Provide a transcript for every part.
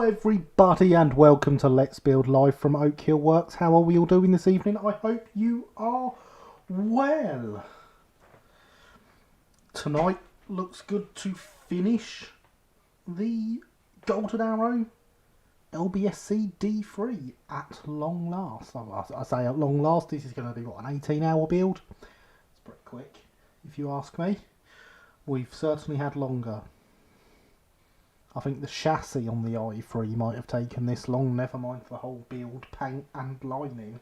Everybody and welcome to Let's Build live from Oak Hill Works. How are we all doing this evening? I hope you are well. Tonight looks good to finish the Golden Arrow LB&SCR D3 at long last. I say at long last, this is going to be what, an 18-hour build? It's pretty quick if you ask me. We've certainly had longer. I think the chassis on the i3 might have taken this long, never mind the whole build, paint and lining.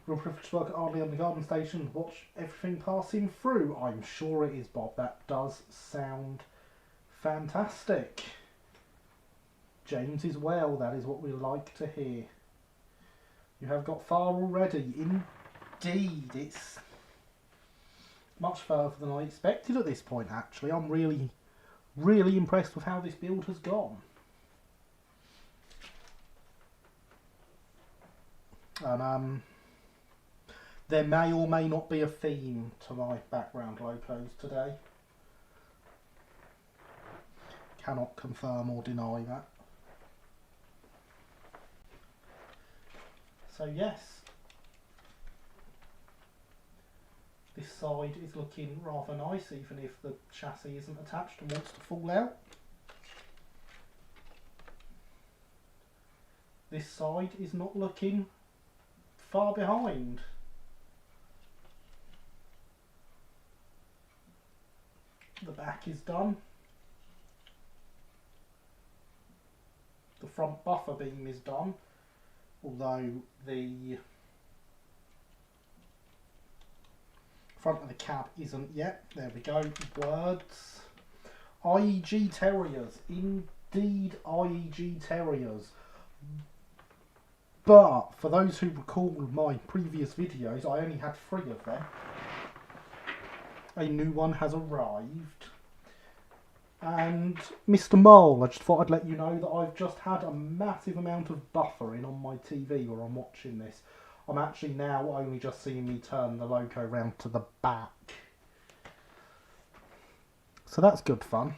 Real privilege to work at Ardley on the garden station, watch everything passing through. I'm sure it is, Bob. That does sound fantastic. James is well, that is what we like to hear. You have got far already, indeed. It's much further than I expected at this point, actually. I'm really impressed with how this build has gone. And there may or may not be a theme to my background logos today. Cannot confirm or deny that. So yes, this side is looking rather nice, even if the chassis isn't attached and wants to fall out. This side is not looking far behind. The back is done. The front buffer beam is done, although the front of the cab isn't yet. There we go. Words. IEG Terriers. Indeed, IEG Terriers. But for those who recall my previous videos, I only had 3 of them. A new one has arrived. And Mr. Mole, I just thought I'd let you know that I've just had a massive amount of buffering on my TV where I'm watching this. I'm actually now only just seeing me turn the logo round to the back. So that's good fun.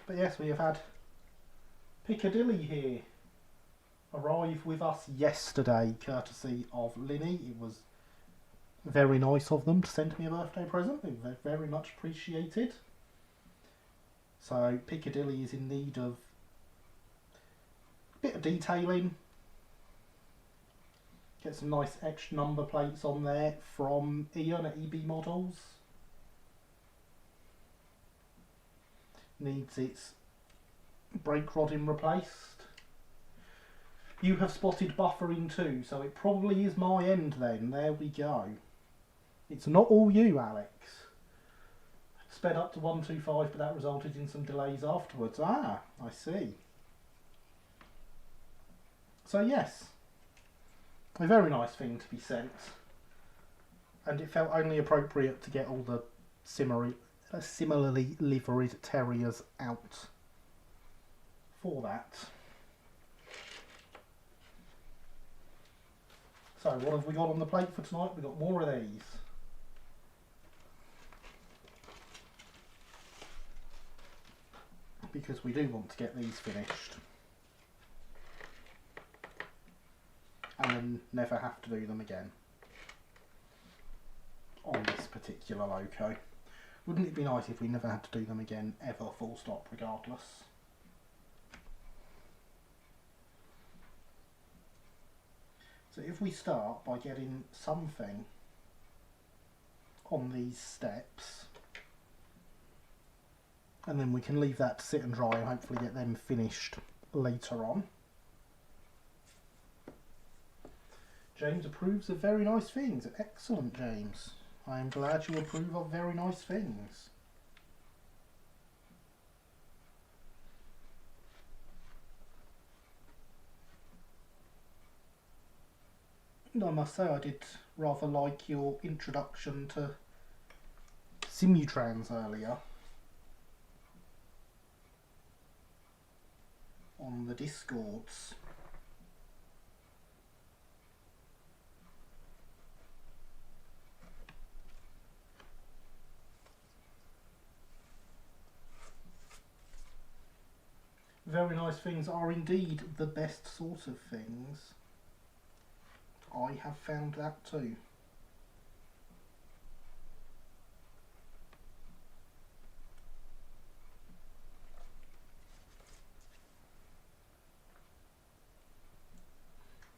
But yes, we have had Piccadilly here arrive with us yesterday, courtesy of Linny. It was very nice of them to send me a birthday present. It was very much appreciated. So Piccadilly is in need of a bit of detailing. Get some nice extra number plates on there from Ian at EB Models. Needs its brake rodding replaced. You have spotted buffering too, so it probably is my end then. There we go. It's not all you, Alex. Sped up to 125, but that resulted in some delays afterwards. Ah, I see. So yes, a very nice thing to be sent. And it felt only appropriate to get all the similarly liveried terriers out for that. So what have we got on the plate for tonight? We've got more of these. Because we do want to get these finished. And then never have to do them again. On this particular loco. Wouldn't it be nice if we never had to do them again, ever, full stop, regardless? So if we start by getting something on these steps, and then we can leave that to sit and dry and hopefully get them finished later on. James approves of very nice things. Excellent, James. I am glad you approve of very nice things. And I must say I did rather like your introduction to Simutrans earlier on the Discords. Very nice things are indeed the best sort of things. I have found that too.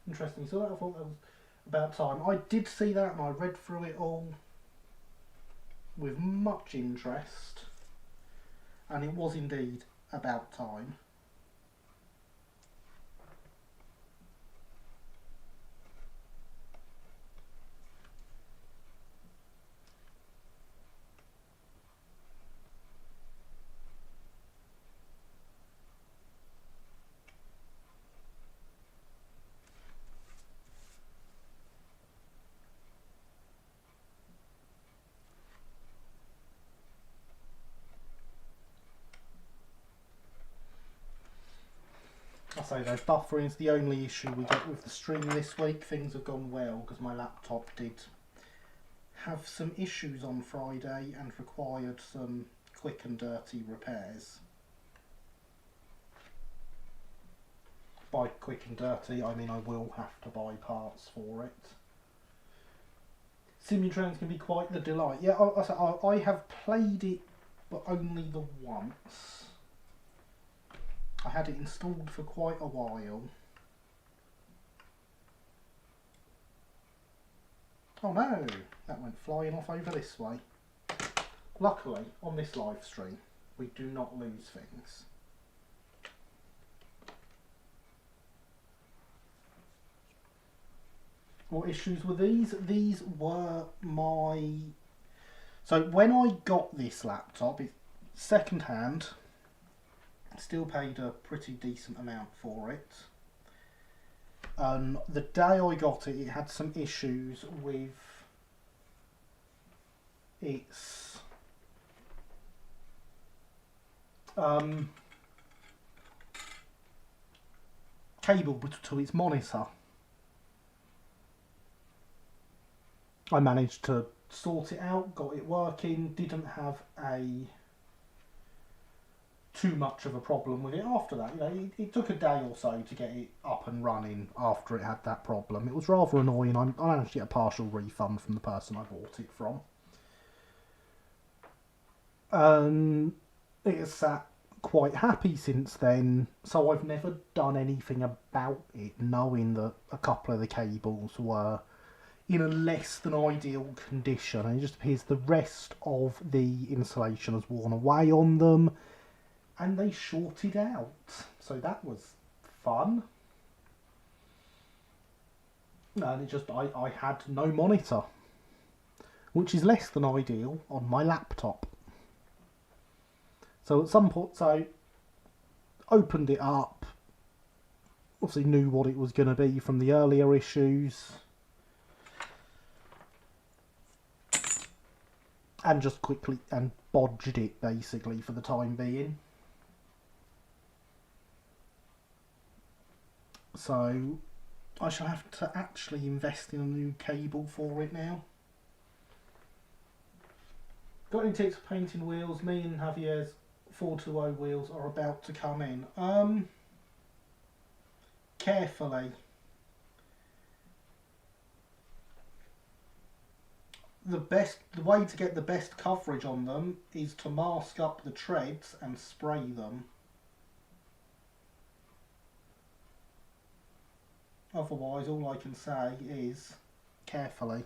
Interesting. So I thought that was about time. I did see that and I read through it all with much interest, and it was indeed about time. I say though, buffering is the only issue we get with the stream this week. Things have gone well because my laptop did have some issues on Friday and required some quick and dirty repairs. By quick and dirty, I mean I will have to buy parts for it. Simutrans can be quite the delight. Yeah, I have played it, but only the once. I had it installed for quite a while. Oh no, that went flying off over this way. Luckily, on this live stream, we do not lose things. What issues were these? These were my... So when I got this laptop, it's second hand. Still paid a pretty decent amount for it. The day I got it, it had some issues with its cable to its monitor. I managed to sort it out, got it working, didn't have too much of a problem with it after that. You know, it took a day or so to get it up and running after it had that problem. It was rather annoying. I managed to get a partial refund from the person I bought it from. It has sat quite happy since then, so I've never done anything about it, knowing that a couple of the cables were in a less than ideal condition, and it just appears the rest of the insulation has worn away on them and they shorted out, so that was fun. And it just, I had no monitor, which is less than ideal on my laptop. So at some point, so opened it up, obviously knew what it was going to be from the earlier issues, and just quickly and bodged it basically for the time being. So I shall have to actually invest in a new cable for it now. Got any tips for painting wheels? Me and Javier's 420 wheels are about to come in. Carefully. The way to get the best coverage on them is to mask up the treads and spray them. Otherwise, all I can say is carefully.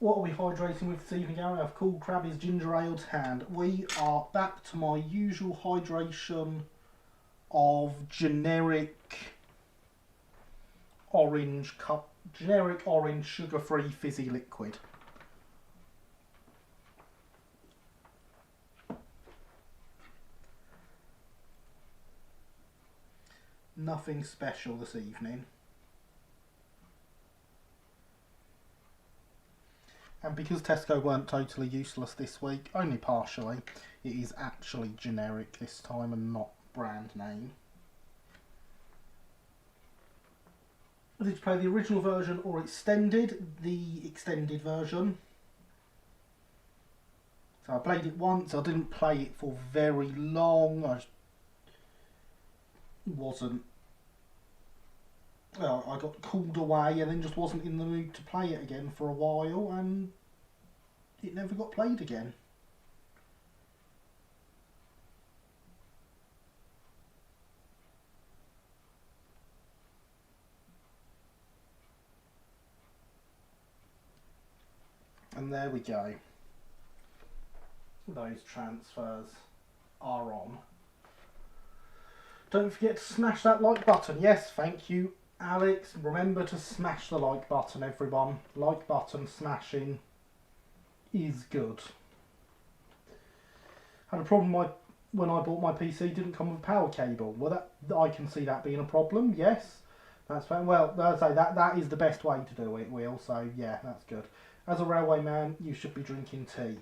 What are we hydrating with this evening, Gary? I've Cool Krabby's ginger ale to hand. We are back to my usual hydration of generic orange sugar-free fizzy liquid. Nothing special this evening. And because Tesco weren't totally useless this week, only partially, it is actually generic this time and not brand name. Did you play the original version or extended? The extended version. So I played it once, I didn't play it for very long, I wasn't, well, I got called away and then just wasn't in the mood to play it again for a while, and it never got played again. And there we go. Those transfers are on. Don't forget to smash that like button. Yes, thank you, Alex. Remember to smash the like button, everyone. Like button smashing is good. Had a problem when I bought my PC, didn't come with a power cable. Well, that I can see that being a problem. Yes, that's fine. Well, I'd say that is the best way to do it, Will. So yeah, that's good. As a railway man, you should be drinking tea.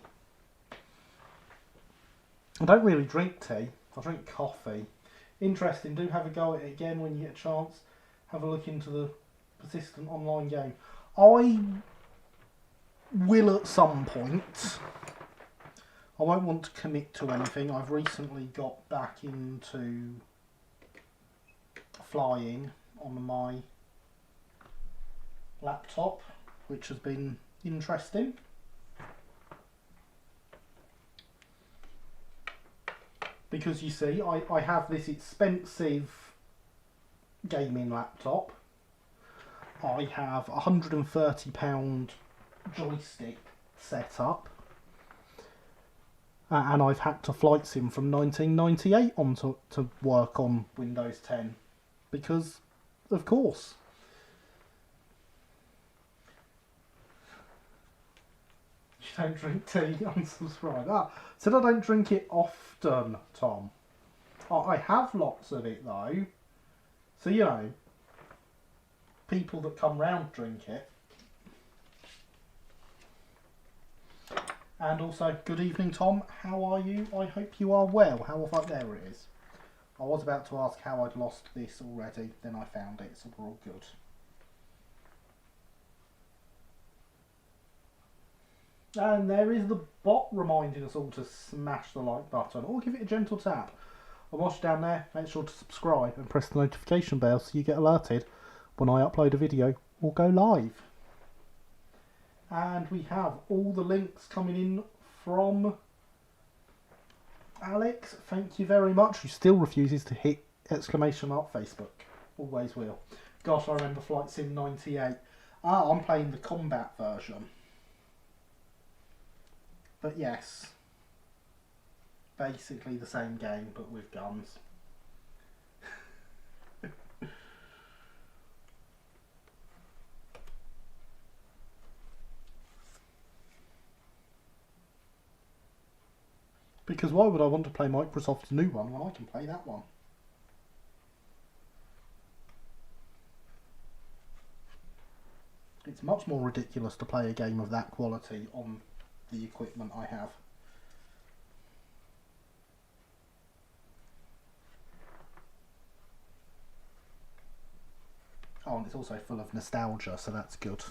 I don't really drink tea. I drink coffee. Interesting. Do have a go at it again when you get a chance. Have a look into the persistent online game. I will at some point. I won't want to commit to anything. I've recently got back into flying on my laptop, which has been interesting. Because you see, I have this expensive gaming laptop. I have a £130 joystick set up. And I've hacked a flight sim from 1998 on to work on Windows 10. Because, of course. You don't drink tea, unsubscribe. Said I don't drink it often, Tom. I have lots of it though. So, you know, people that come round drink it. And also, good evening, Tom. How are you? I hope you are well. How about there it is. I was about to ask how I'd lost this already, then I found it, so we're all good. And there is the bot reminding us all to smash the like button or give it a gentle tap. And whilst you're down there, make sure to subscribe and press the notification bell so you get alerted when I upload a video or go live. And we have all the links coming in from Alex. Thank you very much. Who still refuses to hit exclamation mark Facebook. Always will. Gosh, I remember Flight Sim 98. I'm playing the combat version. But yes, basically the same game, but with guns. Because why would I want to play Microsoft's new one when I can play that one? It's much more ridiculous to play a game of that quality on the equipment I have. Oh, and it's also full of nostalgia, so that's good.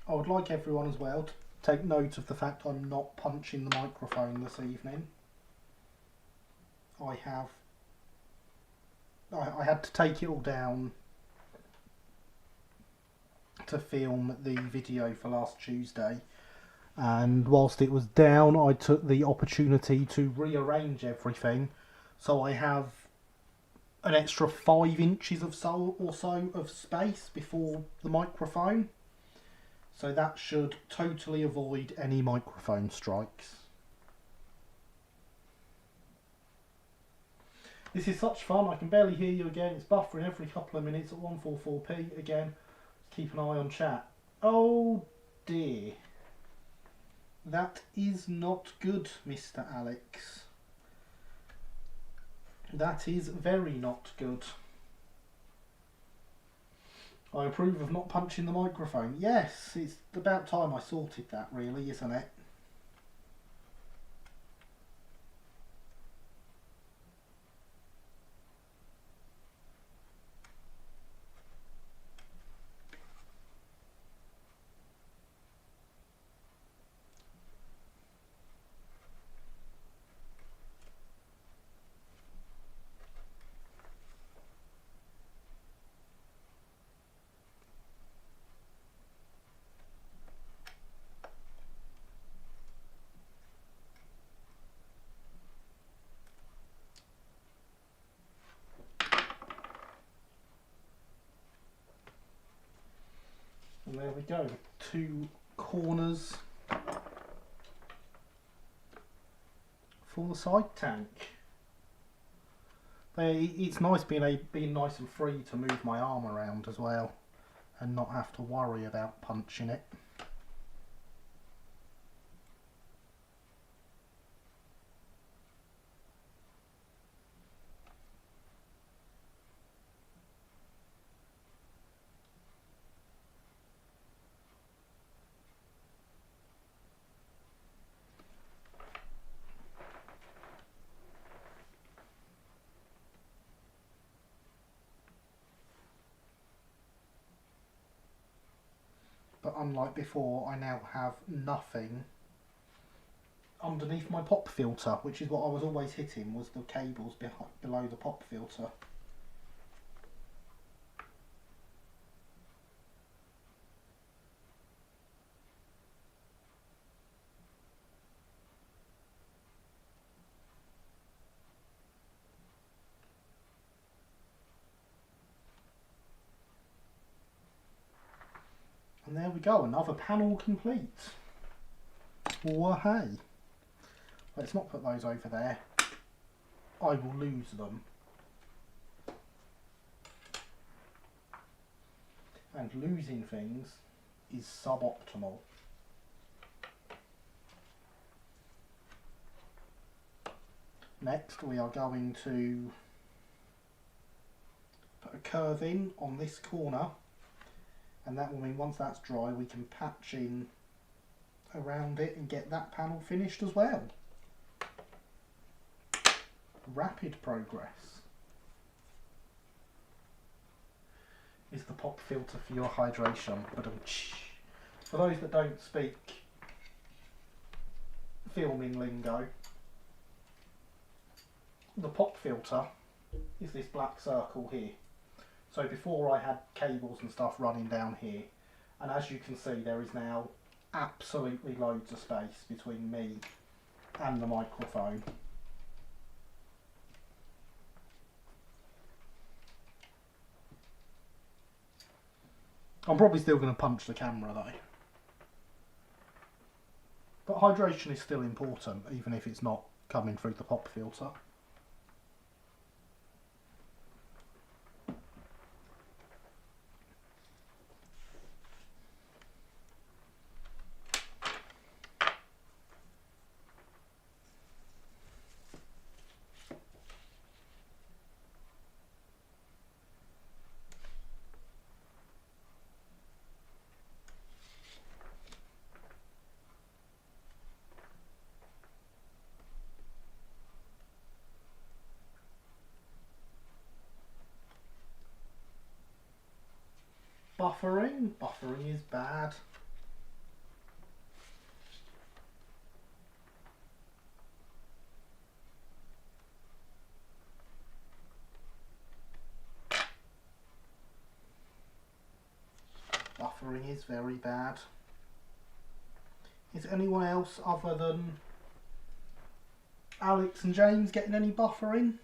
I would like everyone as well to take note of the fact I'm not punching the microphone this evening. I had to take it all down to film the video for last Tuesday, and whilst it was down I took the opportunity to rearrange everything, so I have an extra 5 inches or so of space before the microphone. So that should totally avoid any microphone strikes. This is such fun, I can barely hear you again. It's buffering every couple of minutes at 144p again. Keep an eye on chat. Oh dear. That is not good, Mr. Alex. That is very not good. I approve of not punching the microphone. Yes, it's about time I sorted that really, isn't it? And there we go, 2 corners for the side tank. It's nice being nice and free to move my arm around as well and not have to worry about punching it. But unlike before, I now have nothing underneath my pop filter, which is what I was always hitting, was the cables below the pop filter. And there we go, another panel complete. Well, hey. Let's not put those over there. I will lose them. And losing things is suboptimal. Next we are going to put a curve in on this corner, and that will mean once that's dry we can patch in around it and get that panel finished as well. Rapid progress. Is the pop filter for your hydration. But for those that don't speak filming lingo, the pop filter is this black circle here. So before I had cables and stuff running down here, and as you can see there is now absolutely loads of space between me and the microphone. I'm probably still going to punch the camera though. But hydration is still important, even if it's not coming through the pop filter. Buffering? Buffering is bad. Buffering is very bad. Is anyone else other than Alex and James getting any buffering?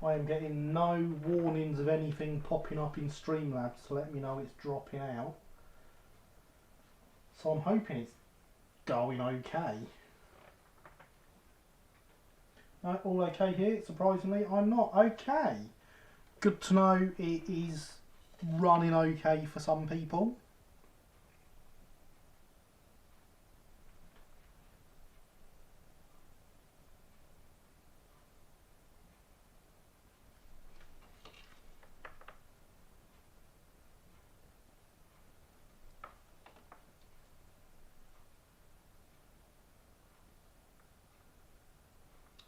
I am getting no warnings of anything popping up in Streamlabs to let me know it's dropping out. So I'm hoping it's going okay. No, all okay here. Surprisingly, I'm not. Okay. Good to know it is running okay for some people.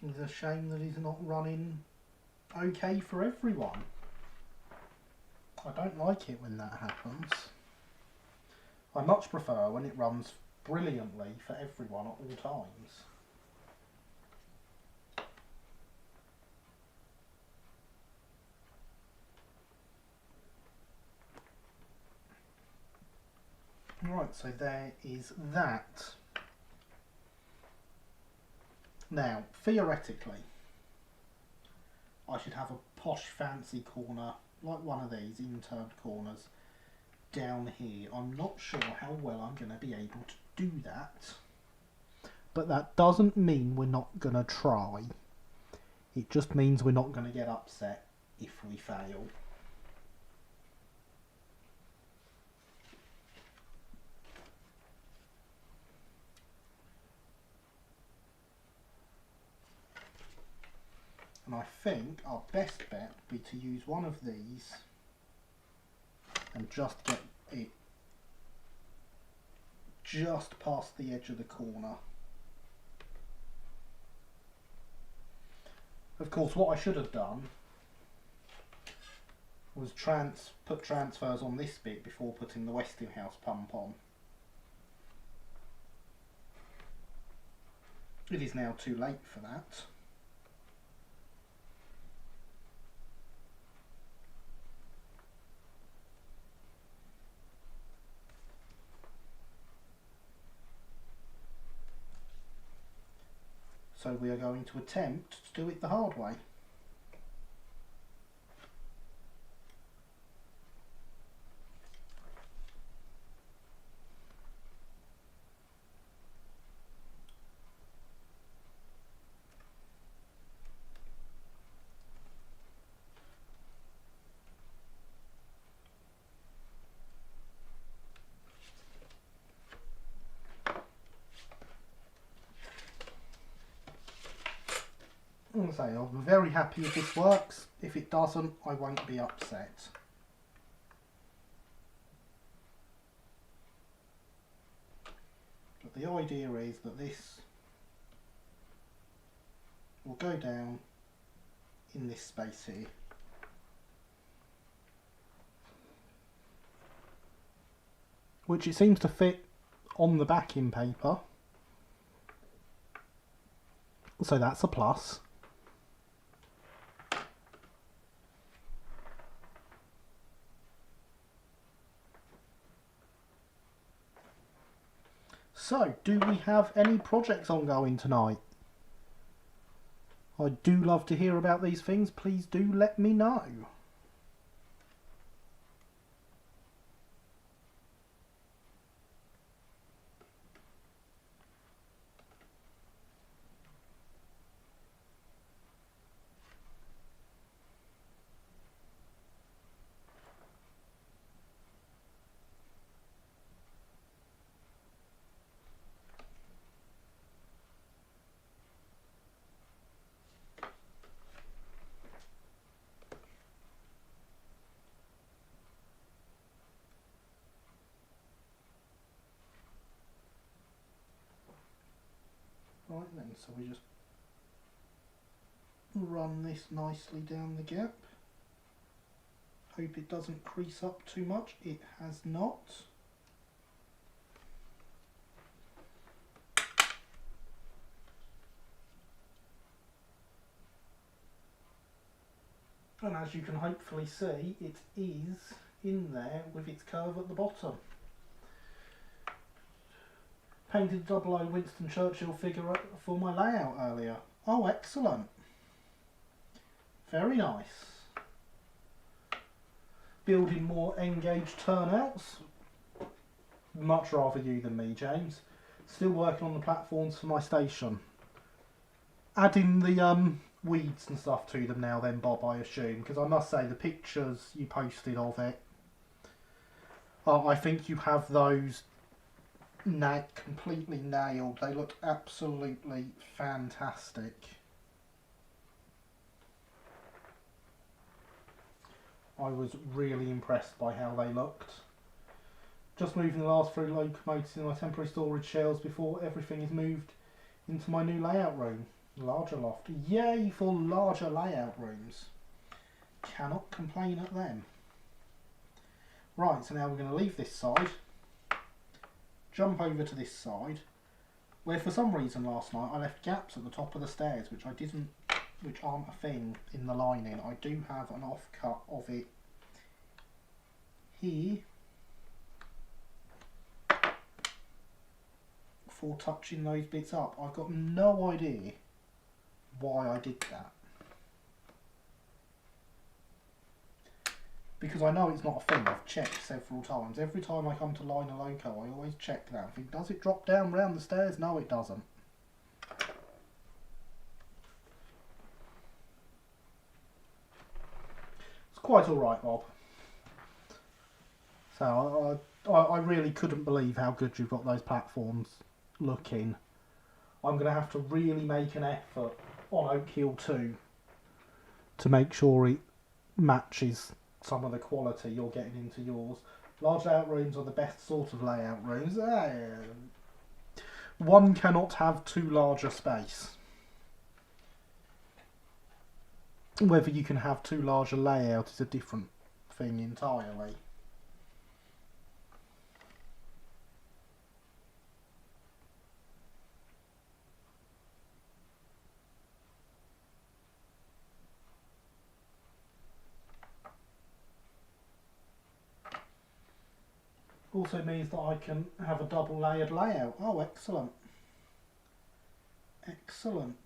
It's a shame that it's not running okay for everyone. I don't like it when that happens. I much prefer when it runs brilliantly for everyone at all times. Right, so there is that. Now, theoretically, I should have a posh fancy corner, like one of these interned corners, down here. I'm not sure how well I'm going to be able to do that. But that doesn't mean we're not going to try. It just means we're not going to get upset if we fail. And I think our best bet would be to use one of these and just get it just past the edge of the corner. Of course, what I should have done was put transfers on this bit before putting the Westinghouse pump on. It is now too late for that. So we are going to attempt to do it the hard way. I'll say I'm very happy if this works. If it doesn't, I won't be upset. But the idea is that this will go down in this space here. Which it seems to fit on the backing paper. So that's a plus. So, do we have any projects ongoing tonight? I do love to hear about these things. Please do let me know. Right then, so we just run this nicely down the gap. Hope it doesn't crease up too much. It has not. And as you can hopefully see, it is in there with its curve at the bottom. Painted 00 Winston Churchill figure for my layout earlier. Oh, excellent. Very nice. Building more engaged turnouts. Much rather you than me, James. Still working on the platforms for my station. Adding the weeds and stuff to them now then, Bob, I assume. Because I must say, the pictures you posted of it, I think you have those completely nailed. They look absolutely fantastic. I was really impressed by how they looked. Just moving the last 3 locomotives in my temporary storage shells before everything is moved into my new layout room. Larger loft. Yay for larger layout rooms. Cannot complain at them. Right, so now we're going to leave this side. Jump over to this side, where for some reason last night I left gaps at the top of the stairs, which aren't a thing in the lining. I do have an offcut of it here for touching those bits up. I've got no idea why I did that, because I know it's not a thing. I've checked several times. Every time I come to line a loco, I always check that. I think, does it drop down round the stairs? No, it doesn't. It's quite alright, Bob. So I really couldn't believe how good you've got those platforms looking. I'm going to have to really make an effort on Oak Hill 2 to make sure it matches some of the quality you're getting into yours. Large layout rooms are the best sort of layout rooms. One cannot have too large a space. Whether you can have too large a layout is a different thing entirely. Also means that I can have a double layered layout. Oh, excellent. Excellent.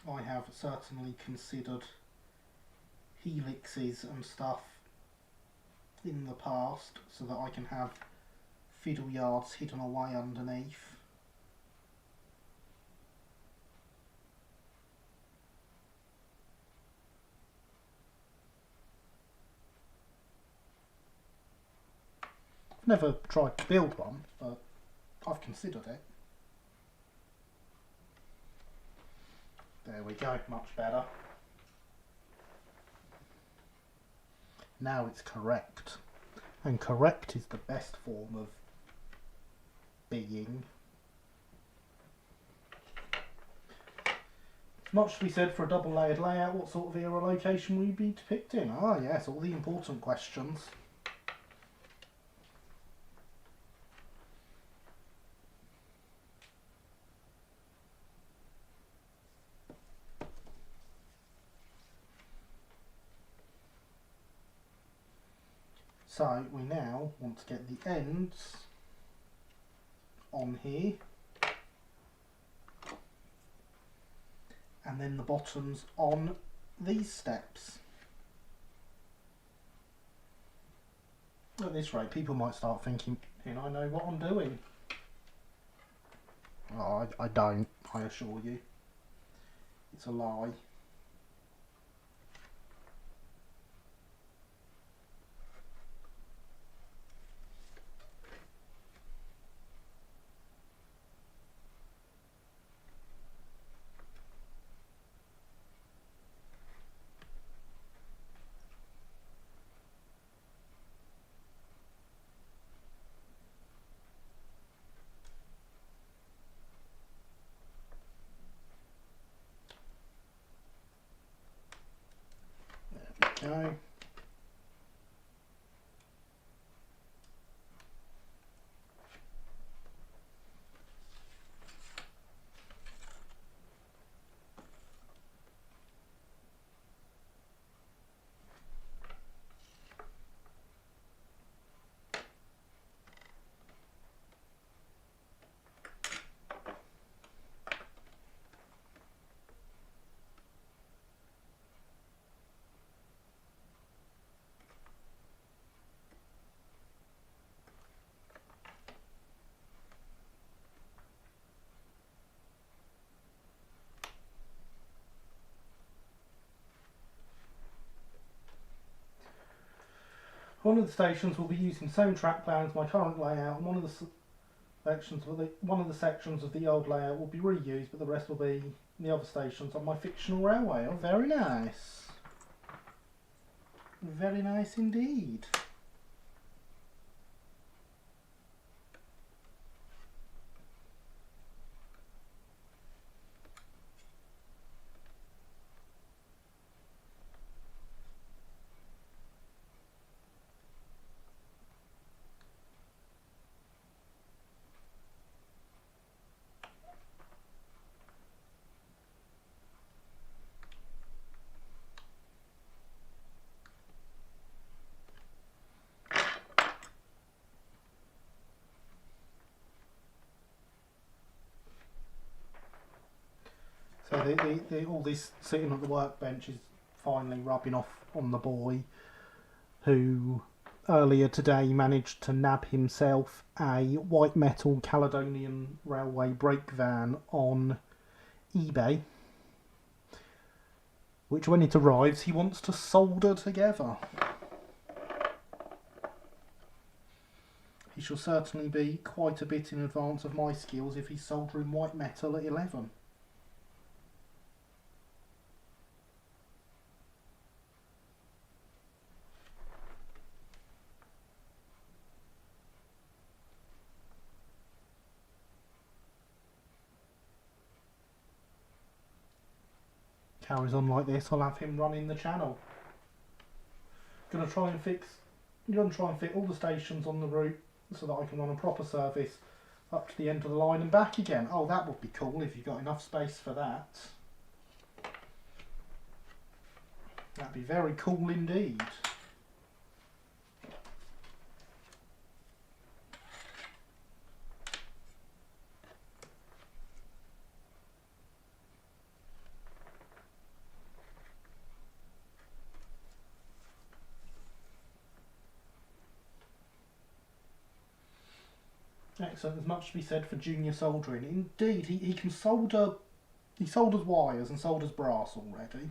I have certainly considered helixes and stuff in the past so that I can have fiddle yards hidden away underneath. I've never tried to build one, but I've considered it. There we go, much better. Now it's correct. And correct is the best form of being. Much to be said for a double layered layout. What sort of era location will you be depicting? Ah yes, all the important questions. So we now want to get the ends on here, and then the bottoms on these steps. At this rate, people might start thinking, I know what I'm doing. Oh, I don't, I assure you. It's a lie. Go. One of the stations will be using the same track plan as my current layout, and one of the sections of the old layout will be reused, but the rest will be the other stations on my fictional railway. Oh, very nice. Very nice indeed. So all this sitting at the workbench is finally rubbing off on the boy, who earlier today managed to nab himself a white metal Caledonian Railway brake van on eBay, which when it arrives he wants to solder together. He shall certainly be quite a bit in advance of my skills if he's soldering white metal at 11. Carries on like this, I'll have him running the channel. Gonna try and fit all the stations on the route so that I can run a proper service up to the end of the line and back again. Oh, that would be cool if you've got enough space for that. That'd be very cool indeed. Excellent, there's much to be said for junior soldering. Indeed, he can solder, he solders wires and solders brass already.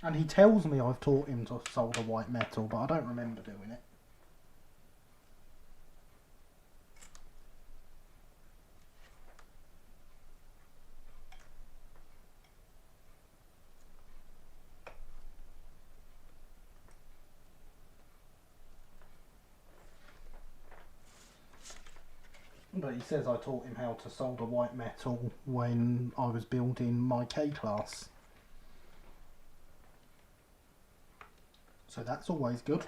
And he tells me I've taught him to solder white metal, but I don't remember doing it. But he says I taught him how to solder white metal when I was building my K-class. So that's always good.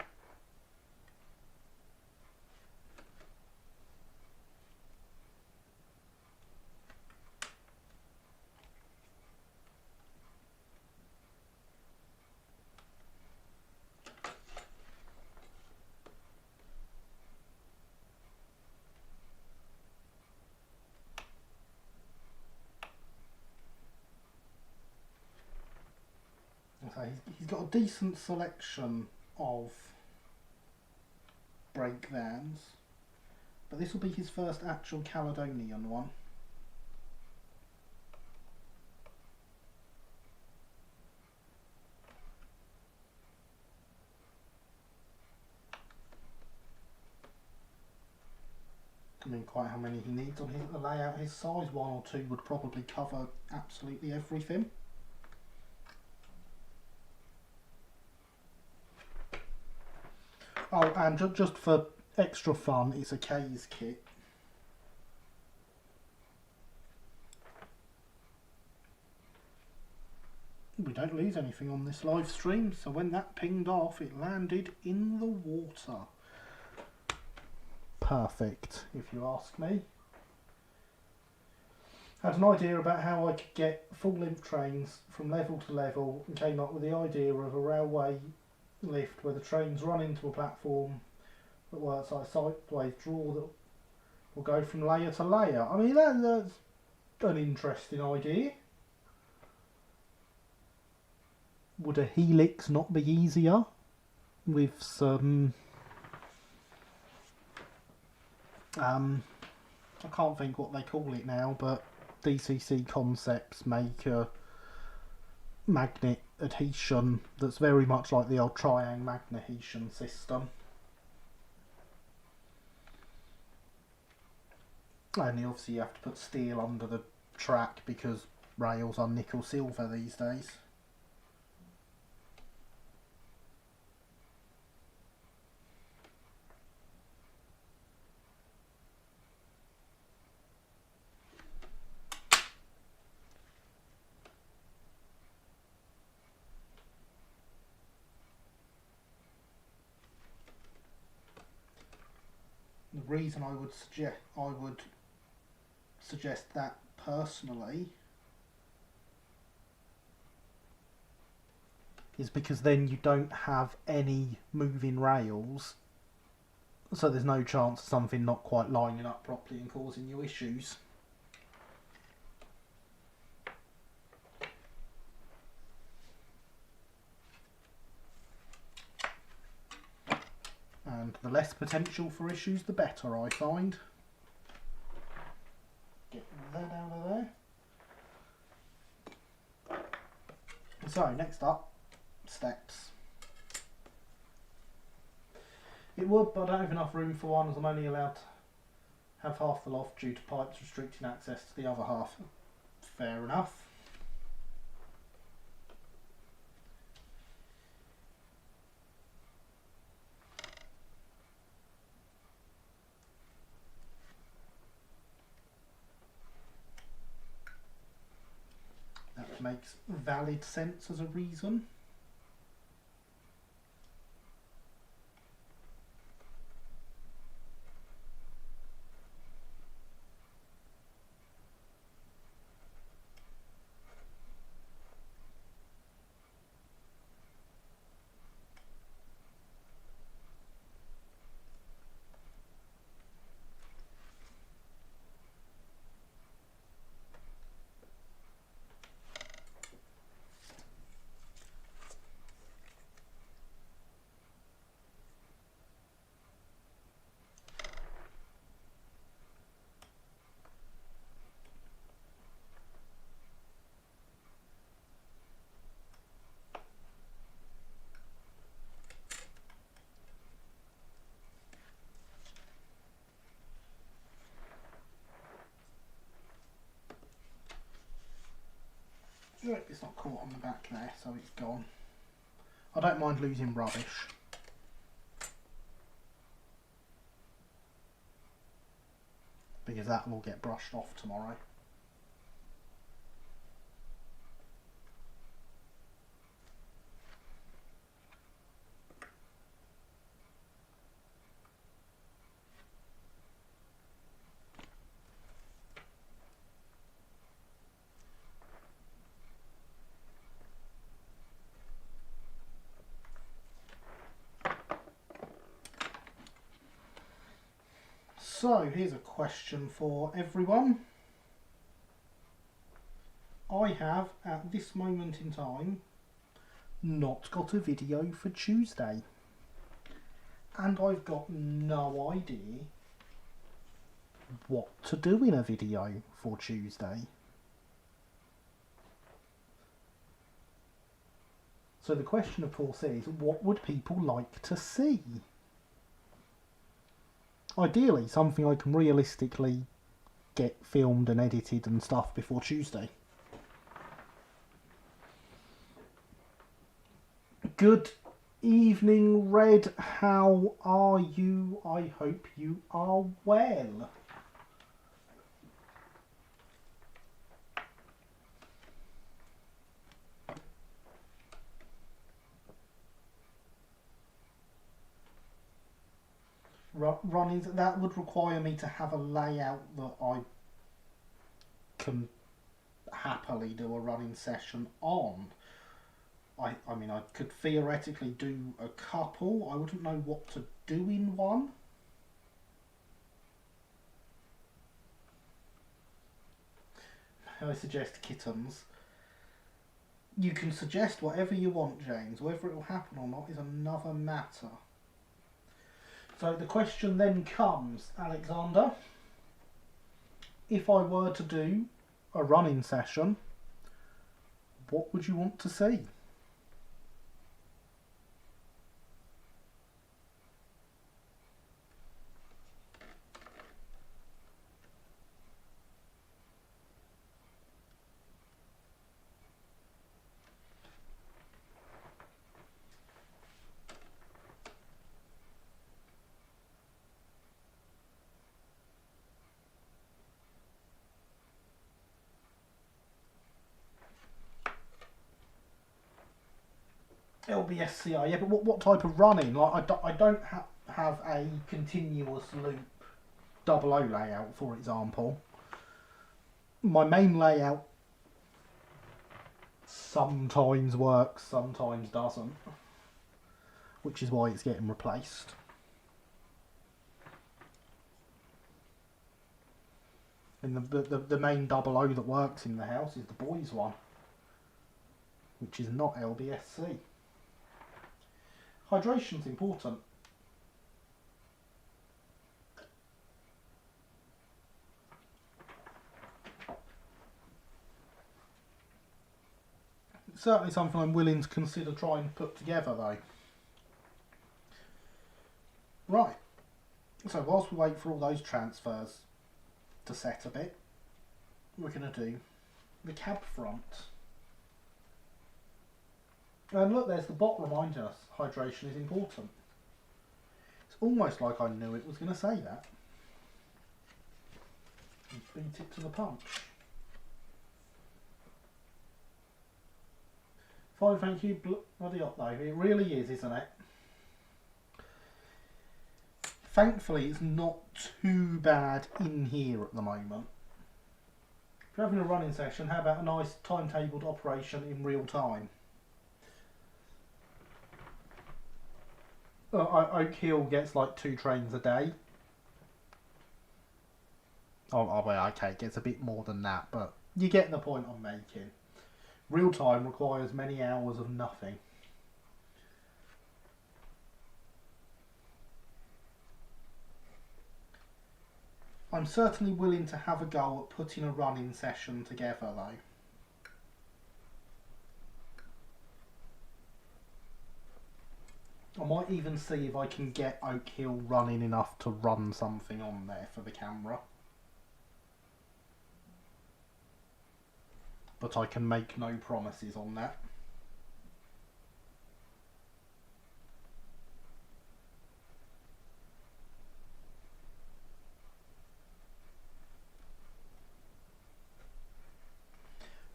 So he's got a decent selection of brake vans, but this will be his first actual Caledonian one. I mean, quite how many he needs on the layout his size. One or two would probably cover absolutely everything. Oh, and just for extra fun, it's a K's kit. We don't lose anything on this live stream, so when that pinged off, it landed in the water. Perfect, if you ask me. Had an idea about how I could get full-length trains from level to level and came up with the idea of a railway lift where the trains run into a platform that works like a sideways draw that will go from layer to layer. I mean, that's an interesting idea. Would a helix not be easier with some I can't think what they call it now, but DCC Concepts make a magnet adhesion that's very much like the old triangle magnet adhesion system. Only obviously you have to put steel under the track because rails are nickel silver these days. The reason I would suggest that personally is because then you don't have any moving rails, so there's no chance of something not quite lining up properly and causing you issues. And the less potential for issues, the better, I find. Get that out of there. So, next up, steps. It would, but I don't have enough room for one, as I'm only allowed to have half the loft due to pipes restricting access to the other half. Fair enough. That makes valid sense as a reason. It's not caught on the back there, so it's gone. I don't mind losing rubbish. Because that will get brushed off tomorrow. So, here's a question for everyone. I have, at this moment in time, not got a video for Tuesday. And I've got no idea what to do in a video for Tuesday. So the question, of course, is what would people like to see? Ideally, something I can realistically get filmed and edited and stuff before Tuesday. Good evening, Red. How are you? I hope you are well. Runnings, that would require me to have a layout that I can happily do a running session on. I mean, I could theoretically do a couple. I wouldn't know what to do in one. I suggest kittens. You can suggest whatever you want, James. Whether it will happen or not is another matter. So the question then comes, Alexander, if I were to do a running session, what would you want to see? LB&SCR, yeah, but what type of running? Like, I don't have a continuous loop double O layout, for example. My main layout sometimes works, sometimes doesn't, which is why it's getting replaced. And the main double O that works in the house is the boys one, which is not LB&SC. Hydration's important. It's certainly something I'm willing to consider trying to put together though. Right, so whilst we wait for all those transfers to set a bit, we're going to do the cab front. And look, there's the bot reminding us hydration is important. It's almost like I knew it was going to say that. And beat it to the punch. Fine, thank you. Bloody hot though. It really is, isn't it? Thankfully, it's not too bad in here at the moment. If you're having a running session, how about a nice timetabled operation in real time? Oak Hill gets like 2 trains a day. Oh, well, okay, it gets a bit more than that, but you get the point I'm making. Real time requires many hours of nothing. I'm certainly willing to have a go at putting a running session together though. I might even see if I can get Oak Hill running enough to run something on there for the camera. But I can make no promises on that.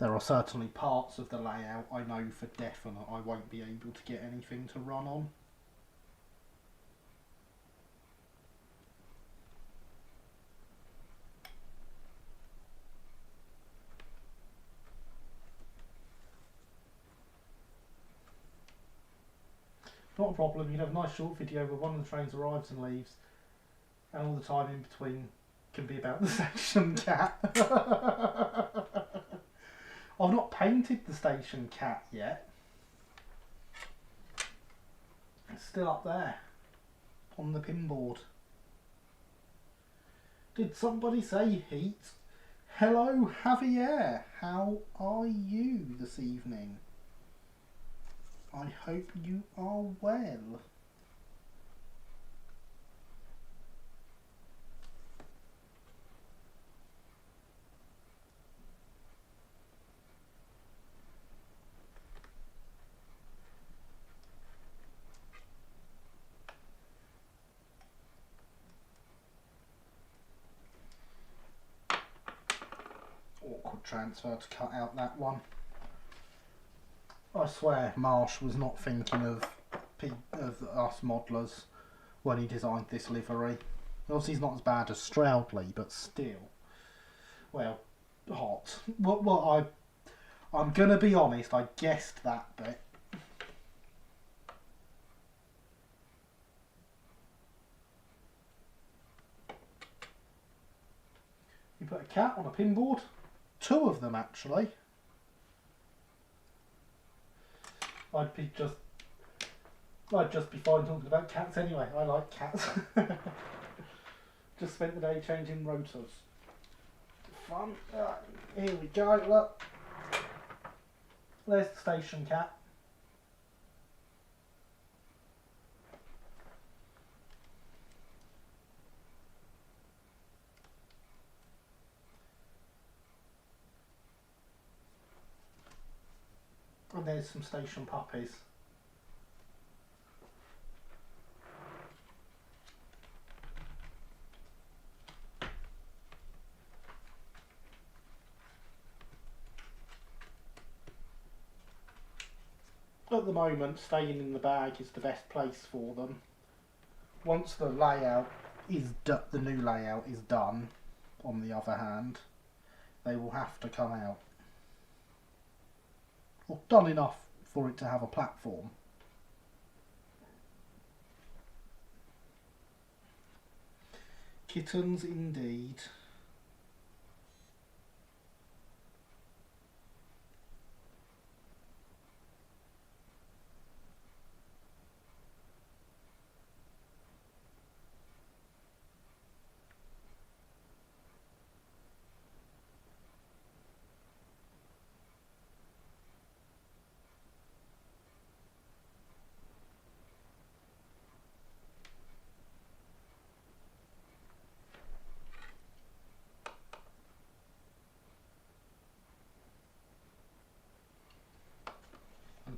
There are certainly parts of the layout I know for definite I won't be able to get anything to run on. Not a problem, you'd have a nice short video where one of the trains arrives and leaves, and all the time in between can be about the station cat. I've not painted the station cat yet. It's still up there on the pinboard. Did somebody say heat? Hello Javier, how are you this evening? I hope you are well. Awkward transfer to cut out that one. I swear Marsh was not thinking of us modelers when he designed this livery. Obviously he's not as bad as Stroudley, but still. Well, hot. Well, I'm gonna be honest, I guessed that bit. You put a cat on a pinboard? 2 of them actually. I'd just be fine talking about cats anyway. I like cats. Just spent the day changing rotors. Fun. Here we go, look. There's the station cat. And there's some station puppies. At the moment, staying in the bag is the best place for them. Once the layout is the new layout is done, on the other hand, they will have to come out. Or done enough for it to have a platform. Kittens indeed.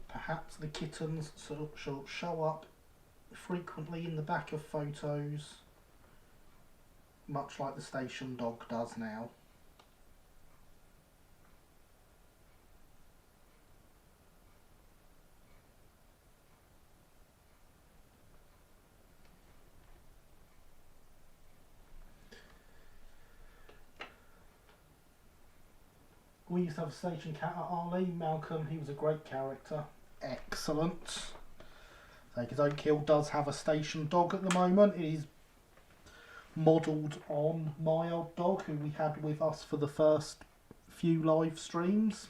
Perhaps the kittens shall show up frequently in the back of photos, much like the station dog does now. We used to have a station cat at Arley, Malcolm. He was a great character. Excellent. Take His Own Kill does have a station dog at the moment. It is modelled on my old dog, who we had with us for the first few live streams.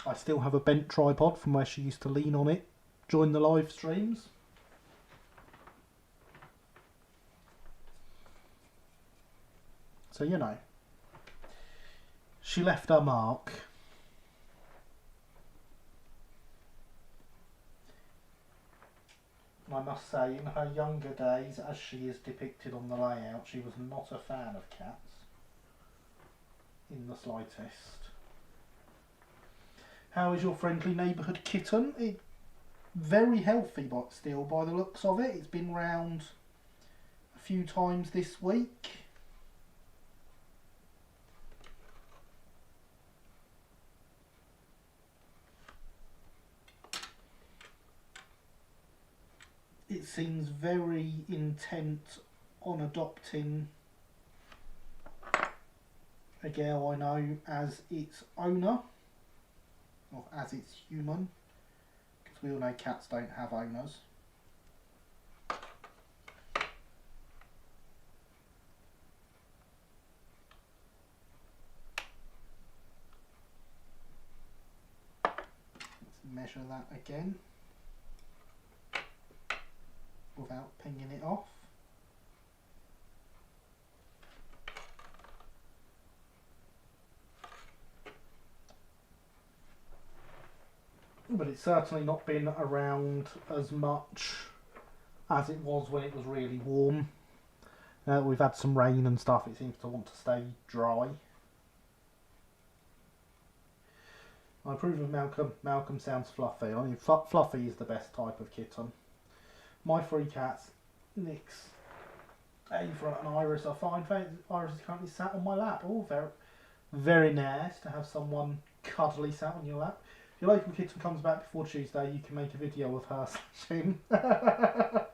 I still have a bent tripod from where she used to lean on it during the live streams. So, you know, she left her mark. And I must say, in her younger days, as she is depicted on the layout, she was not a fan of cats in the slightest. How is your friendly neighbourhood kitten? It's very healthy, but still, by the looks of it. It's been round a few times this week. It seems very intent on adopting a girl I know as its owner, or as its human, because we all know cats don't have owners. Let's measure that again without pinging it off. But it's certainly not been around as much as it was when it was really warm. We've had some rain and stuff, it seems to want to stay dry. I approve of Malcolm. Malcolm sounds fluffy. I mean, fluffy is the best type of kitten. My three cats, Nix, Ava and Iris, are fine. Iris is currently sat on my lap. Oh, very, very nice to have someone cuddly sat on your lap. If your local kitten comes back before Tuesday, you can make a video of her slashing. I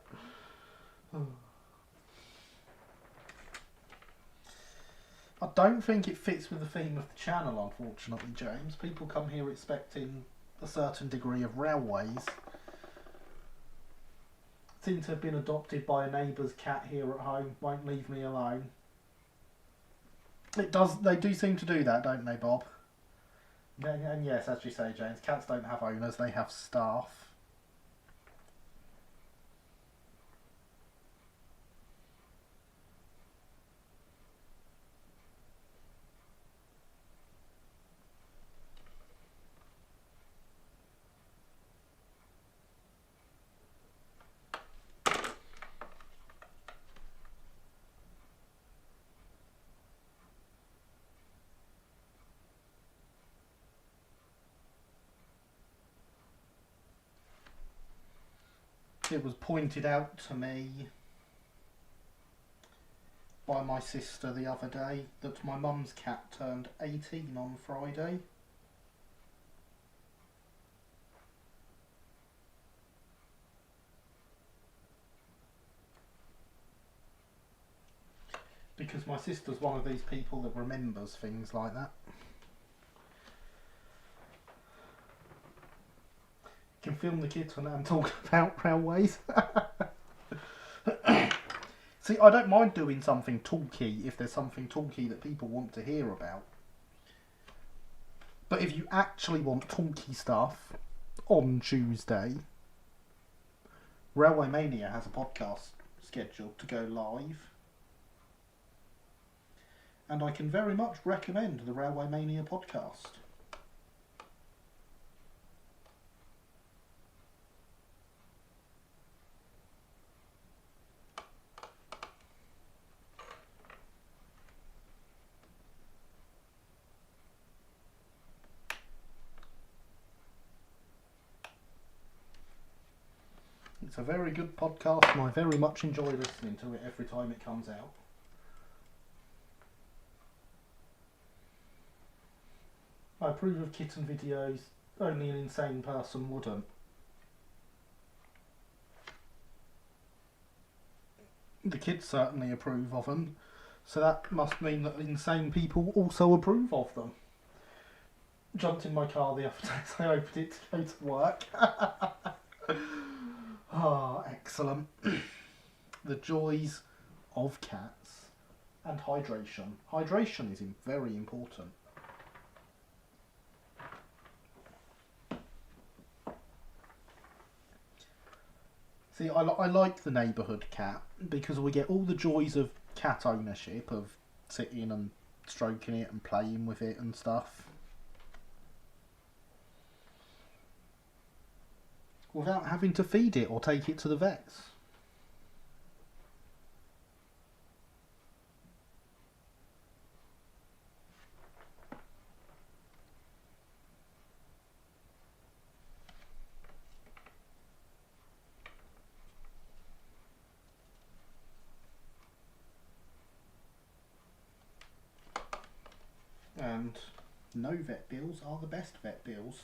don't think it fits with the theme of the channel, unfortunately, James. People come here expecting a certain degree of railways. Seem to have been adopted by a neighbour's cat here at home. Won't leave me alone. It does. They do seem to do that, don't they, Bob? And yes, as you say, James, cats don't have owners, they have staff. It was pointed out to me by my sister the other day that my mum's cat turned 18 on Friday. Because my sister's one of these people that remembers things like that. You can film the kids when I'm talking about railways. See, I don't mind doing something talky if there's something talky that people want to hear about. But if you actually want talky stuff on Tuesday, Railway Mania has a podcast scheduled to go live. And I can very much recommend the Railway Mania podcast. It's a very good podcast and I very much enjoy listening to it every time it comes out. I approve of kitten videos, only an insane person wouldn't. The kids certainly approve of them, so that must mean that insane people also approve of them. Jumped in my car the other day as I opened it to go to work. Ah, excellent. The joys of cats and hydration. Hydration is very important. See, I like the neighbourhood cat because we get all the joys of cat ownership, of sitting and stroking it and playing with it and stuff, without having to feed it or take it to the vets. And no vet bills are the best vet bills.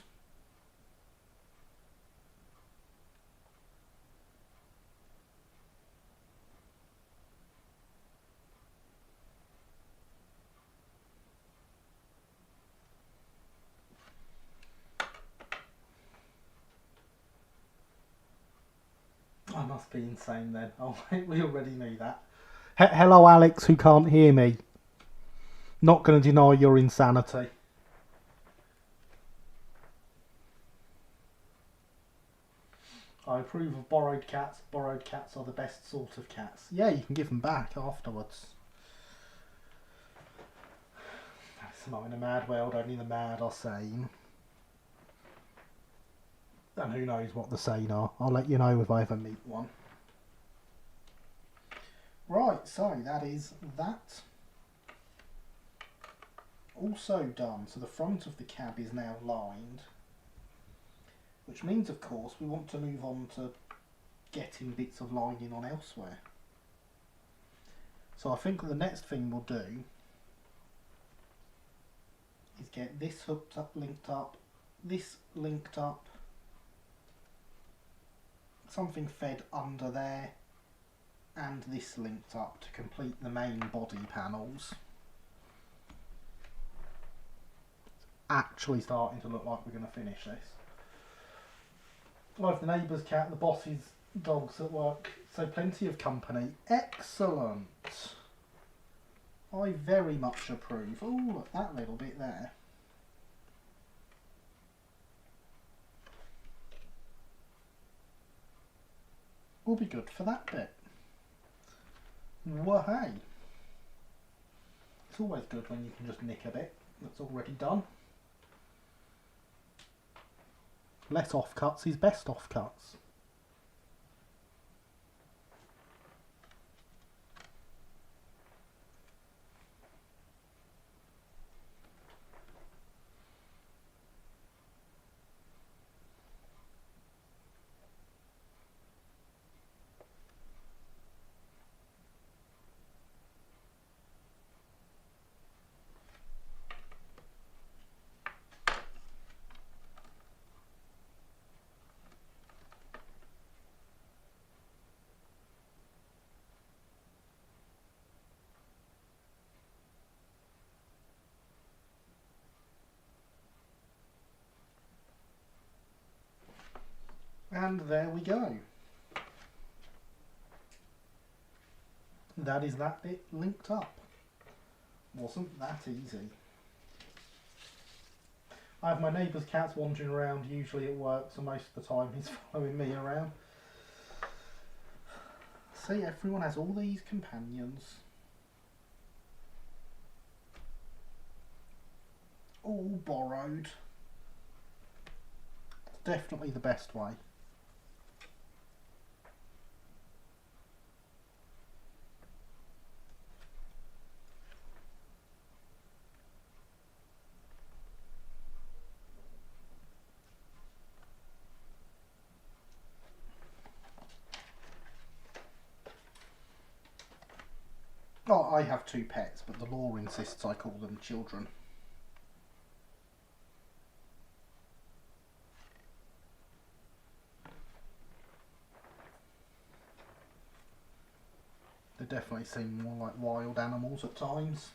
I must be insane then. Oh, we already knew that. Hello, Alex, who can't hear me. Not going to deny your insanity. I approve of borrowed cats. Borrowed cats are the best sort of cats. Yeah, you can give them back afterwards. It's not in a mad world, only the mad are sane. And who knows what the sane are. I'll let you know if I ever meet one. Right, so that is that. Also done. So the front of the cab is now lined. Which means, of course, we want to move on to getting bits of lining on elsewhere. So I think the next thing we'll do is get this hooked up, linked up, this linked up, something fed under there, and this linked up to complete the main body panels. It's actually starting to look like we're going to finish this. I have the neighbour's cat, the boss's dogs at work, so plenty of company. Excellent! I very much approve. Oh, look, that little bit there. will be good for that bit. Well, hey. It's always good when you can just nick a bit that's already done. Less offcuts is best offcuts. And there we go. That is that bit linked up. Wasn't that easy. I have my neighbour's cats wandering around, usually at work, so most of the time he's following me around. See, everyone has all these companions. All borrowed. Definitely the best way. Oh, I have 2 pets, but the law insists I call them children. They definitely seem more like wild animals at times.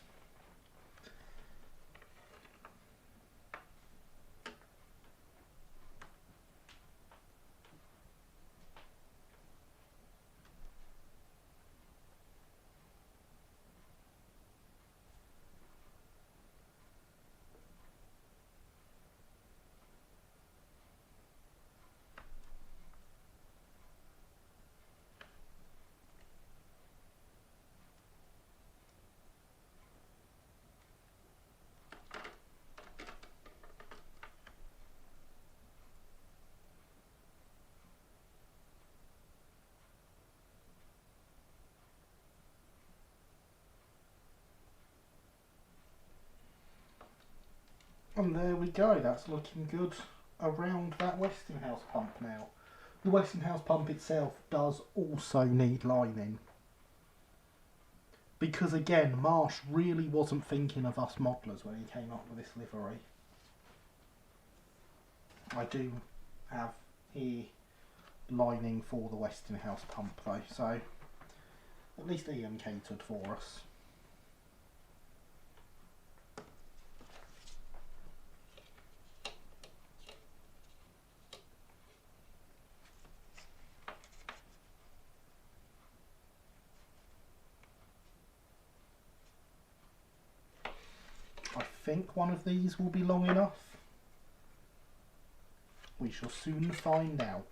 And there we go, that's looking good around that Westinghouse pump now. The Westinghouse pump itself does also need lining. Because again, Marsh really wasn't thinking of us modelers when he came up with this livery. I do have here lining for the Westinghouse pump though, so at least Ian catered for us. I think one of these will be long enough. We shall soon find out.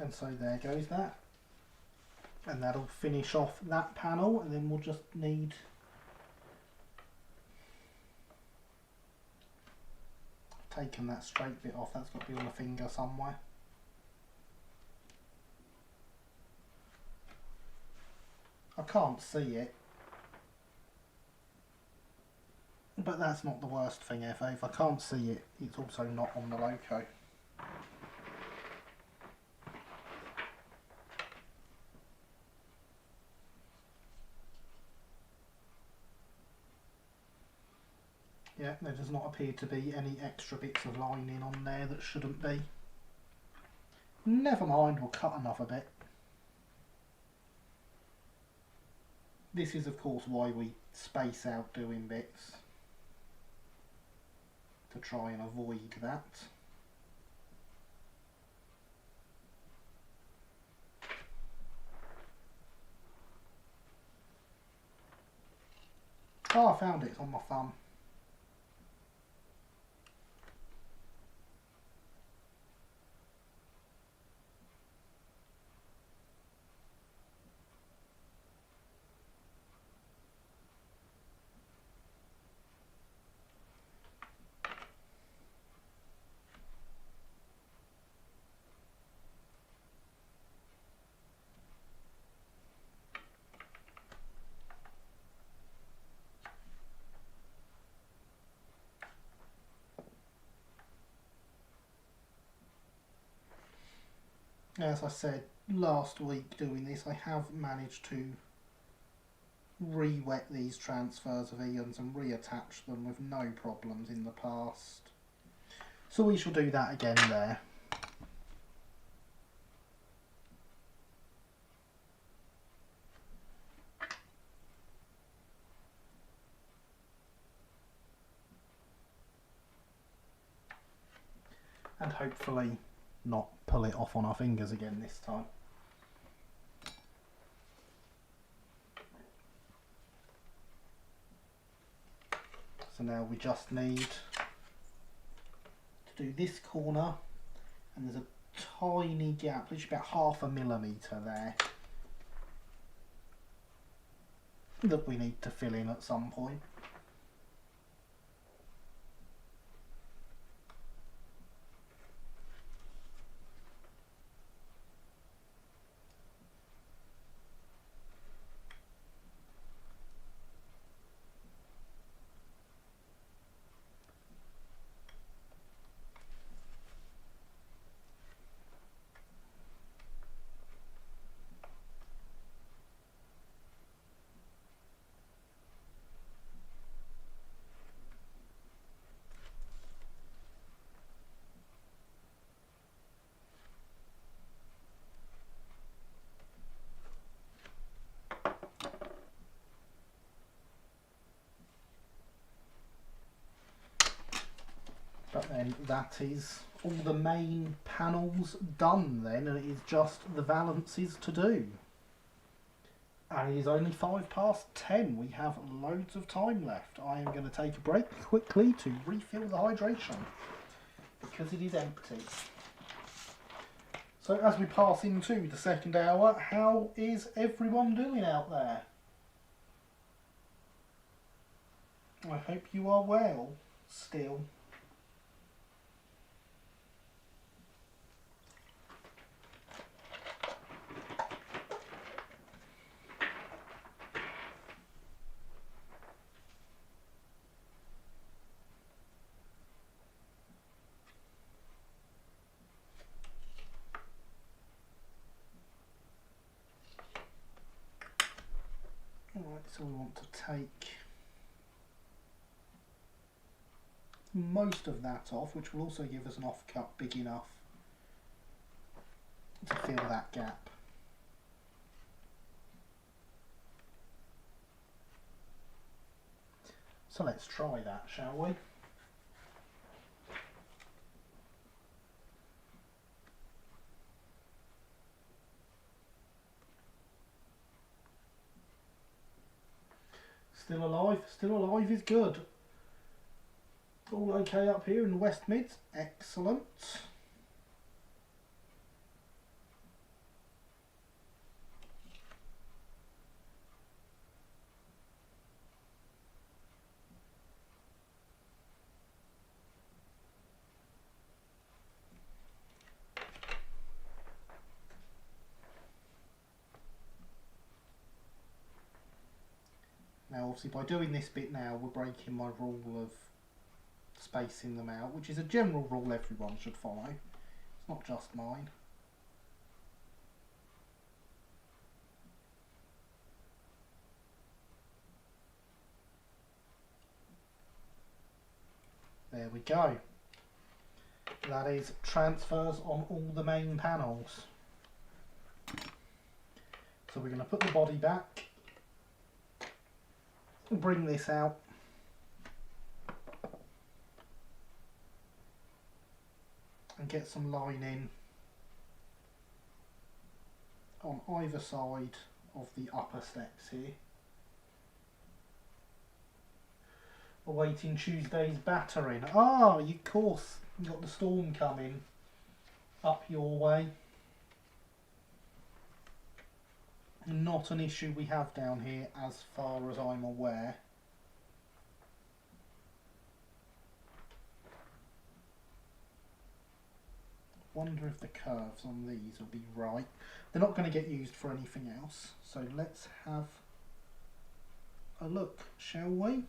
And so there goes that. And that'll finish off that panel, and then we'll just need taken that straight bit off. That's got to be on the finger somewhere. I can't see it, but that's not the worst thing ever. If I can't see it, it's also not on the loco. Yeah, there does not appear to be any extra bits of lining on there that shouldn't be. Never mind, we'll cut another bit. This is of course why we space out doing bits, to try and avoid that. Oh, I found it, it's on my thumb. As I said last week doing this, I have managed to re-wet these transfers of Ian's and reattach them with no problems in the past. So we shall do that again there. And hopefully not pull it off on our fingers again this time. So now we just need to do this corner, and there's a tiny gap, literally about 0.5 millimetre there, that we need to fill in at some point. But then that is all the main panels done then, and it is just the valances to do. And it is only 10:05. We have loads of time left. I am going to take a break quickly to refill the hydration, because it is empty. So as we pass into the second hour, how is everyone doing out there? I hope you are well still. Alright, so we want to take most of that off, which will also give us an offcut big enough to fill that gap. So let's try that, shall we? Still alive? Still alive is good. All okay up here in the West Mids? Excellent. Now obviously by doing this bit now we're breaking my rule of spacing them out, which is a general rule everyone should follow. It's not just mine. There we go. That is transfers on all the main panels. So we're going to put the body back, bring this out, and get some lining on either side of the upper steps here. Awaiting Tuesday's battering. Ah, of course, you got the storm coming up your way. Not an issue we have down here as far as I'm aware. Wonder if the curves on these will be right. They're not going to get used for anything else. So let's have a look, shall we?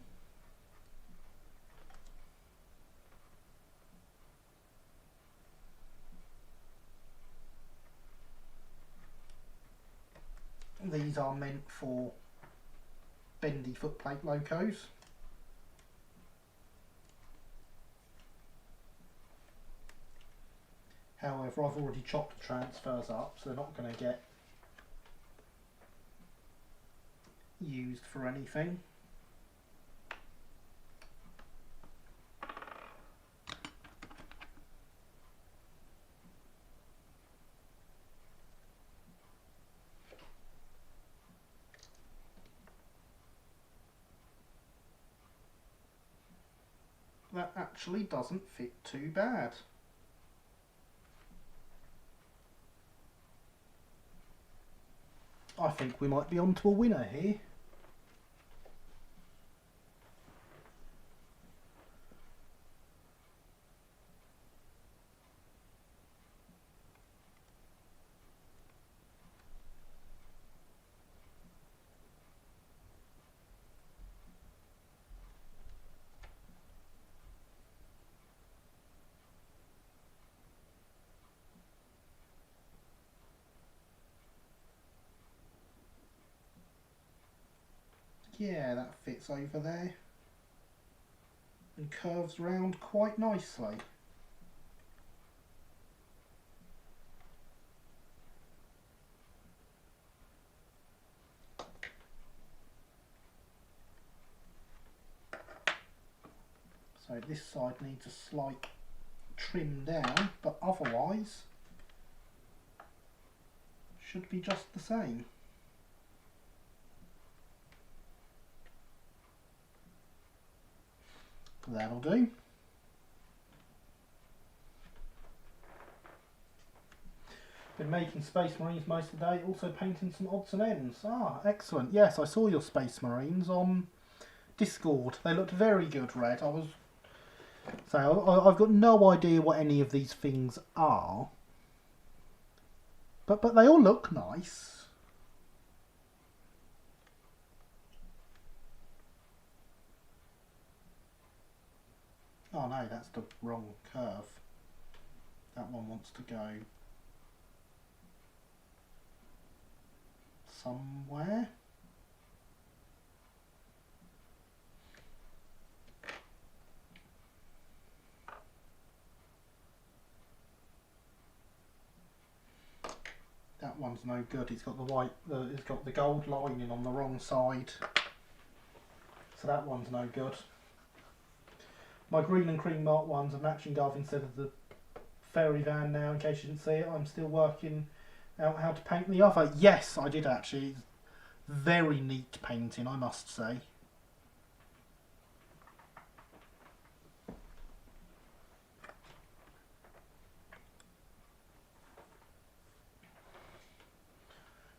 These are meant for bendy footplate locos. However, I've already chopped the transfers up, so they're not going to get used for anything. That actually doesn't fit too bad. I think we might be on to a winner here. Yeah, that fits over there and curves round quite nicely. So this side needs a slight trim down, but otherwise should be just the same. That'll do. Been making Space Marines most of the day, also painting some odds and ends. Ah, excellent. Yes, I saw your Space Marines on Discord. They looked very good, Red. I've got no idea what any of these things are. But they all look nice. Oh no, that's the wrong curve. That one wants to go somewhere. That one's no good. It's got the white. It's got the gold lining on the wrong side. So that one's no good. My green and cream mark ones are matching Garv instead of the fairy van now, in case you didn't see it. I'm still working out how to paint the other. Yes, I did actually. It's very neat painting, I must say.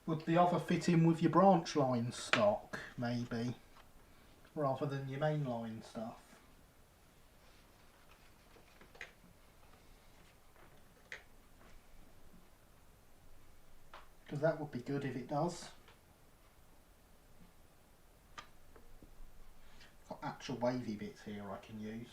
Would the other fit in with your branch line stock, maybe, rather than your mainline stuff? Because that would be good if it does. actual wavy bits here I can use.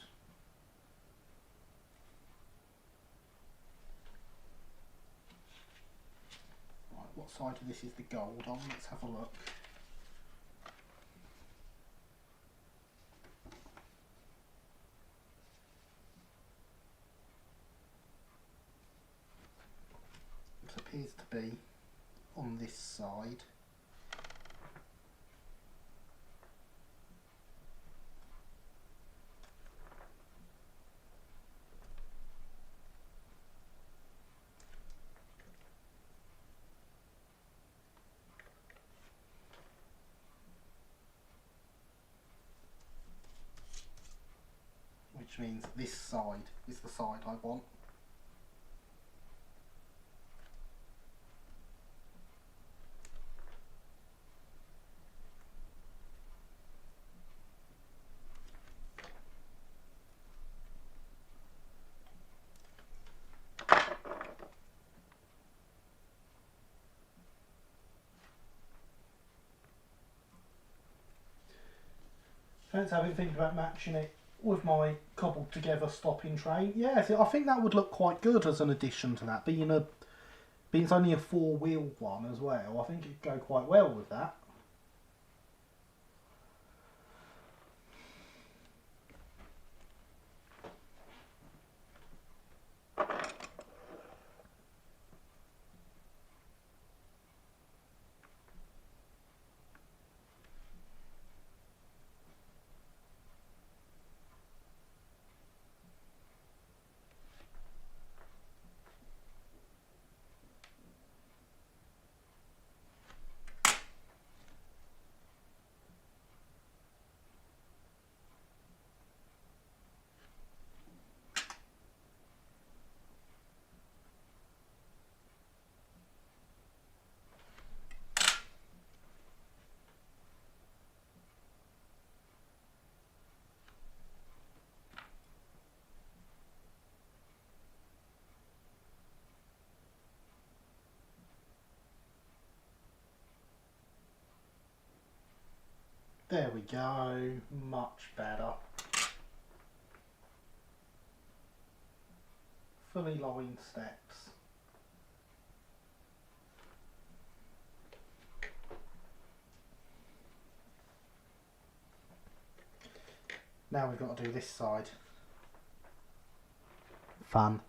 Right, what side of this is the gold on? Let's have a look. It appears to be on this side. Which means this side is the side I want. Let's have a think about matching it with my cobbled together stopping train. Yeah, I think that would look quite good as an addition to that. Being it's only a 4-wheel one as well, I think it'd go quite well with that. There we go, much better. Fully lined steps. Now we've got to do this side. Fun.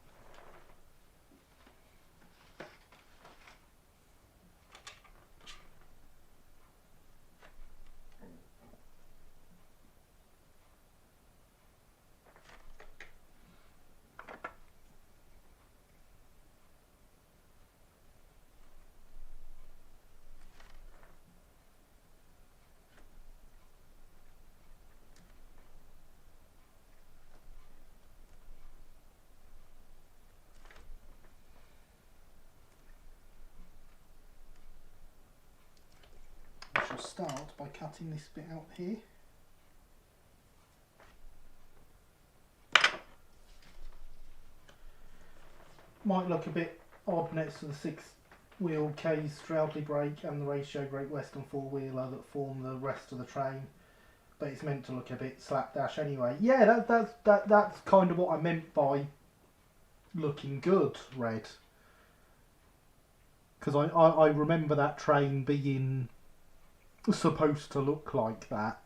I shall start by cutting this bit out here. Might look a bit odd next to the 6-wheel K's Stroudley brake and the ratio Great Western 4-wheeler that form the rest of the train, but it's meant to look a bit slapdash anyway. Yeah, that's kind of what I meant by looking good, Red. Because I remember that train being supposed to look like that.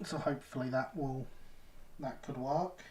So hopefully that could work.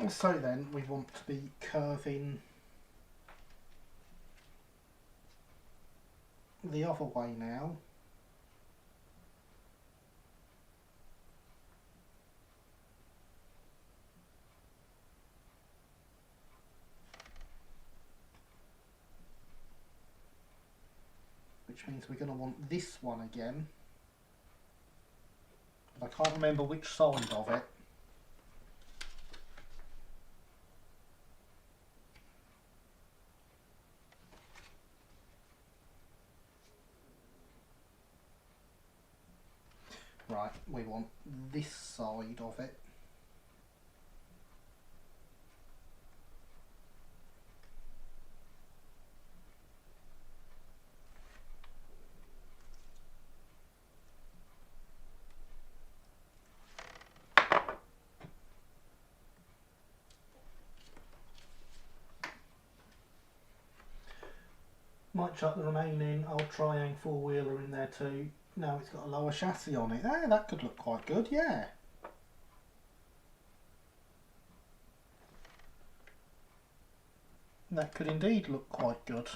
So then we want to be curving the other way now. Which means we're going to want this one again. But I can't remember which side of it. Right, we want this side of it. Might chuck the remaining old Triang four-wheeler in there too. No, it's got a lower chassis on it. Ah, that could look quite good, yeah. That could indeed look quite good.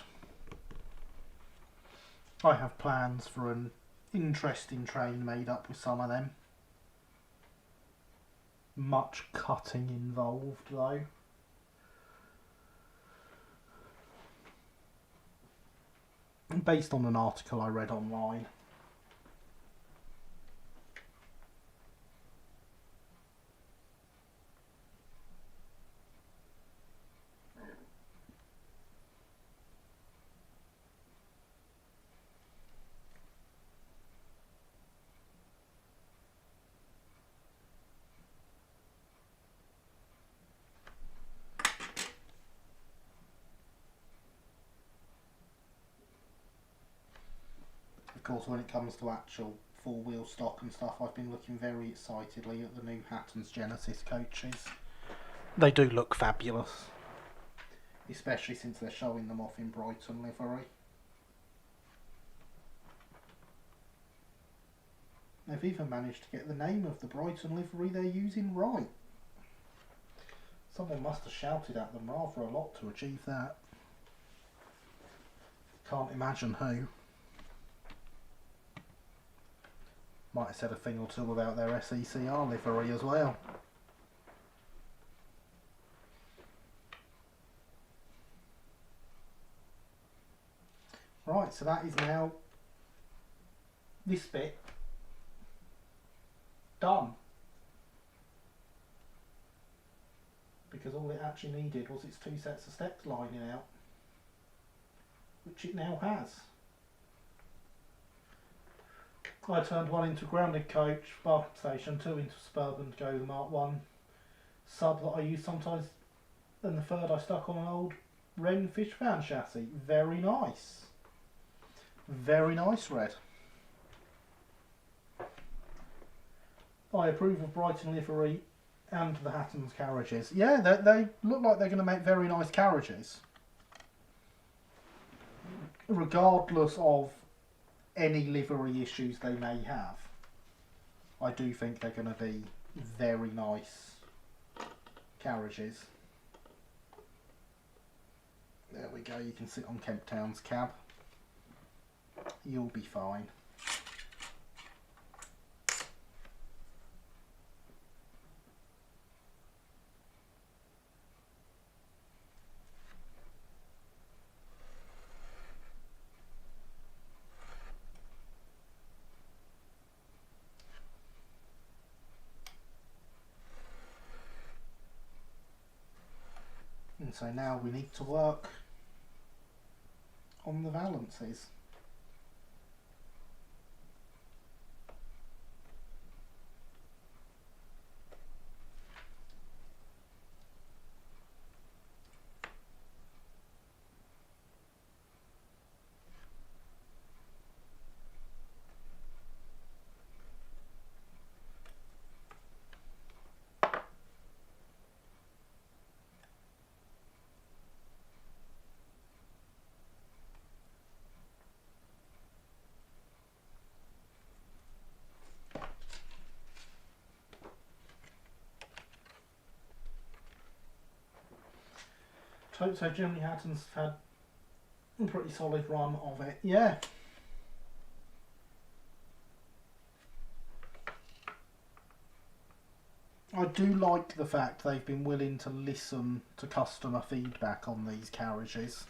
I have plans for an interesting train made up with some of them. Much cutting involved though. Based on an article I read online. Of course, when it comes to actual four-wheel stock and stuff, I've been looking very excitedly at the new Hatton's Genesis coaches. They do look fabulous, especially since they're showing them off in Brighton livery. They've even managed to get the name of the Brighton livery they're using right. Someone must have shouted at them rather a lot to achieve that. Can't imagine who. Might have said a thing or two about their SECR livery as well. Right, so that is now this bit done. Because all it actually needed was its two sets of steps lining out, which it now has. I turned one into grounded coach, bar station, two into suburban to go with the Mark 1 sub that I use sometimes, and the third I stuck on an old Wren fish fan chassis. Very nice. Very nice, Red. I approve of Brighton livery and the Hatton's carriages. Yeah, they look like they're going to make very nice carriages. Regardless of any livery issues they may have, I do think they're going to be very nice carriages. There we go, you can sit on Kemp Town's cab. You'll be fine. And so now we need to work on the valances. So Germany Hatton's had a pretty solid run of it. Yeah. I do like the fact they've been willing to listen to customer feedback on these carriages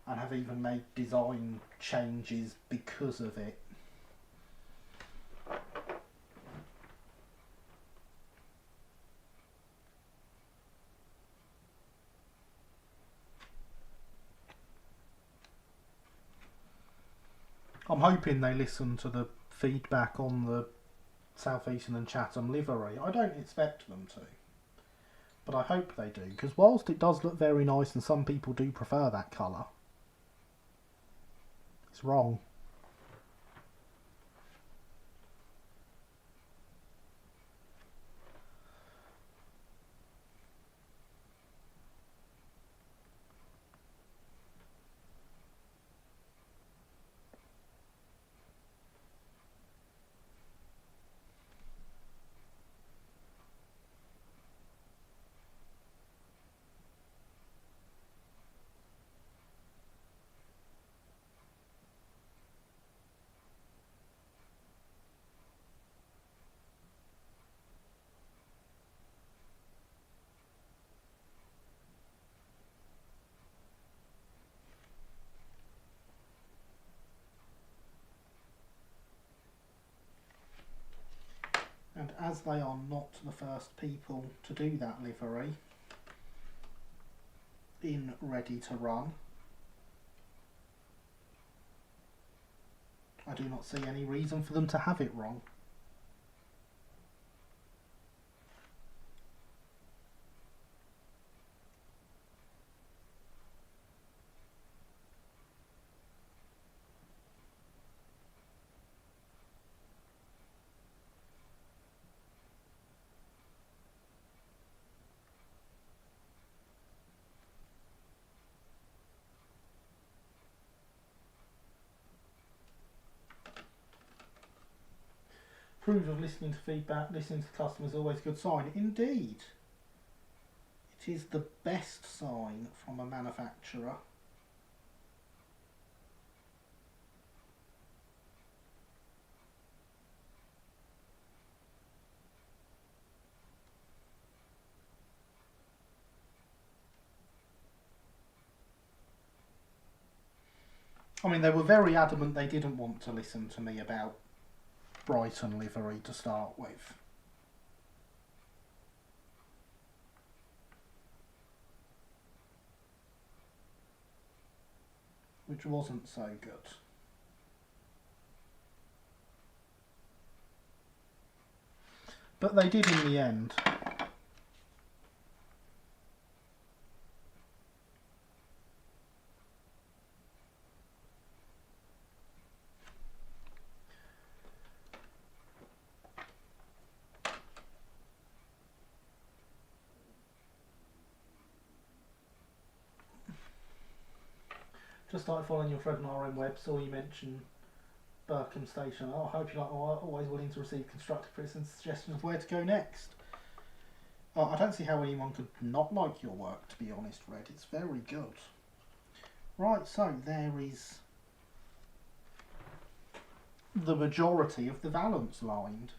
and have even made design changes because of it. I'm hoping they listen to the feedback on the South Eastern and Chatham livery. I don't expect them to, but I hope they do, because whilst it does look very nice and some people do prefer that colour, it's wrong. And as they are not the first people to do that livery in Ready to Run, I do not see any reason for them to have it wrong. Proof of listening to feedback, listening to customers is always a good sign. Indeed. It is the best sign from a manufacturer. I mean, they were very adamant they didn't want to listen to me about Brighton livery to start with. Which wasn't so good. But they did in the end. Just started following your thread on RM web, saw you mention Birkham Station. Oh, I hope you like my work, always willing to receive constructive criticism and suggestions of where to go next. Oh, I don't see how anyone could not like your work, to be honest, Red. It's very good. Right, so there is the majority of the valance lined.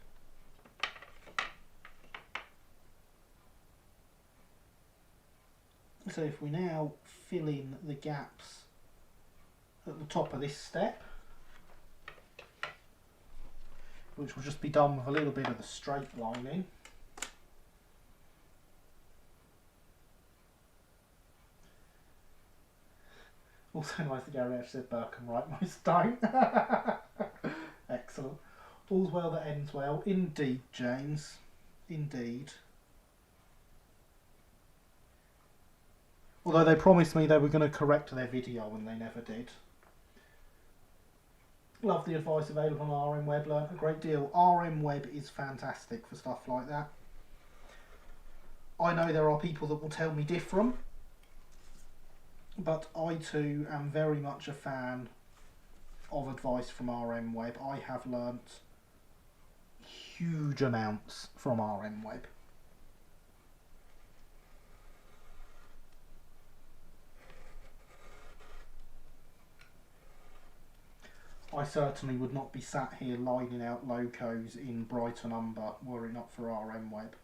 So if we now fill in the gaps at the top of this step, which will just be done with a little bit of the straight lining. Also nice that Gary actually said Birkham right, most don't. Excellent. All's well that ends well. Indeed, James. Indeed. Although they promised me they were going to correct their video and they never did. Love the advice available on RM Web, learned a great deal. RM Web is fantastic for stuff like that. I know there are people that will tell me different, but I too am very much a fan of advice from RM Web. I have learnt huge amounts from RM Web. I certainly would not be sat here lining out locos in Brighton Umber were it not for RM Web.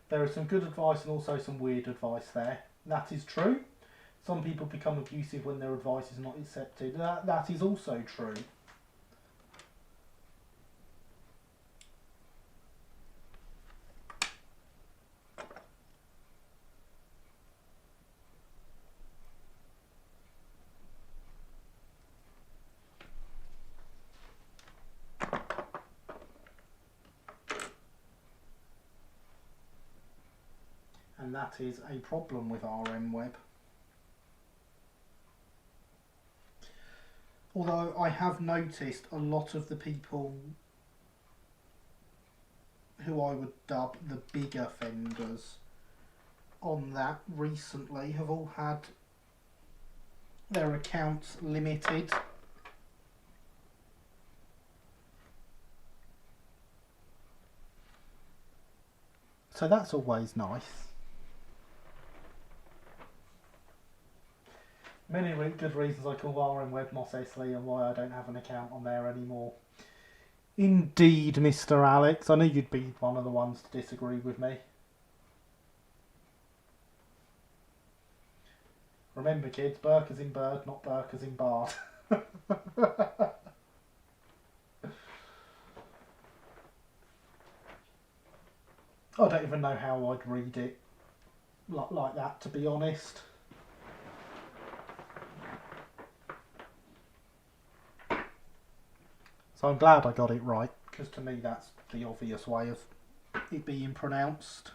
There is some good advice and also some weird advice there. That is true. Some people become abusive when their advice is not accepted. That is also true. And that is a problem with RM Web. Although I have noticed a lot of the people who I would dub the big offenders on that recently have all had their accounts limited. So that's always nice. Many good reasons I call RM Web Moss Esley and why I don't have an account on there anymore. Indeed, Mr. Alex. I knew you'd be one of the ones to disagree with me. Remember, kids, Burke as in bird, not Burke as in bard. I don't even know how I'd read it like that, to be honest. So I'm glad I got it right, because to me that's the obvious way of it being pronounced.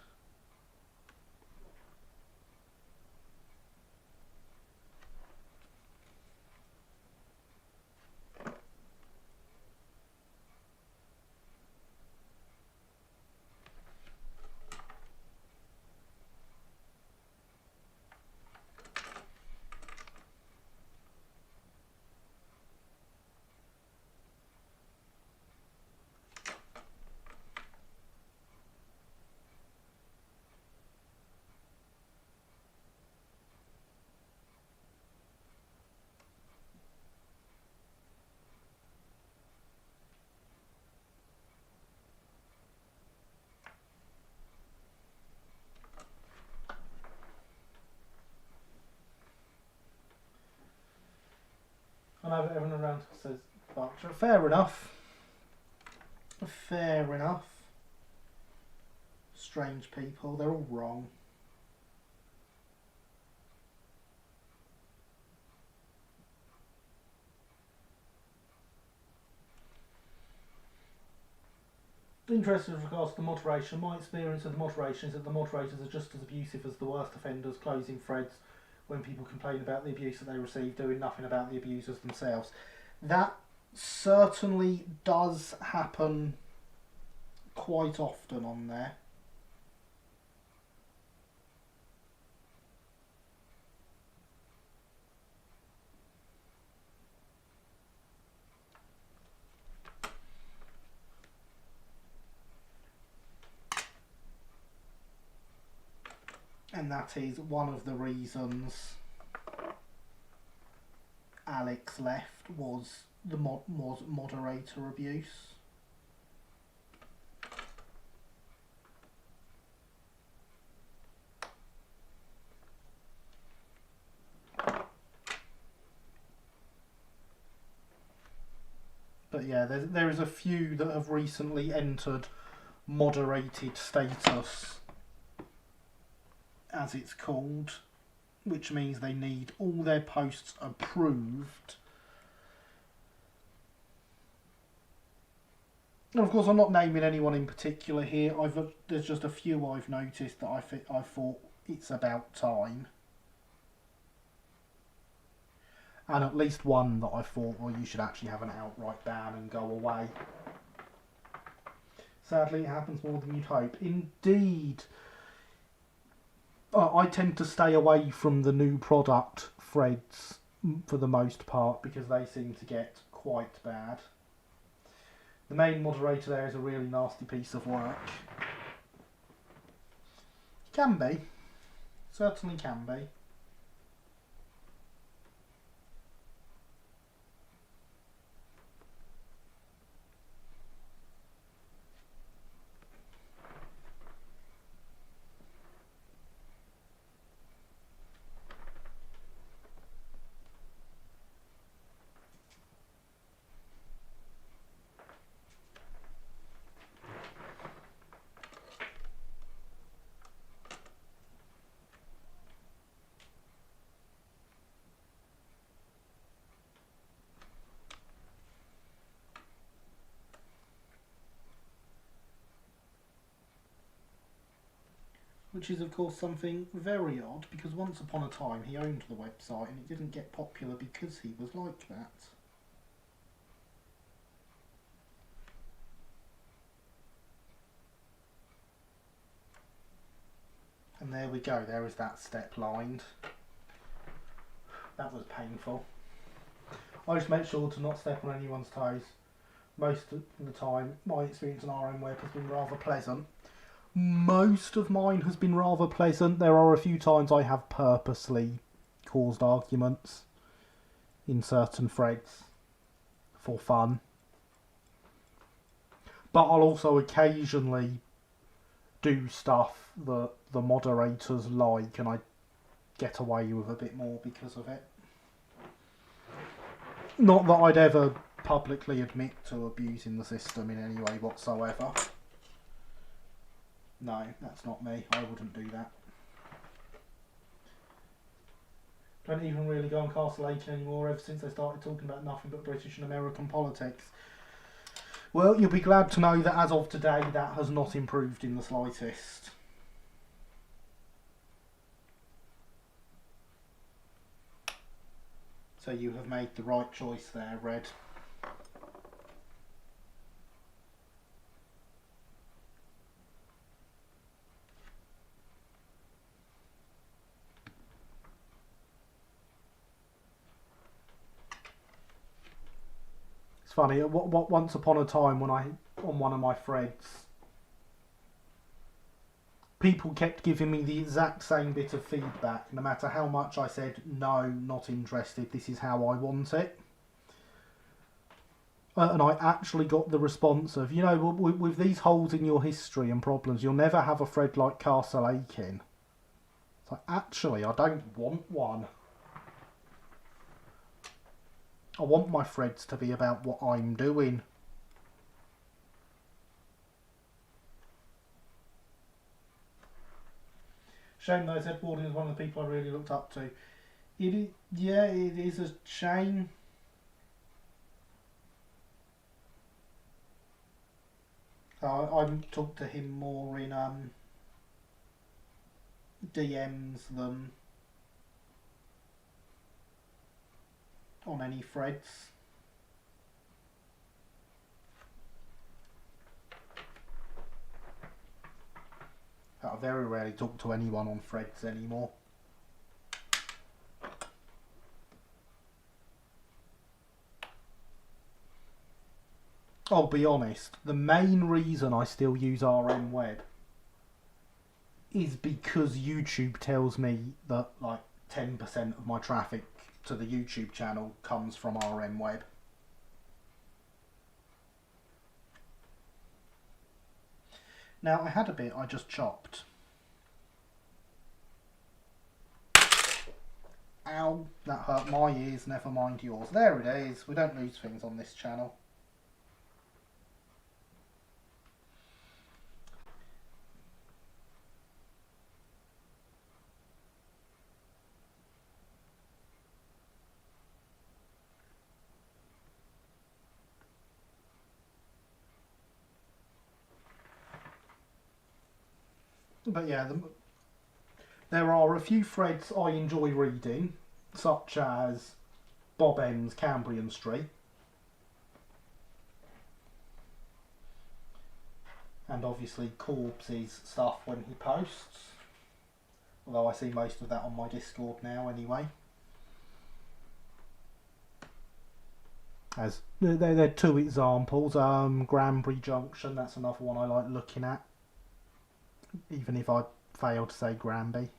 I know that everyone around says Berkshire. Fair enough. Fair enough. Strange people, they're all wrong. Interested with regards to the moderation, my experience of the moderation is that the moderators are just as abusive as the worst offenders, closing threads when people complain about the abuse that they receive, doing nothing about the abusers themselves. That certainly does happen quite often on there. And that is one of the reasons Alex left, was the moderator abuse. But yeah, there is a few that have recently entered moderated status, as it's called, which means they need all their posts approved. And of course, I'm not naming anyone in particular here. There's just a few I've noticed that I thought it's about time. And at least one that I thought, well, you should actually have an outright ban and go away. Sadly, it happens more than you'd hope. Indeed. I tend to stay away from the new product threads for the most part because they seem to get quite bad. The main moderator there is a really nasty piece of work. Can be. Certainly can be. Which is of course something very odd because once upon a time he owned the website and it didn't get popular because he was like that. And there we go, there is that step lined. That was painful. I just make sure to not step on anyone's toes. Most of the time my experience on RM Web has been rather pleasant. Most of mine has been rather pleasant. There are a few times I have purposely caused arguments in certain threads for fun. But I'll also occasionally do stuff that the moderators like and I get away with a bit more because of it. Not that I'd ever publicly admit to abusing the system in any way whatsoever. No, that's not me. I wouldn't do that. Don't even really go on Castle Aiken anymore ever since they started talking about nothing but British and American politics. Well, you'll be glad to know that as of today that has not improved in the slightest. So you have made the right choice there, Red. It's funny, once upon a time when on one of my threads, people kept giving me the exact same bit of feedback, no matter how much I said, no, not interested, this is how I want it. And I actually got the response of, you know, with these holes in your history and problems, you'll never have a thread like Castle Aiken. It's like, actually, I don't want one. I want my threads to be about what I'm doing. Shame though, Ed Warden is one of the people I really looked up to. Yeah, it is a shame. I talk to him more in DMs than on any threads. I very rarely talk to anyone on threads anymore. I'll be honest, the main reason I still use RM Web is because YouTube tells me that like 10% of my traffic to the YouTube channel comes from RM Web. Now I had a bit I just chopped. Ow, that hurt my ears, never mind yours. There it is, we don't lose things on this channel. But yeah, There are a few threads I enjoy reading, such as Bob M's Cambrian Street, and obviously Corbs's stuff when he posts, although I see most of that on my Discord now anyway. As they're two examples. Granbury Junction, that's another one I like looking at, even if I fail to say Granby.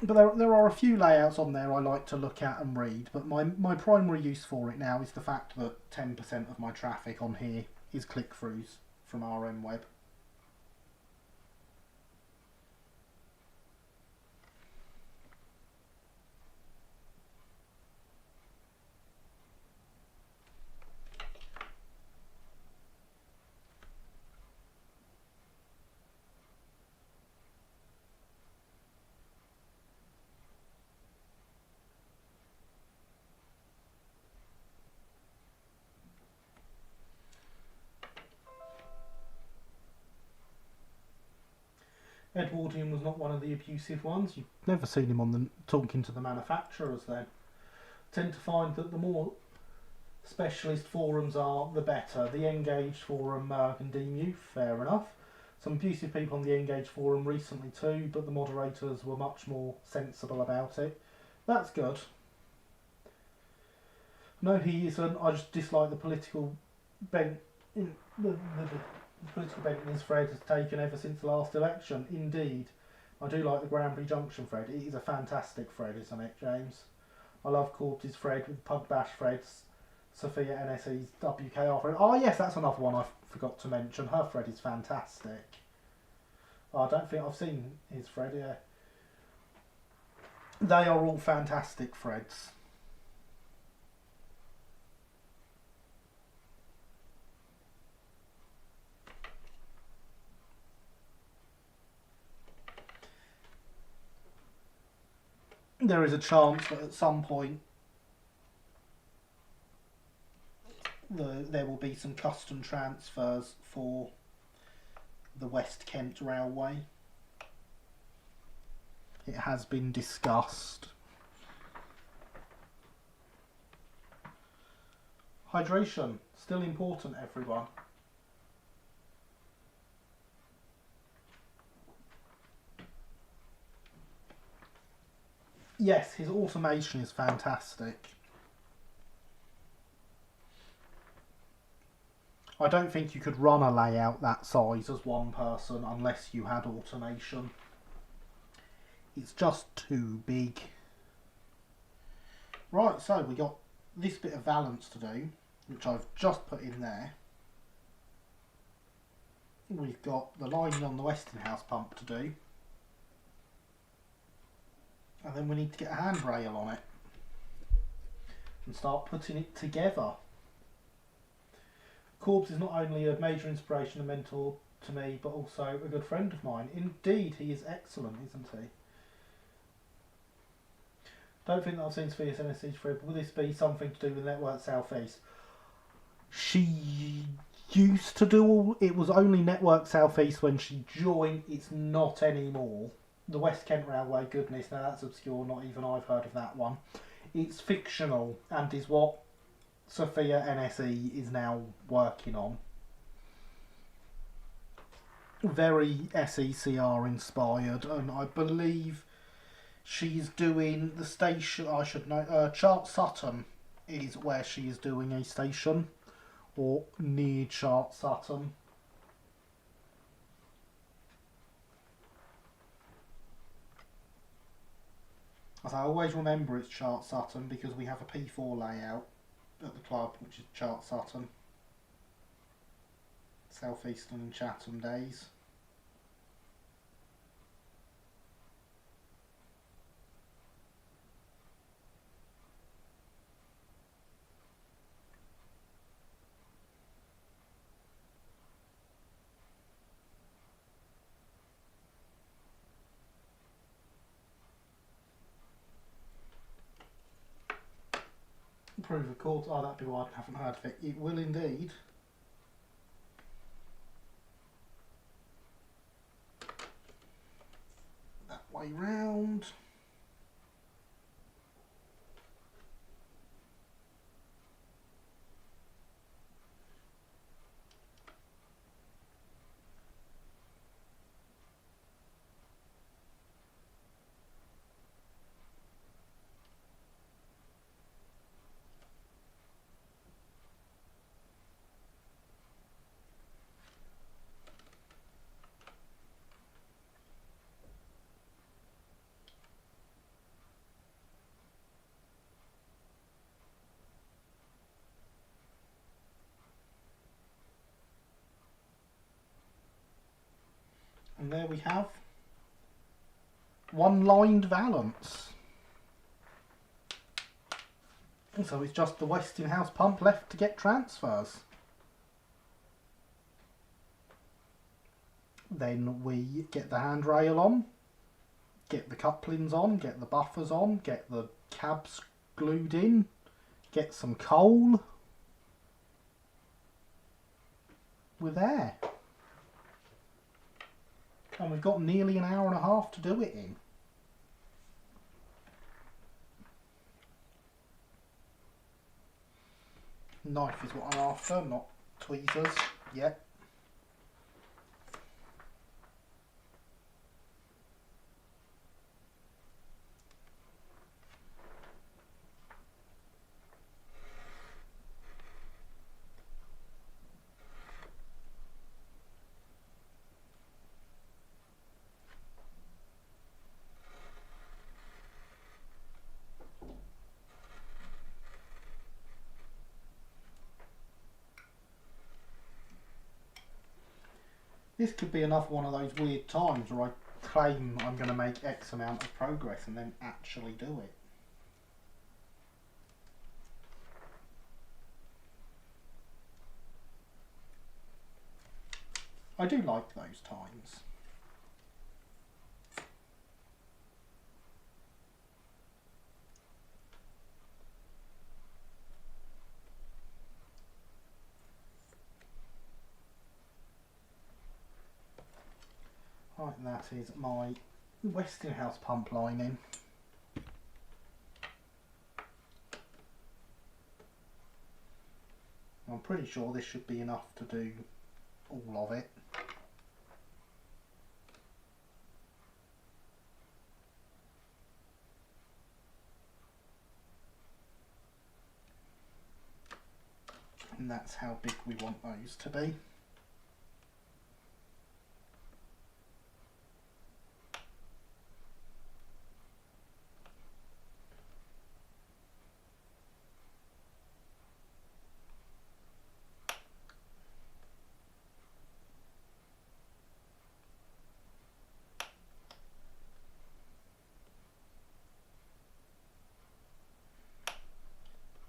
But there are a few layouts on there I like to look at and read, but my primary use for it now is the fact that 10% of my traffic on here is click-throughs from RM Web. Edwardian was not one of the abusive ones. You've never seen him on the talking to the manufacturers then. Tend to find that the more specialist forums are, the better. The Engaged forum can deem you, fair enough. Some abusive people on the Engaged forum recently too, but the moderators were much more sensible about it. That's good. No, he isn't. I just dislike the political bent. The political bent in his thread has taken ever since the last election. Indeed, I do like the Granbury Junction thread. It is a fantastic thread, isn't it, James? I love Corbs's thread with Pug Bash threads, Sophia NSE's WKR thread. Oh yes, that's another one I forgot to mention. Her thread is fantastic. I don't think I've seen his thread, yeah. They are all fantastic threads. There is a chance that at some point there will be some custom transfers for the West Kent Railway. It has been discussed. Hydration, still important, everyone. Yes, his automation is fantastic. I don't think you could run a layout that size as one person unless you had automation. It's just too big. Right, so we got this bit of valance to do, which I've just put in there. We've got the lining on the Westinghouse pump to do. And then we need to get a handrail on it and start putting it together. Corbs is not only a major inspiration and mentor to me, but also a good friend of mine. Indeed, he is excellent, isn't he? Don't think that I've seen Sophia's NSC thread, but will this be something to do with Network South East? She used to do all... It was only Network South East when she joined. It's not anymore. The West Kent Railway, goodness, now that's obscure, not even I've heard of that one. It's fictional and is what Sophia NSE is now working on. Very SECR inspired, and I believe she's doing the station, I should know, Chart Sutton is where she is doing a station, or near Chart Sutton. As I always remember it's Chart Sutton because we have a P4 layout at the club, which is Chart Sutton. South Eastern and Chatham days. Proof of course. Oh, that'd be why I haven't heard of it. It will indeed. way round. And there we have one lined valance. And so it's just the Westinghouse pump left to get transfers. Then we get the handrail on, get the couplings on, get the buffers on, get the cabs glued in, get some coal. We're there. And we've got nearly an hour and a half to do it in. Knife is what I'm after, not tweezers yet. This could be another one of those weird times where I claim I'm going to make X amount of progress and then actually do it. I do like those times. Right, that is my Westinghouse pump lining. I'm pretty sure this should be enough to do all of it. And that's how big we want those to be.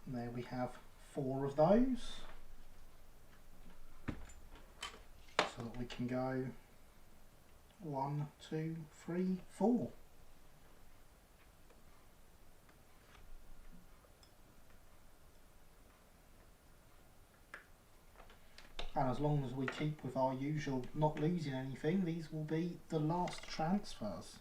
And there we have 4 of those. So that we can go 1, 2, 3, 4. And as long as we keep with our usual not losing anything, these will be the last transfers.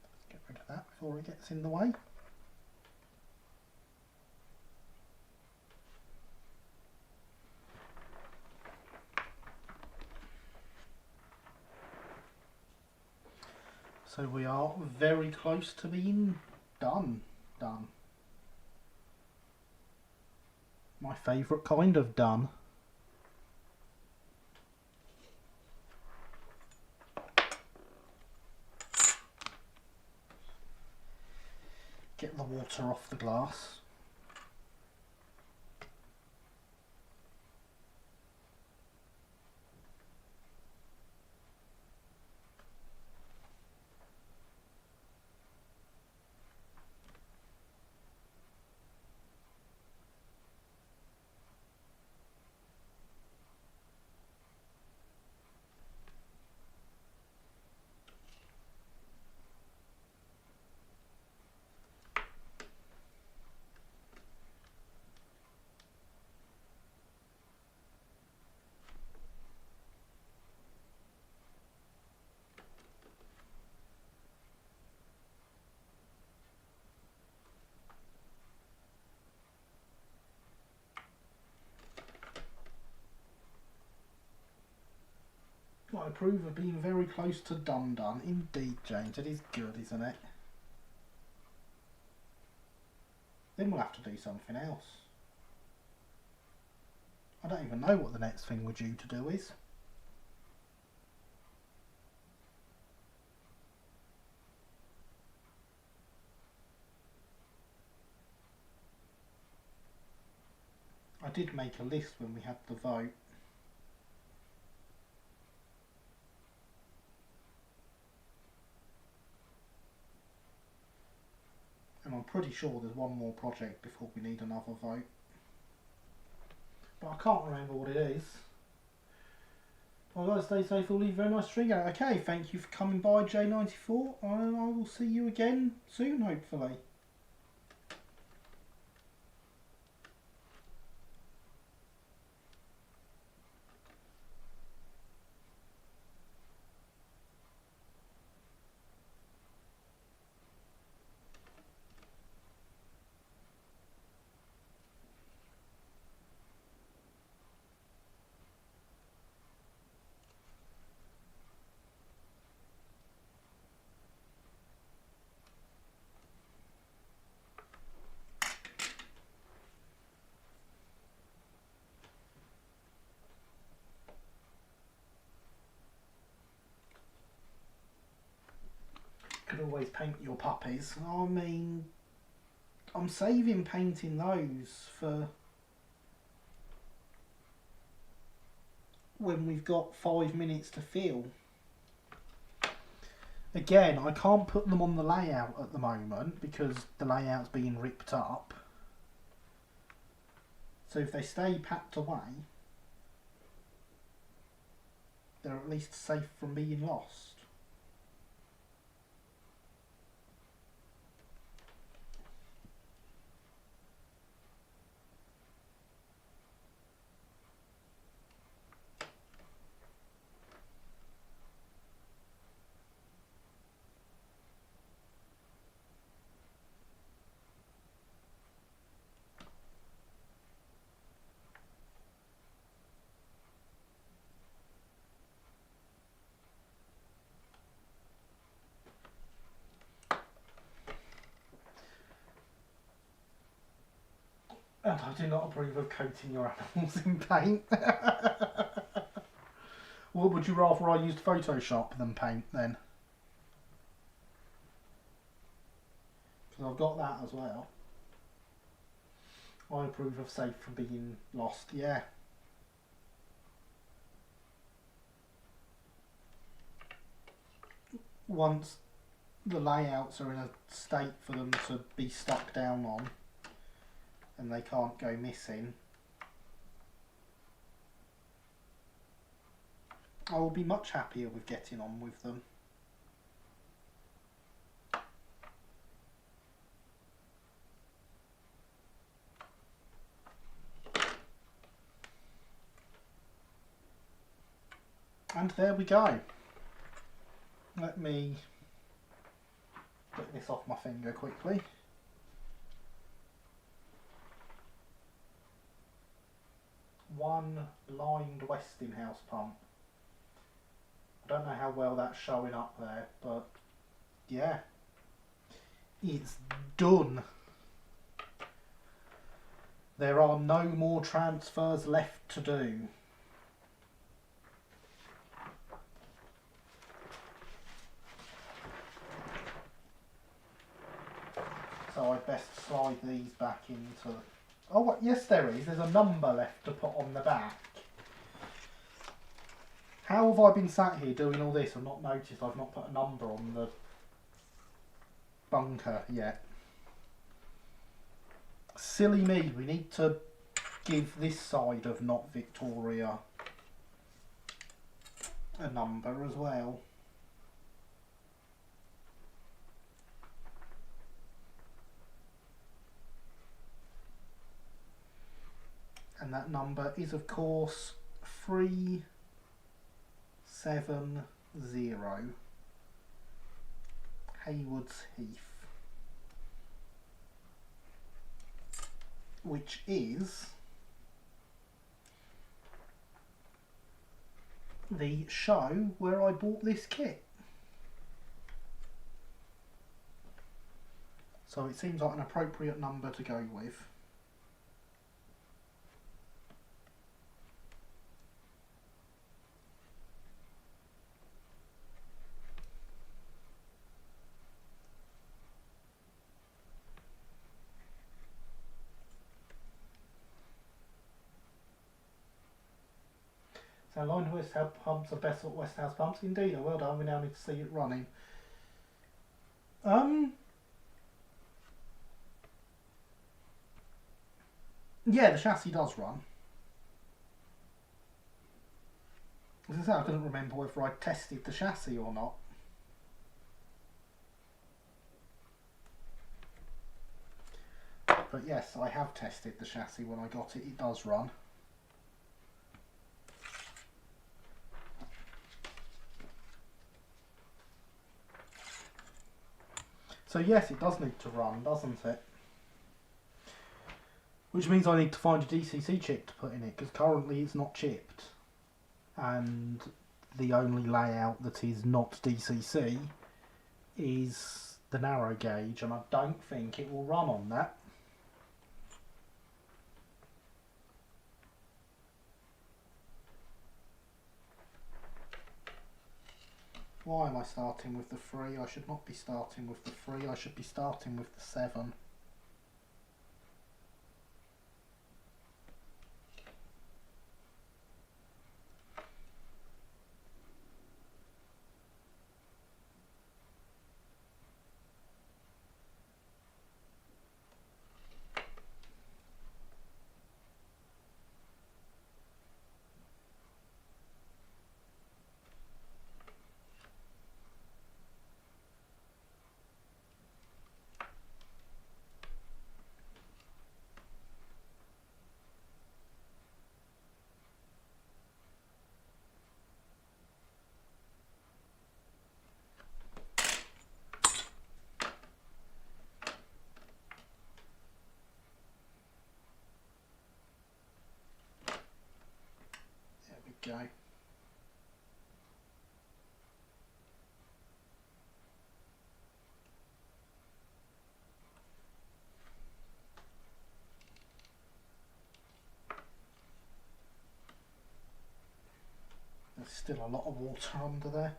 Let's get rid of that before it gets in the way. So we are very close to being done. My favourite kind of done. Get the water off the glass. I approve of being very close to done. Indeed, James. It is good, isn't it? Then we'll have to do something else. I don't even know what the next thing we're due to do is. I did make a list when we had the vote. And I'm pretty sure there's one more project before we need another vote. But I can't remember what it is. Well guys, stay safe, all leave a very nice string out. Okay, thank you for coming by, J94, and I will see you again soon, hopefully. Could always paint your puppies. I mean, I'm saving painting those for when we've got 5 minutes to fill. Again, I can't put them on the layout at the moment because the layout's being ripped up. So if they stay packed away, they're at least safe from being lost. And I do not approve of coating your animals in paint. What would you rather I used Photoshop than paint then? Because I've got that as well. I approve of safe from being lost, yeah. Once the layouts are in a state for them to be stuck down on and they can't go missing, I will be much happier with getting on with them. And there we go. Let me get this off my finger quickly. One lined Westinghouse pump. I don't know how well that's showing up there, but yeah, it's done. There are no more transfers left to do. So I'd best slide these back into... Oh, what? Yes there is. There's a number left to put on the back. How have I been sat here doing all this and not noticed I've not put a number on the bunker yet? Silly me. We need to give this side of Not Victoria a number as well. And that number is, of course, 370 Haywards Heath, which is the show where I bought this kit. So it seems like an appropriate number to go with. So line to West House pumps are best at West House pumps. Indeed, oh, well done. We now need to see it running. Yeah, the chassis does run. As I say, I couldn't remember whether I tested the chassis or not. But yes, I have tested the chassis when I got it. It does run. So yes, it does need to run, doesn't it? Which means I need to find a DCC chip to put in it, because currently it's not chipped. And the only layout that is not DCC is the narrow gauge, and I don't think it will run on that. Why am I starting with the 3? I should not be starting with the 3, I should be starting with the 7. There we go. There's still a lot of water under there.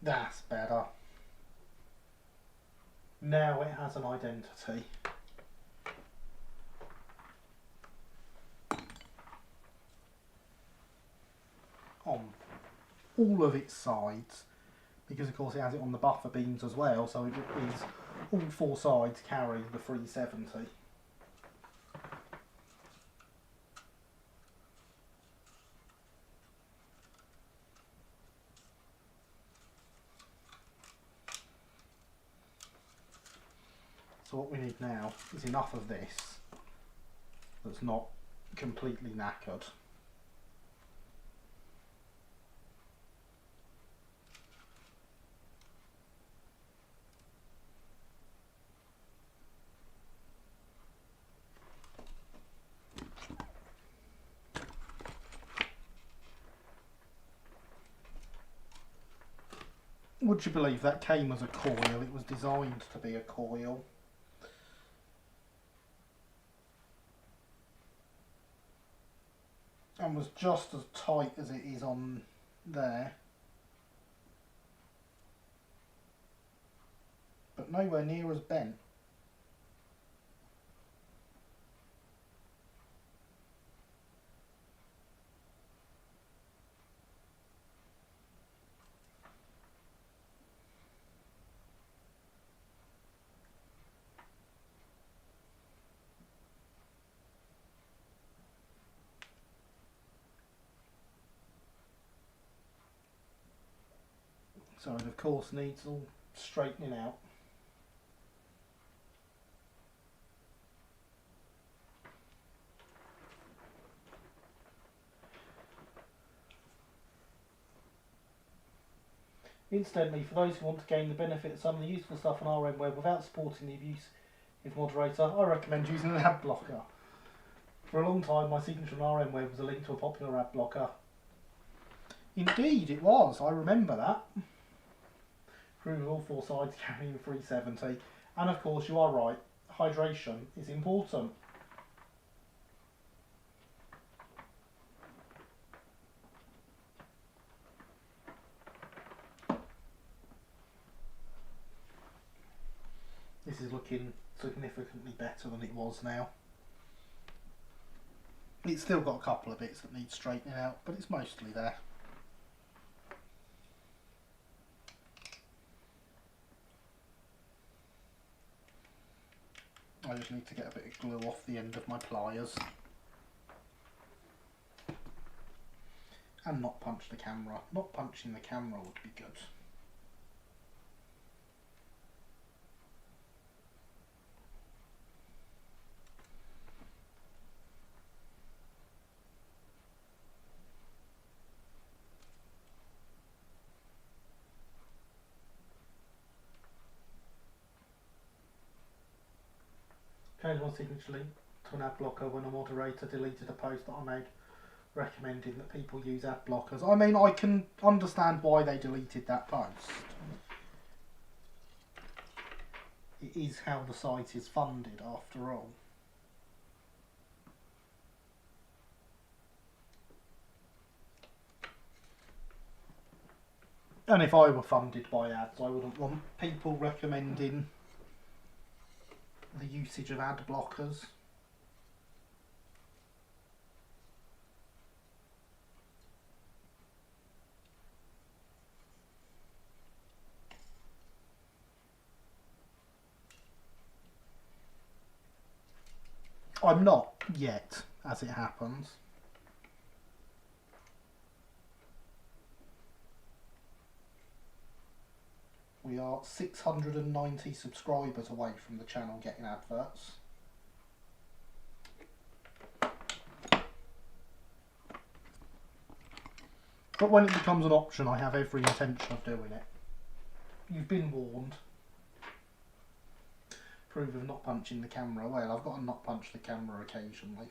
That's better. Now it has an identity. On all of its sides, because of course it has it on the buffer beams as well, so it is all 4 sides carry the 370. So what we need now is enough of this that's not completely knackered. Would you believe that came as a coil? It was designed to be a coil. And was just as tight as it is on there. But nowhere near as bent. So it of course needs all straightening out. Incidentally, for those who want to gain the benefit of some of the useful stuff on RM Web without supporting the abuse of moderator, I recommend using an ad blocker. For a long time, my signature on RM Web was a link to a popular ad blocker. Indeed, it was. I remember that. Through with all four sides carrying 370. And of course, you are right. Hydration is important. This is looking significantly better than it was now. It's still got a couple of bits that need straightening out, but it's mostly there. I just need to get a bit of glue off the end of my pliers. And not punch the camera. Not punching the camera would be good. Changed my signature link to an ad blocker when a moderator deleted a post that I made recommending that people use ad blockers. I mean, I can understand why they deleted that post. It is how the site is funded, after all. And if I were funded by ads, I wouldn't want people recommending the usage of ad blockers. I'm not yet, as it happens. We are 690 subscribers away from the channel getting adverts. But when it becomes an option, I have every intention of doing it. You've been warned. Prove of not punching the camera. Well, I've got to not punch the camera occasionally.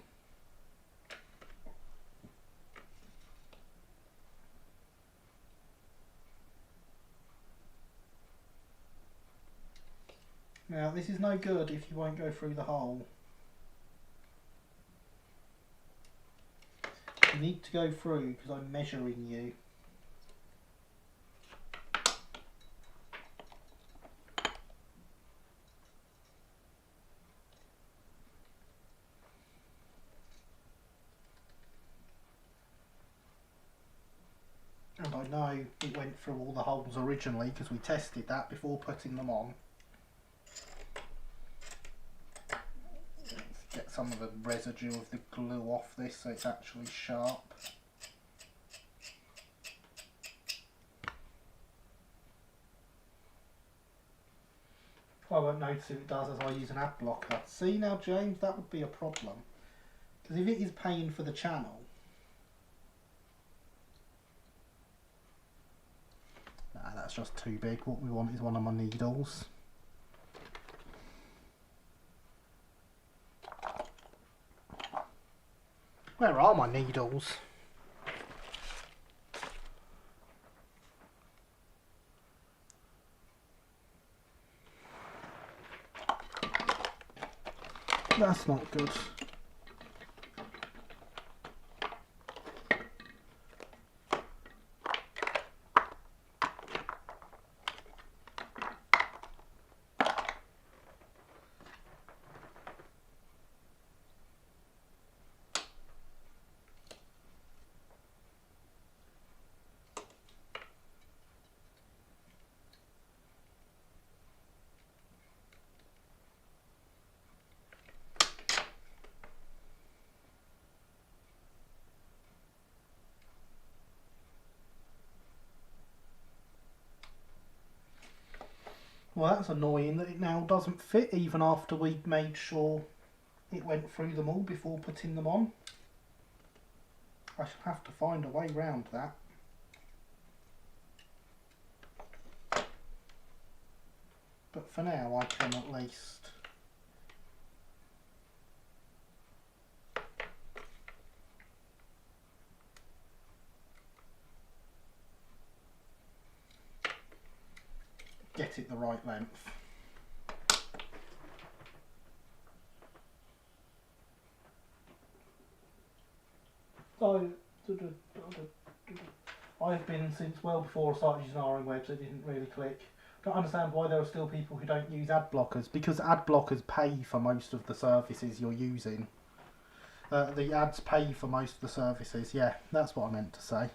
Now, this is no good if you won't go through the hole. You need to go through because I'm measuring you. And I know it went through all the holes originally because we tested that before putting them on. Let's get some of the residue of the glue off this so it's actually sharp. I won't notice if it does as I use an ad blocker. See now, James, that would be a problem. Because if it is paying for the channel, that's just too big. What we want is one of my needles. Where are my needles? That's not good. Well, that's annoying that it now doesn't fit even after we'd made sure it went through them all before putting them on. I shall have to find a way round that. But for now I can at least get it the right length. I've been since well before I started using RM Web, so it didn't really click. Don't understand why there are still people who don't use ad blockers, because ad blockers pay for most of the services you're using. The ads pay for most of the services, yeah, that's what I meant to say.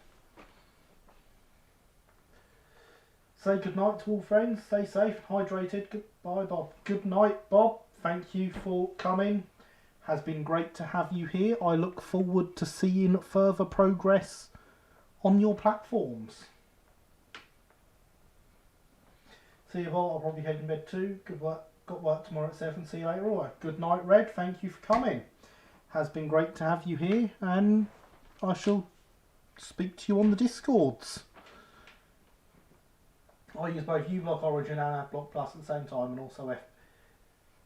Say good night to all friends, stay safe, hydrated, goodbye Bob. Good night Bob, thank you for coming. Has been great to have you here. I look forward to seeing further progress on your platforms. See you all. I'll probably head in bed too. Good work. Got work tomorrow at 7. See you later. All right. Good night, Red. Thank you for coming. Has been great to have you here, and I shall speak to you on the Discords. I use both uBlock Origin and AdBlock Plus at the same time, and also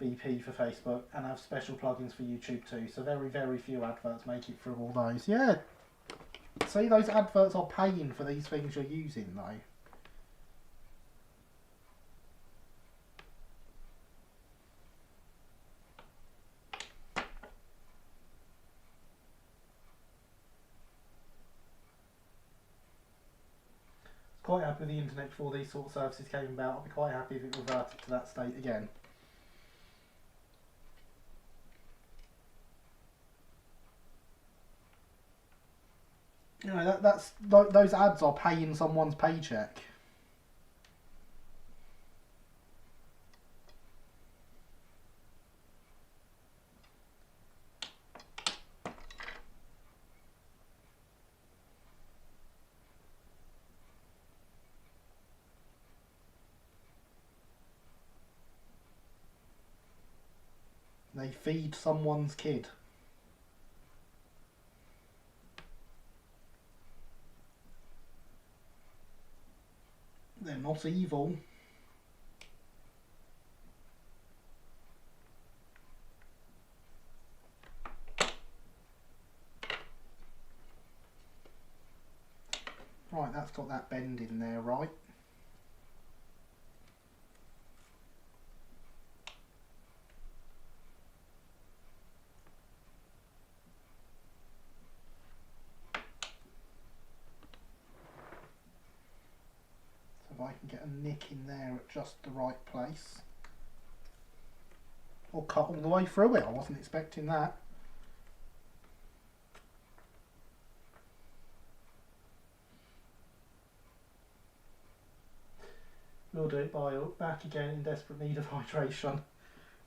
FBP for Facebook, and have special plugins for YouTube too. So very, very few adverts make it through all those. Yeah. See, those adverts are paying for these things you're using, though. Quite happy with the internet before these sort of services came about. I'd be quite happy if it reverted to that state again. You know, that's those ads are paying someone's paycheck. They feed someone's kid. They're not evil. Right, that's got that bend in there, right? So if I can get a nick in there at just the right place. Or cut all the way through it, I wasn't expecting that. We'll do it by back again in desperate need of hydration.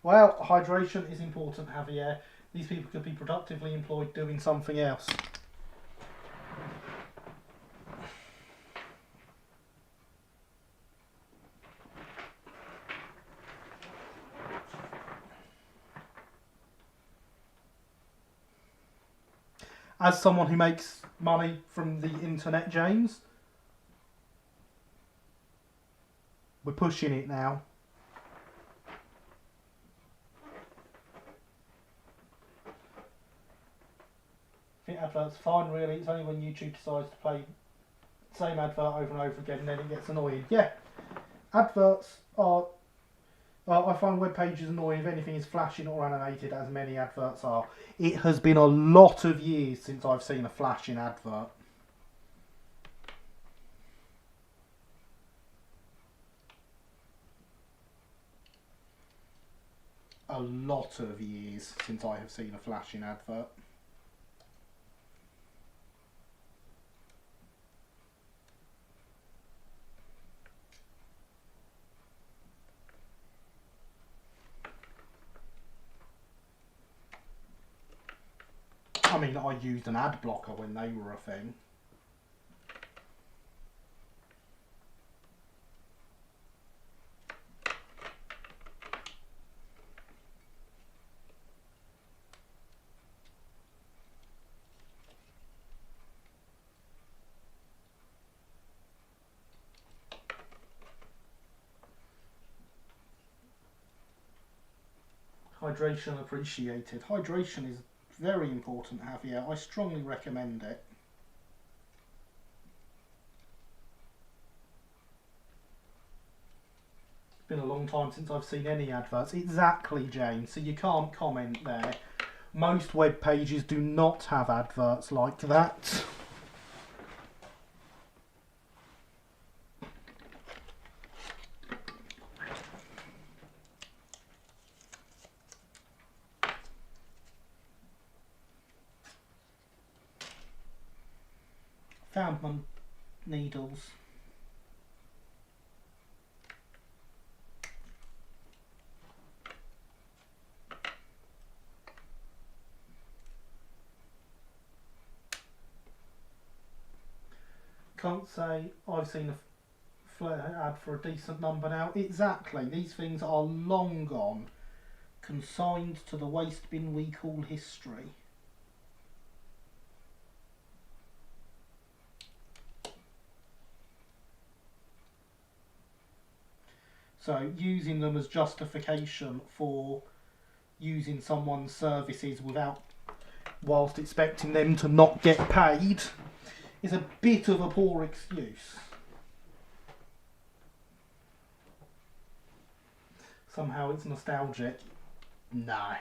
Well, hydration is important, Javier. These people could be productively employed doing something else. As someone who makes money from the internet, James, we're pushing it now. I think adverts fine, really. It's only when YouTube decides to play the same advert over and over again, and then it gets annoying. Yeah, adverts are. I find web pages annoying if anything is flashing or animated, as many adverts are. It has been a lot of years since I've seen a flashing advert. A lot of years since I have seen a flashing advert. I mean, I used an ad blocker when they were a thing. hydration appreciated. Hydration is very important to have here. I strongly recommend it. It's been a long time since I've seen any adverts. Exactly, Jane. So you can't comment there. Most web pages do not have adverts like that. Found my needles. Can't say I've seen a flare ad for a decent number now. Exactly, these things are long gone, consigned to the waste bin we call history. So using them as justification for using someone's services whilst expecting them to not get paid is a bit of a poor excuse. Somehow it's nostalgic. No,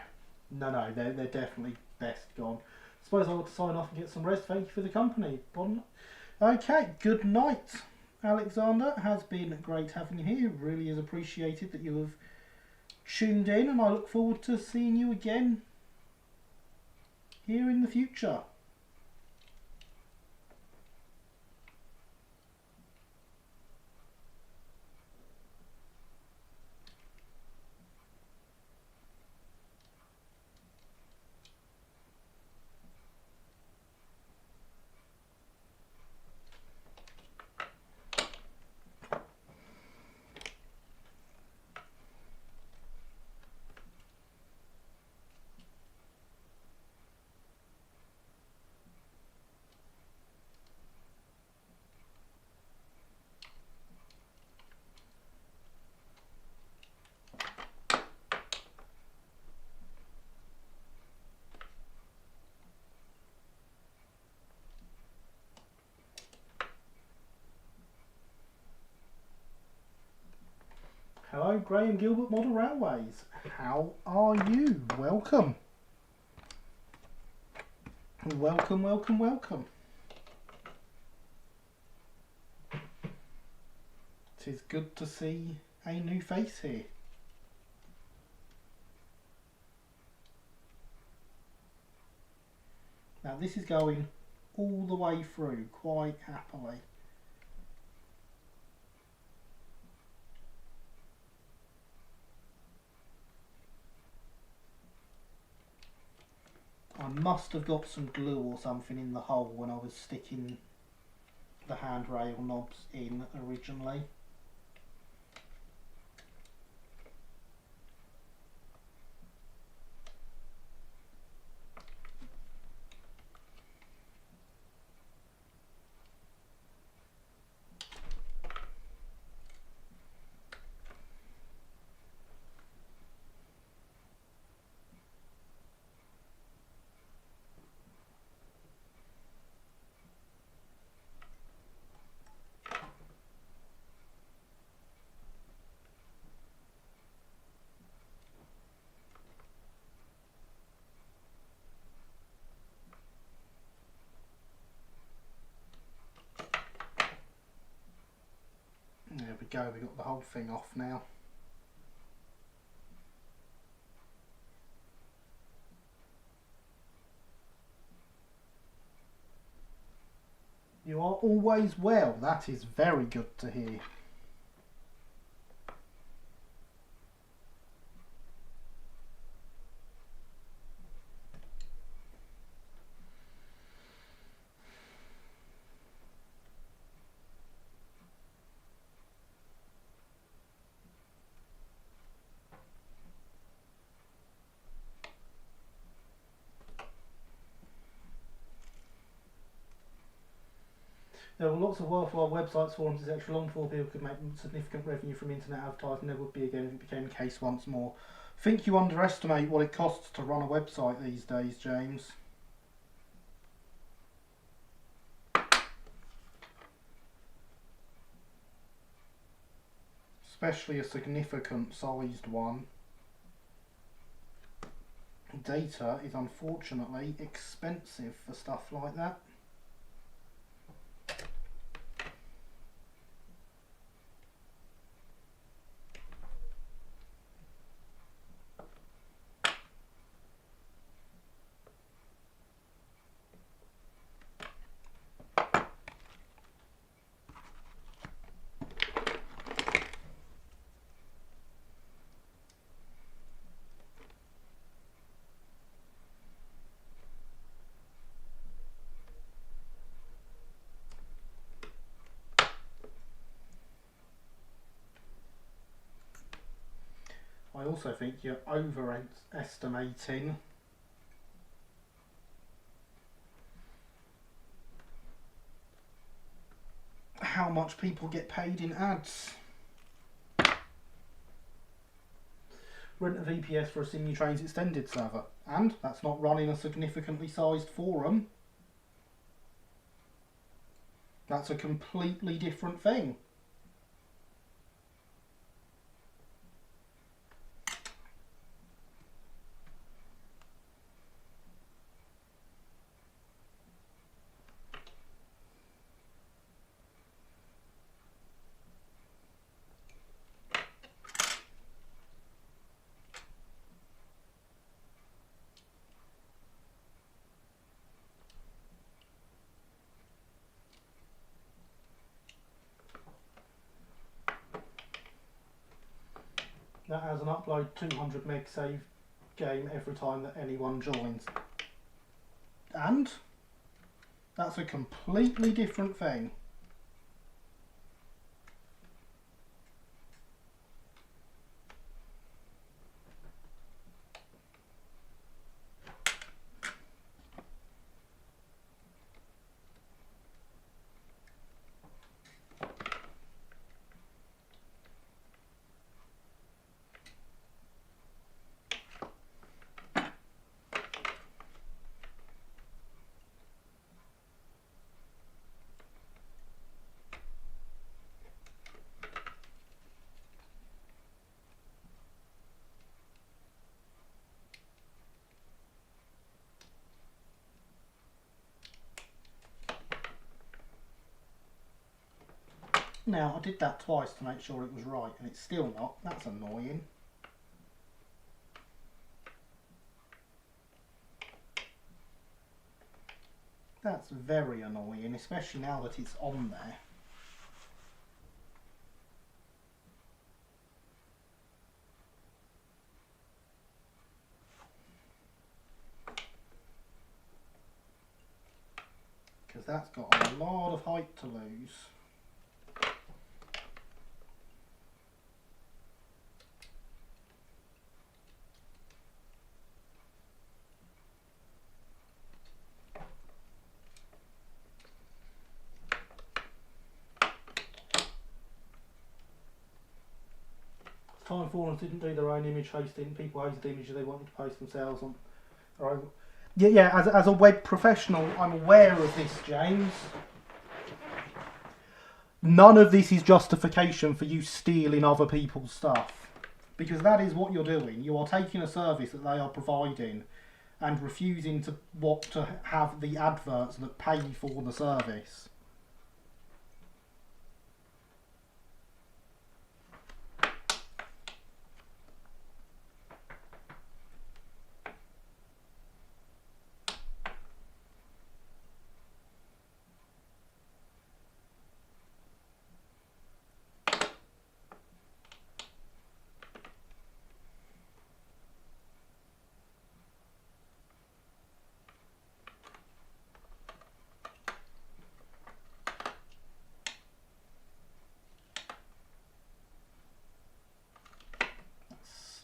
they're definitely best gone. Suppose I ought to sign off and get some rest. Thank you for the company. Okay, good night, Alexander. Has been great having you here. Really is appreciated that you have tuned in, and I look forward to seeing you again here in the future. Hello, Graham Gilbert Model Railways. How are you? Welcome. Welcome, welcome, welcome. It is good to see a new face here. Now this is going all the way through quite happily. I must have got some glue or something in the hole when I was sticking the handrail knobs in originally. There we go, we got the whole thing off now. You are always well, that is very good to hear. There were lots of worthwhile websites, forums, etc. long before people could make significant revenue from internet advertising. There would be again if it became the case once more. Think you underestimate what it costs to run a website these days, James. Especially a significant sized one. Data is unfortunately expensive for stuff like that. I also think you're overestimating how much people get paid in ads. Rent a VPS for a Simutrains extended server, and that's not running a significantly sized forum. That's a completely different thing. That has an upload 200 meg save game every time that anyone joins. And that's a completely different thing. Now, I did that twice to make sure it was right, and it's still not. That's annoying. That's very annoying, especially now that it's on there. Because that's got a lot of height to lose. Time forums didn't do their own image hosting. People hosted images they wanted to post themselves on their own. Yeah, as a web professional, I'm aware of this, James. None of this is justification for you stealing other people's stuff. Because that is what you're doing. You are taking a service that they are providing and refusing to have the adverts that pay for the service.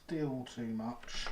Still too much.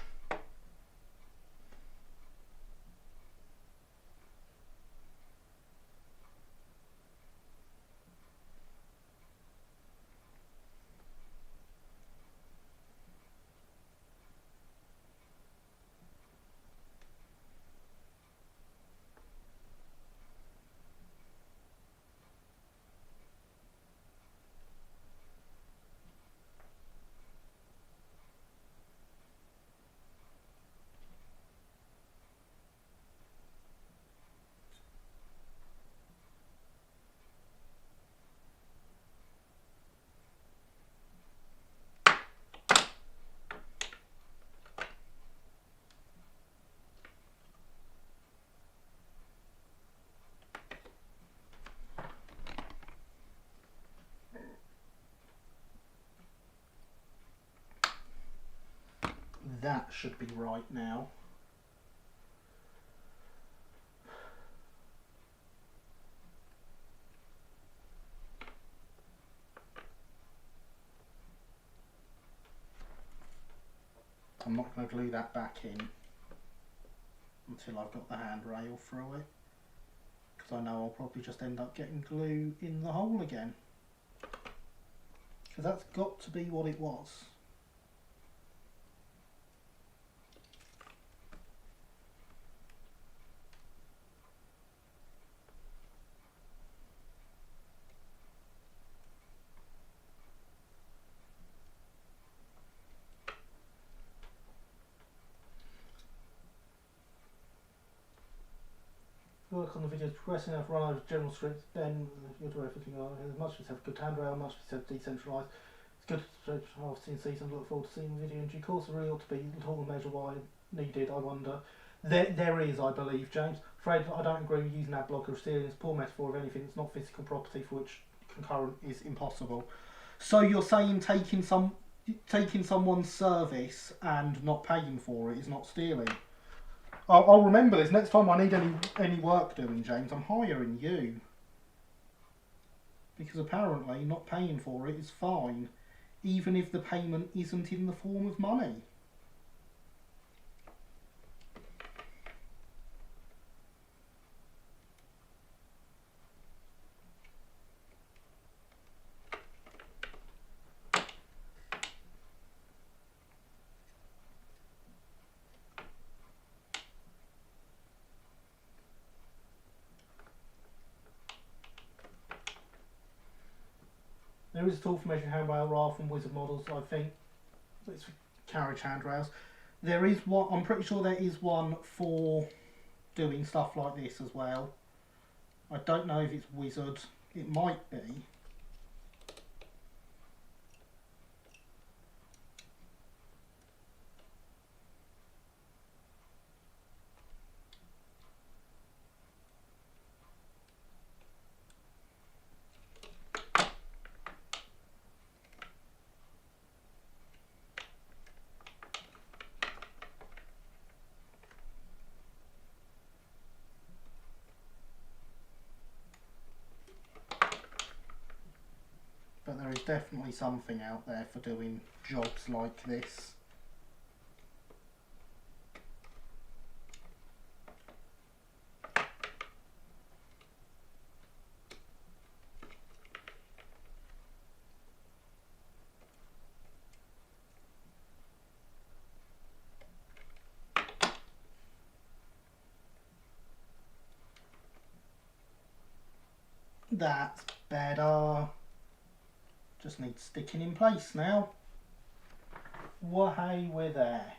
that should be right now. I'm not going to glue that back in until I've got the handrail through it, because I know I'll probably just end up getting glue in the hole again, because that's got to be what it was. Work on the video progressing enough, run over general scripts, then you'll do everything on it. Much of it's have a good handrail, much of it's have decentralised. It's good to have seen season, look forward to seeing the video in due course. There really ought to be little measure why needed, I wonder. There is, I believe, James. Fred, I don't agree with using ad blocker or stealing. It's a poor metaphor of anything. It's not physical property for which concurrent is impossible. So you're saying taking someone's service and not paying for it is not stealing? I'll remember this. Next time I need any work doing, James, I'm hiring you. Because apparently not paying for it is fine, even if the payment isn't in the form of money. There is a tool for measuring handrail rather from Wizard models, I think. It's for carriage handrails. There is one, I'm pretty sure there is one for doing stuff like this as well. I don't know if it's Wizard, it might be. But there is definitely something out there for doing jobs like this. That's better. Just needs sticking in place now. Wahey, we're there.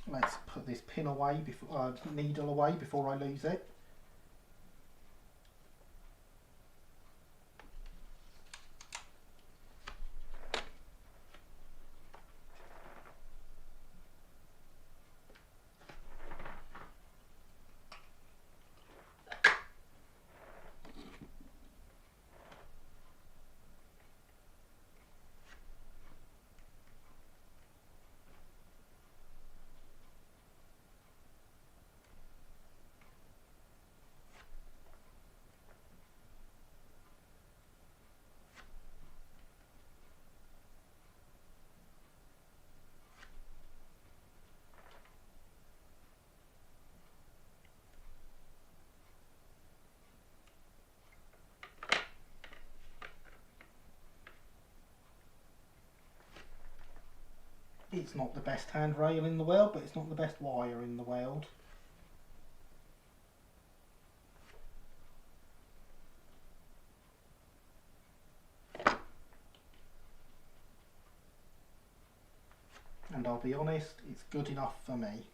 Let's put this pin away before needle away before I lose it. It's not the best handrail in the world, but it's not the best wire in the world. And I'll be honest, it's good enough for me.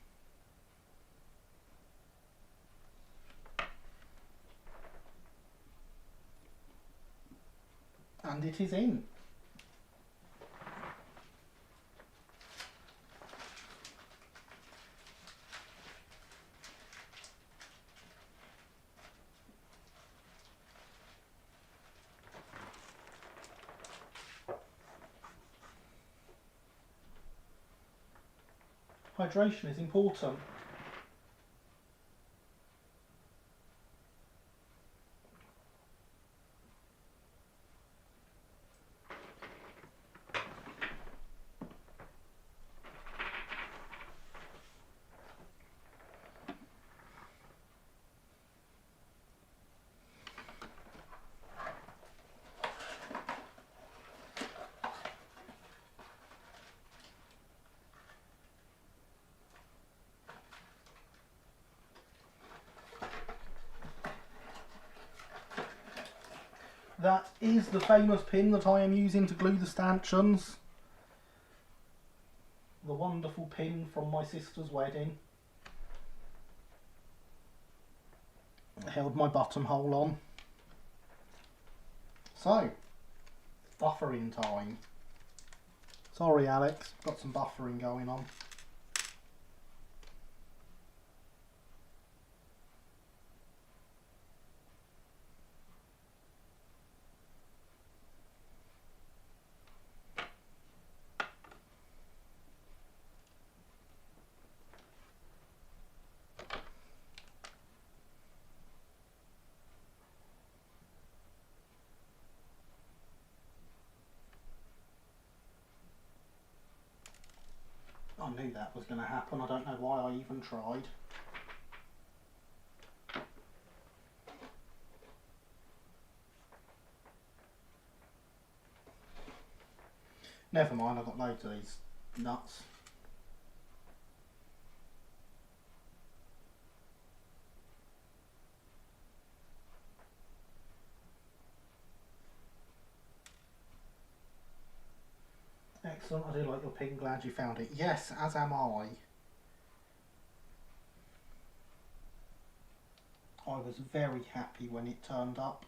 And it is in. Hydration is important. That is the famous pin that I am using to glue the stanchions. The wonderful pin from my sister's wedding. It held my buttonhole on. So, buffering time. Sorry Alex, got some buffering going on. I knew that was going to happen, I don't know why I even tried. Never mind, I've got loads of these nuts. Excellent, I do like your pin, glad you found it. Yes, as am I. I was very happy when it turned up.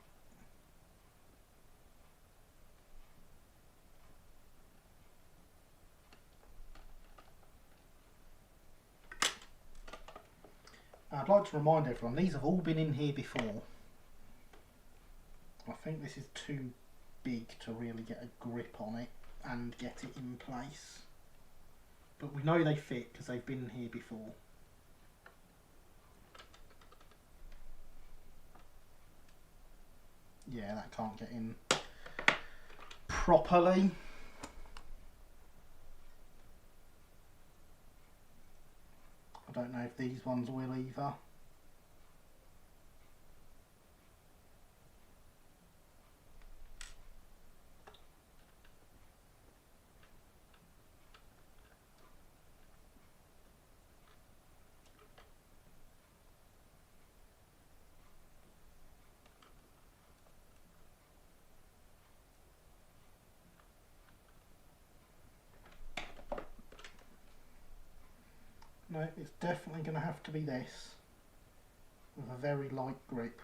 I'd like to remind everyone, these have all been in here before. I think this is too big to really get a grip on it and get it in place. But we know they fit because they've been here before. Yeah, that can't get in properly. I don't know if these ones will either. No, it's definitely going to have to be this, with a very light grip.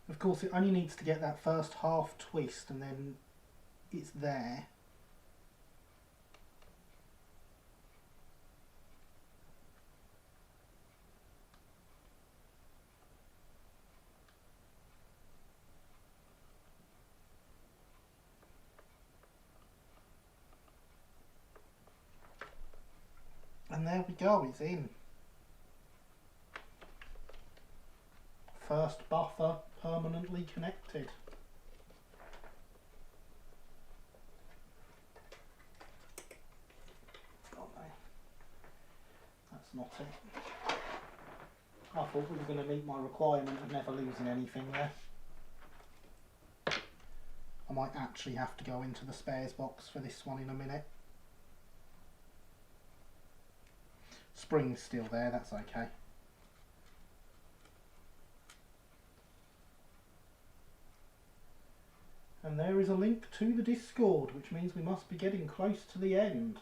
Of course, it only needs to get that first half twist and then it's there. And there we go, it's in. First buffer permanently connected. Oh no, that's not it. I thought we were going to meet my requirement of never losing anything there. I might actually have to go into the spares box for this one in a minute. Spring's still there, that's okay. And there is a link to the Discord, which means we must be getting close to the end.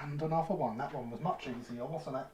And another one. That one was much easier, wasn't it?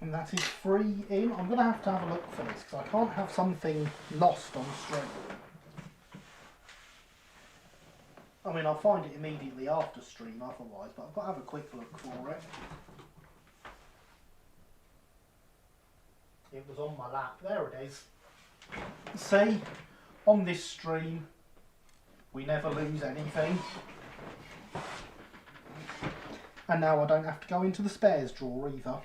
And that is 3 in. I'm going to have a look for this because I can't have something lost on stream. I mean, I'll find it immediately after stream otherwise, but I've got to have a quick look for it. It was on my lap. There it is. See, on this stream, we never lose anything. And now I don't have to go into the spares drawer either.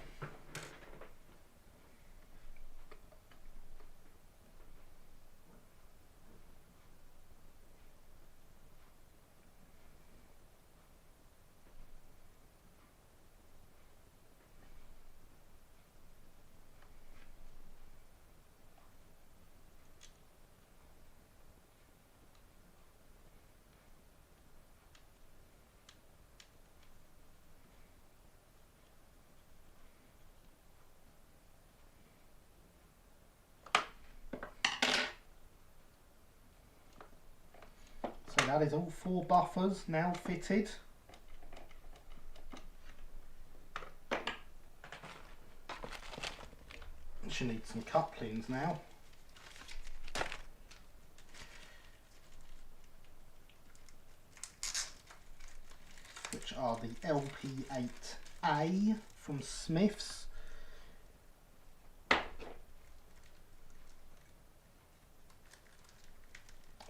So that is all 4 buffers now fitted. She needs some couplings now. Which are the LP8A from Smith's.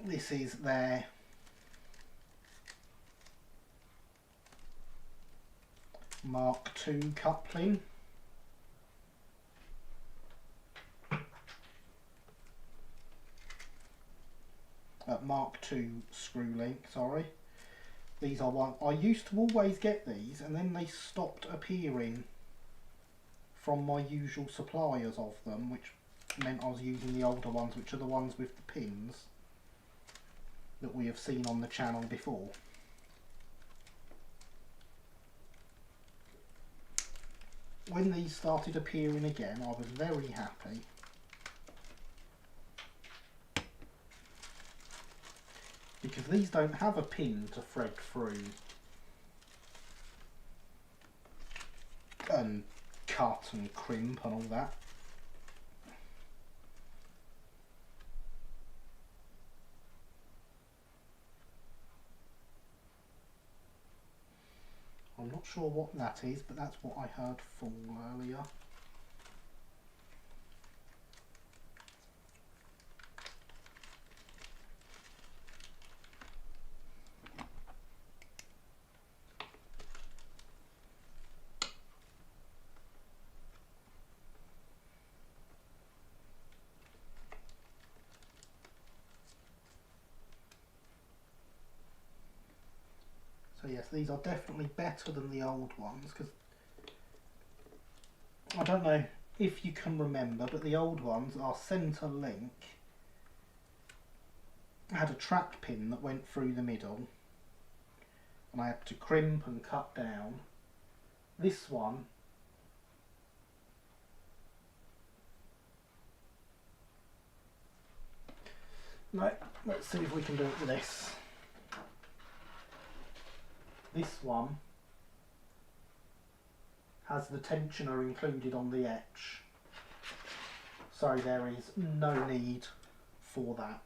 This is their Mark II coupling. Mark II screw link, sorry. These are one. I used to always get these and then they stopped appearing from my usual suppliers of them, which meant I was using the older ones, which are the ones with the pins that we have seen on the channel before. When these started appearing again, I was very happy. Because these don't have a pin to thread through and cut and crimp and all that. I'm not sure what that is, but that's what I heard fall earlier. So yes, these are definitely better than the old ones, because I don't know if you can remember, but the old ones, our centre link had a track pin that went through the middle and I had to crimp and cut down. This one no, let's see if we can do it with this. This one has the tensioner included on the etch, so there is no need for that.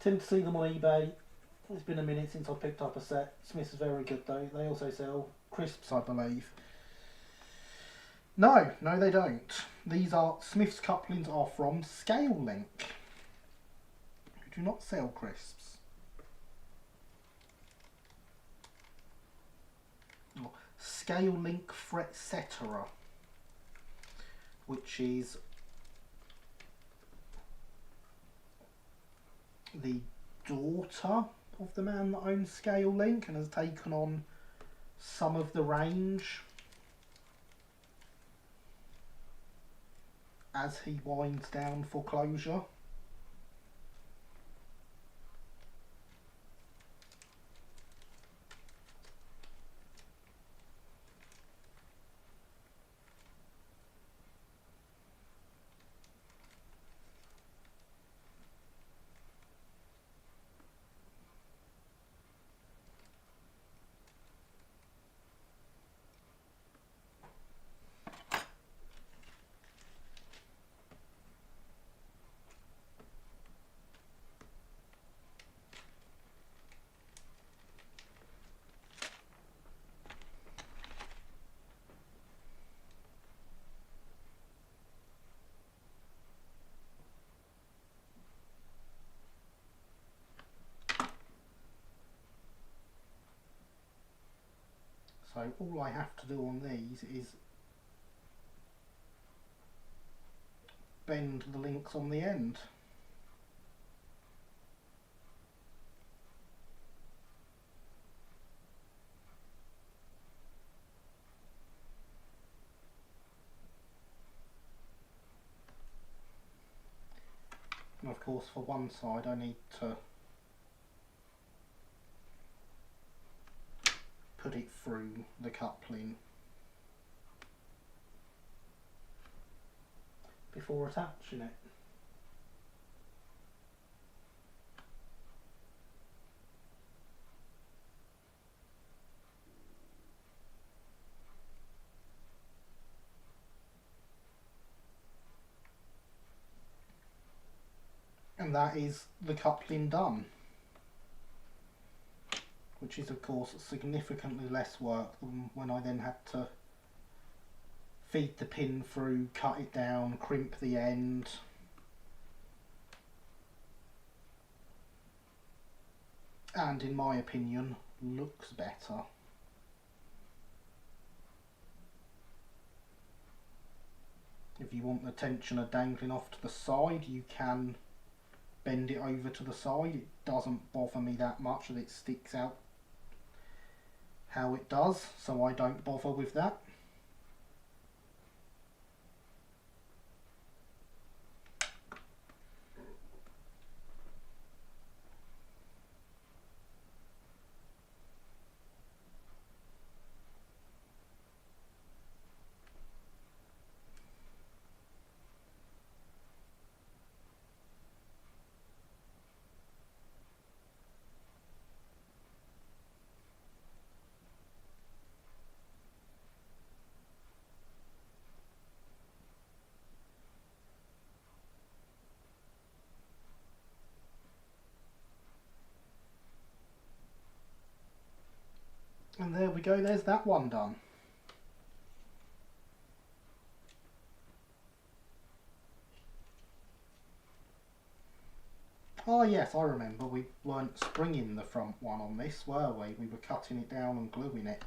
Tend to see them on eBay It's been a minute since I picked up a set. Smith's is very good though. They also sell crisps, I believe. No, they don't. These are Smith's couplings are from Scale Link, who do not sell crisps. Scale Link Fret Cetera, which is the daughter of the man that owns Scale Link and has taken on some of the range as he winds down foreclosure. So all I have to do on these is bend the links on the end. And of course for one side I need to put it through the coupling before attaching it. And that is the coupling done, which is of course significantly less work than when I then had to feed the pin through, cut it down, crimp the end. And in my opinion, looks better. If you want the tensioner dangling off to the side, you can bend it over to the side. It doesn't bother me that much that it sticks out how it does, so I don't bother with that. And there we go, there's that one done. Oh yes, I remember, we weren't springing the front one on this, were we? We were cutting it down and gluing it.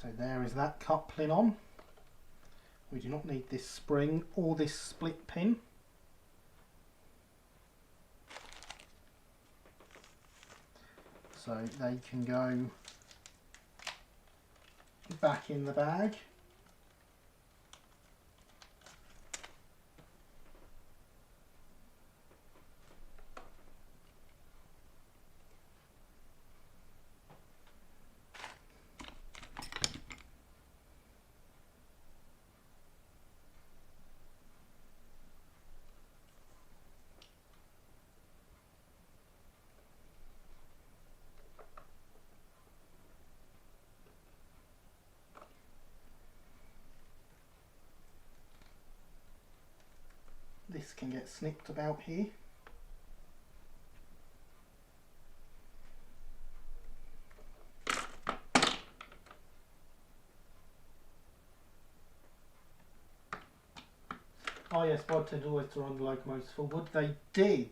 So there is that coupling on. We do not need this spring or this split pin. So they can go back in the bag. this can get snipped about here. Oh yes, Bod tend always to run the locomotives full wood. They did,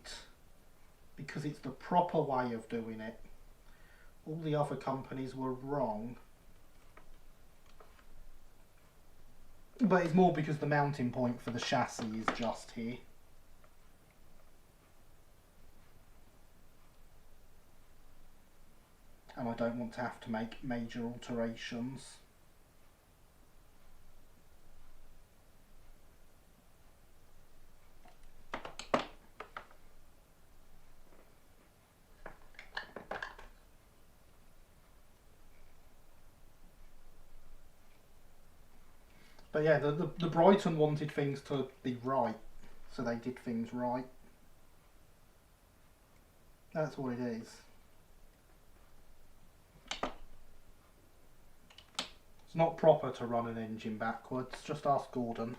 because it's the proper way of doing it. All the other companies were wrong. But it's more because the mounting point for the chassis is just here. And I don't want to have to make major alterations. But yeah, the Brighton wanted things to be right, so they did things right. That's what it is. It's not proper to run an engine backwards, just ask Gordon.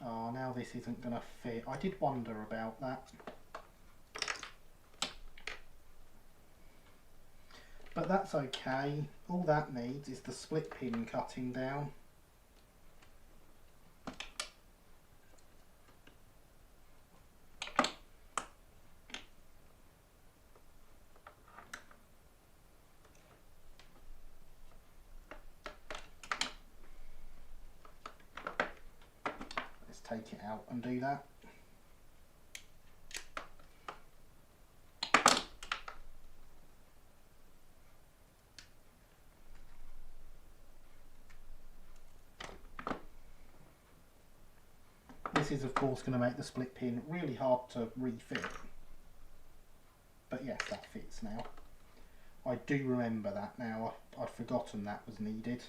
Oh, now this isn't going to fit. I did wonder about that. But that's okay. All that needs is the split pin cutting down. Let's take it out and do that. This is of course going to make the split pin really hard to refit. But yes, that fits now. I do remember that now. I'd forgotten that was needed.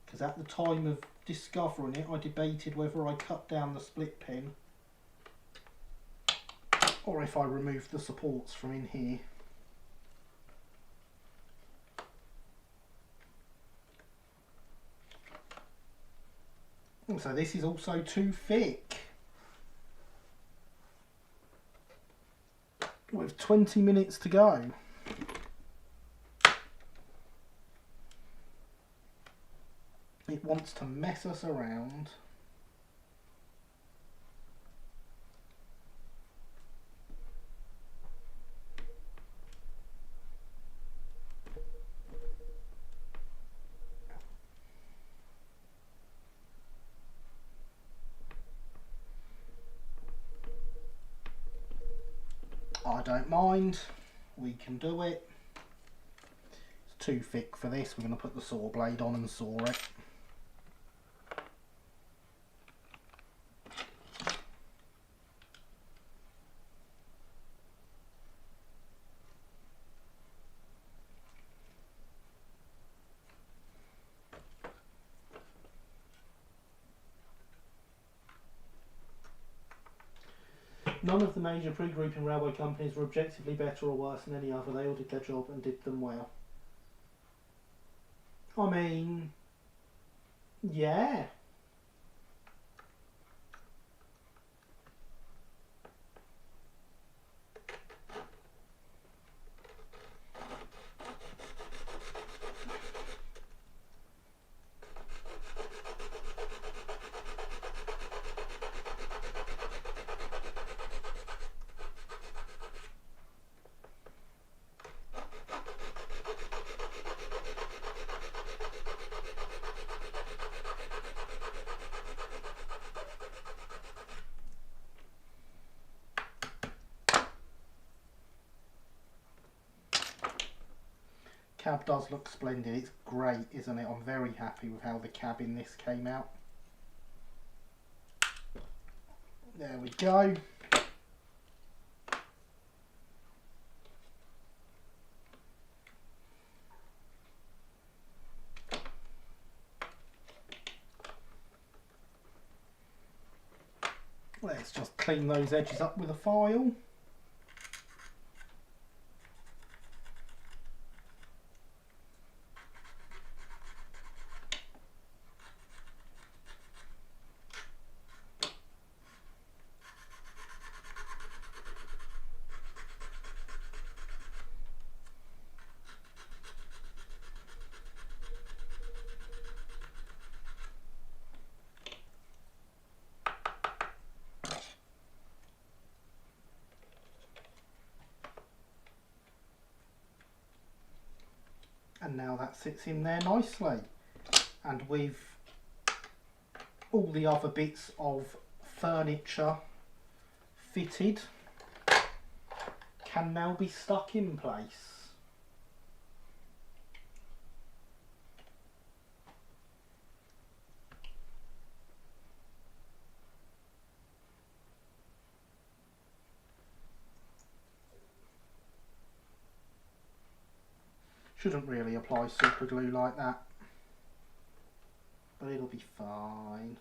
Because at the time of discovering it, I debated whether I cut down the split pin or if I removed the supports from in here. So this is also too thick. With 20 minutes to go. It wants to mess us around. I don't mind, we can do it. It's too thick for this, we're going to put the saw blade on and saw it. None of the major pre-grouping railway companies were objectively better or worse than any other. They all did their job and did them well. I mean, yeah. Cab does look splendid. It's great, isn't it? I'm very happy with how the cab in this came out. There we go. Let's just clean those edges up with a file. and now that sits in there nicely, and with all the other bits of furniture fitted, can now be stuck in place. Shouldn't really apply super glue like that, but it'll be fine.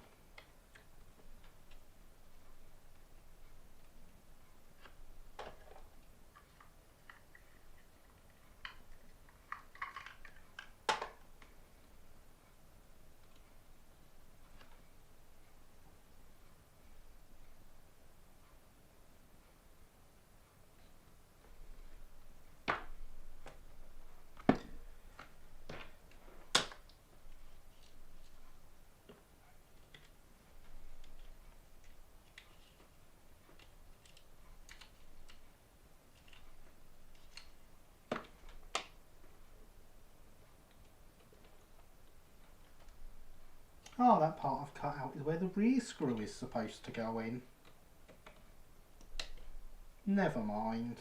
Oh, that part I've cut out is where the rear screw is supposed to go in. Never mind.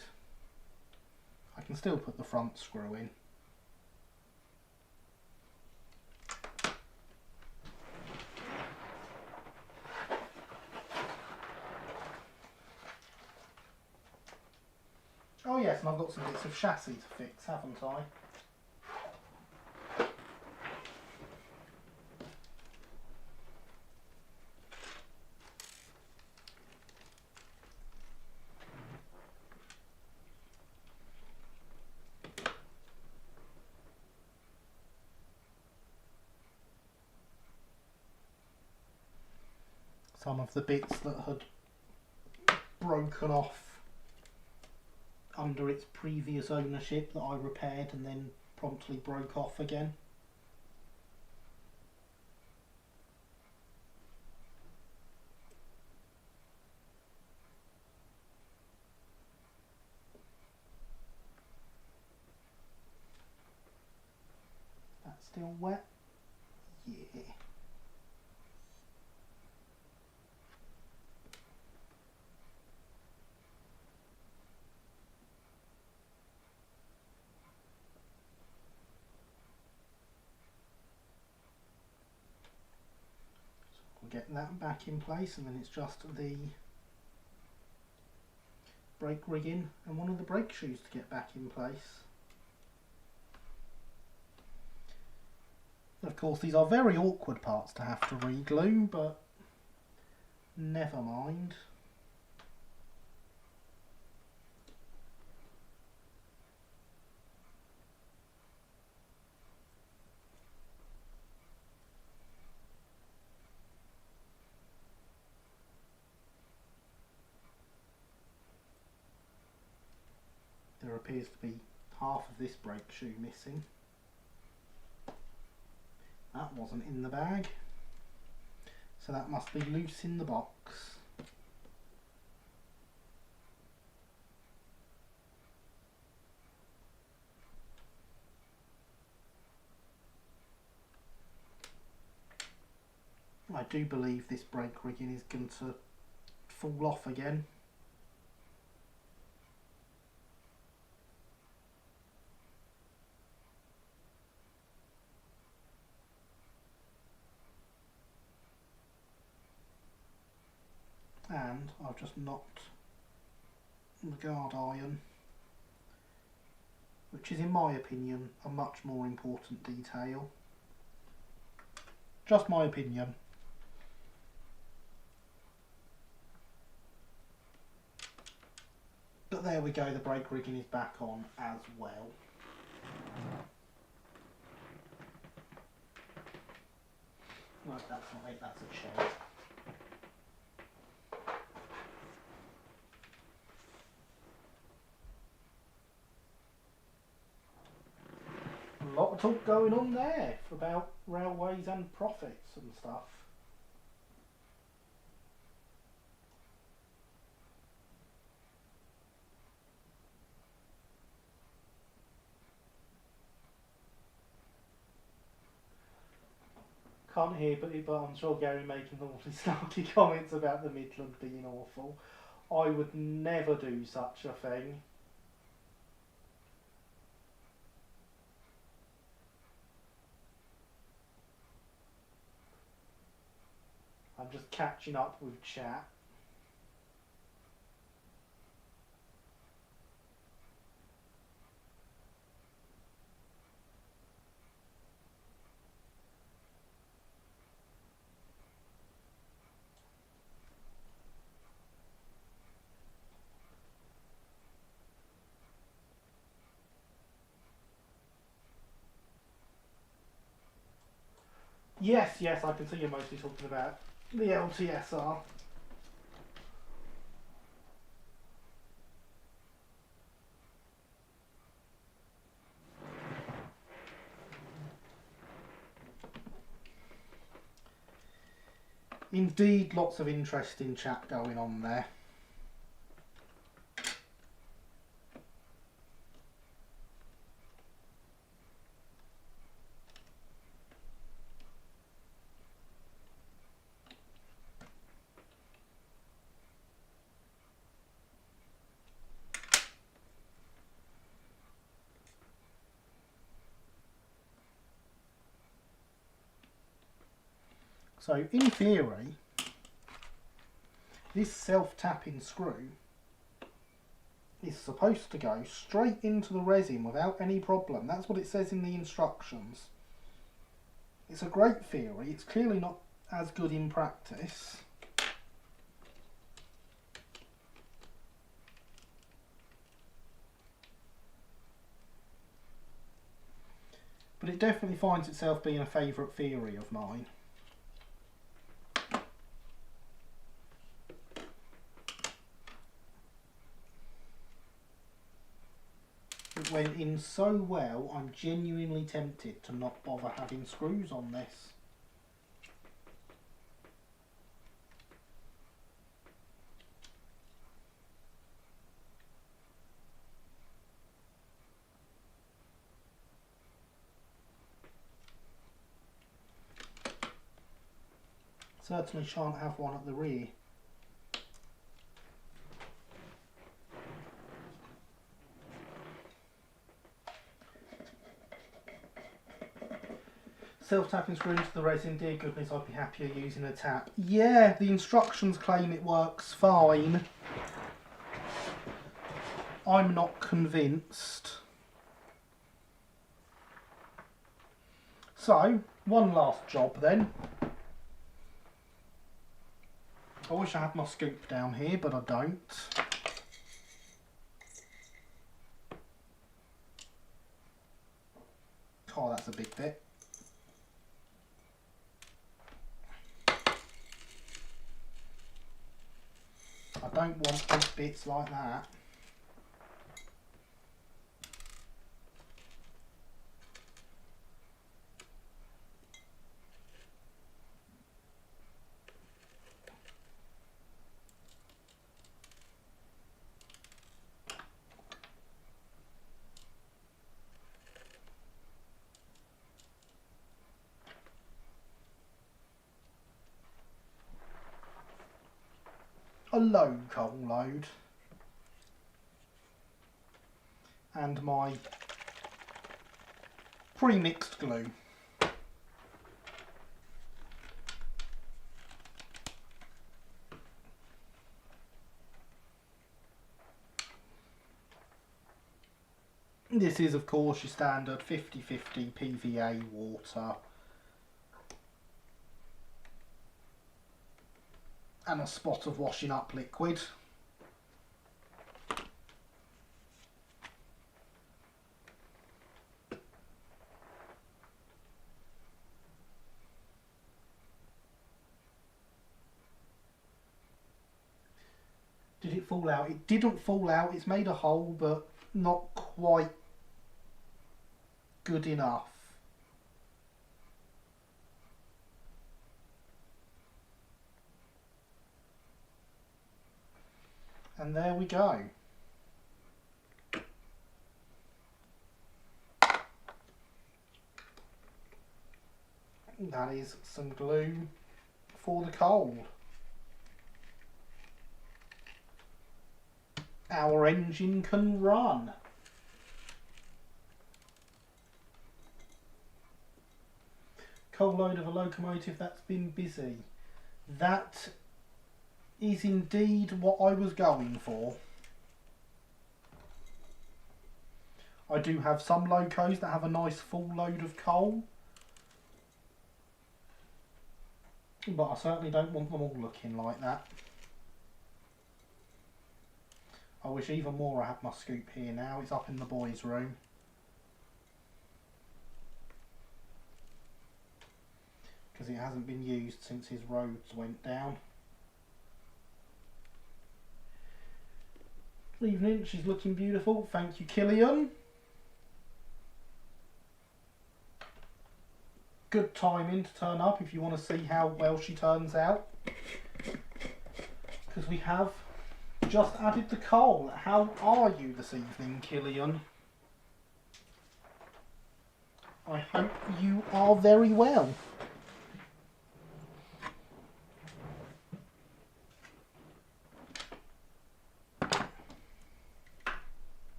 I can still put the front screw in. Oh yes, and I've got some bits of chassis to fix, haven't I? Some of the bits that had broken off under its previous ownership that I repaired and then promptly broke off again. That's still wet? Yeah. We'll get that back in place, and then it's just the brake rigging and one of the brake shoes to get back in place. Of course, these are very awkward parts to have to re-glue, but never mind. There appears to be half of this brake shoe missing. That wasn't in the bag, so that must be loose in the box. I do believe this brake rigging is going to fall off again. And I've just knocked the guard iron, which is in my opinion a much more important detail. Just my opinion. But there we go, the brake rigging is back on as well. Right, that's not it, that's a chair. A lot of talk going on there about railways and profits and stuff. Can't hear, but I'm sure Gary making all these snarky comments about the Midland being awful. I would never do such a thing. I'm just catching up with chat. Yes, I can see you're mostly talking about the LTSR. Indeed, lots of interesting chat going on there. So, in theory, this self-tapping screw is supposed to go straight into the resin without any problem. That's what it says in the instructions. It's a great theory. It's clearly not as good in practice. But it definitely finds itself being a favourite theory of mine. It went in so well, I'm genuinely tempted to not bother having screws on this. Certainly shan't have one at the rear. Self-tapping screw into the resin, dear goodness, I'd be happier using a tap. Yeah, the instructions claim it works fine. I'm not convinced. So, one last job then. I wish I had my scoop down here, but I don't. Oh, that's a big bit. I don't want big bits like that. A low coal load and my pre-mixed glue. This is of course your standard 50-50 PVA water and a spot of washing up liquid. Did it fall out? It didn't fall out. It's made a hole, but not quite good enough. And there we go. That is some glue for the cold. Our engine can run. Coal load of a locomotive that's been busy. That is indeed what I was going for. I do have some locos that have a nice full load of coal, but I certainly don't want them all looking like that. I wish even more I had my scoop here now. It's up in the boys' room. Because it hasn't been used since his roads went down. Evening, she's looking beautiful. Thank you, Killian. Good timing to turn up if you want to see how well she turns out. Because we have just added the coal. How are you this evening, Killian? I hope you are very well.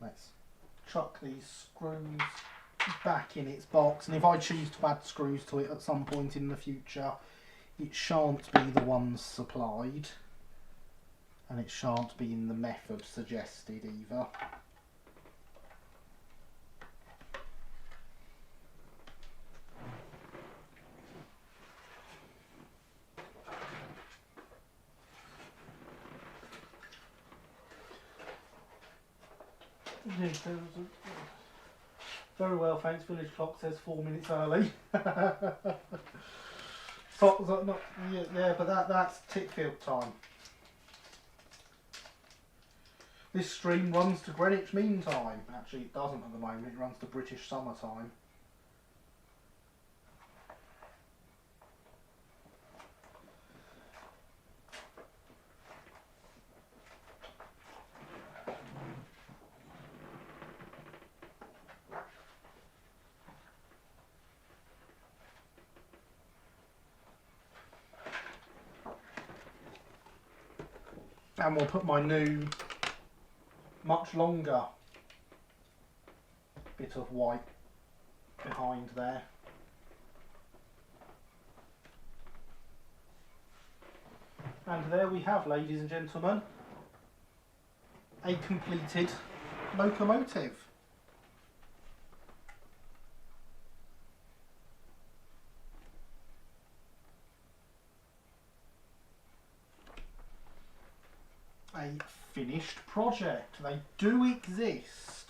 Let's chuck these screws back in its box, and if I choose to add screws to it at some point in the future, it shan't be the ones supplied, and it shan't be in the method suggested either. Very well, thanks. Village clock says 4 minutes early. So, yeah, but that's Titfield time. This stream runs to Greenwich Mean Time. Actually, it doesn't at the moment. It runs to British Summer Time. And we'll put my new, much longer bit of white behind there. And there we have, ladies and gentlemen, a completed locomotive. A finished project. They do exist.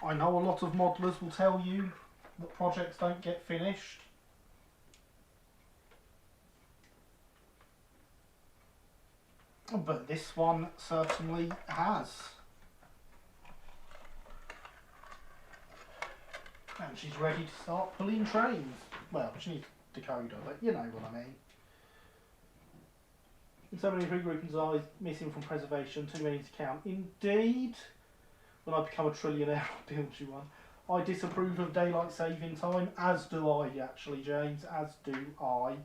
I know a lot of modelers will tell you that projects don't get finished. But this one certainly has. And she's ready to start pulling trains. Well, she needs a decoder, but you know what I mean. So many regroupings are missing from preservation, too many to count. Indeed. When I become a trillionaire, I'll build you one. I disapprove of daylight saving time, as do I actually, James, as do I.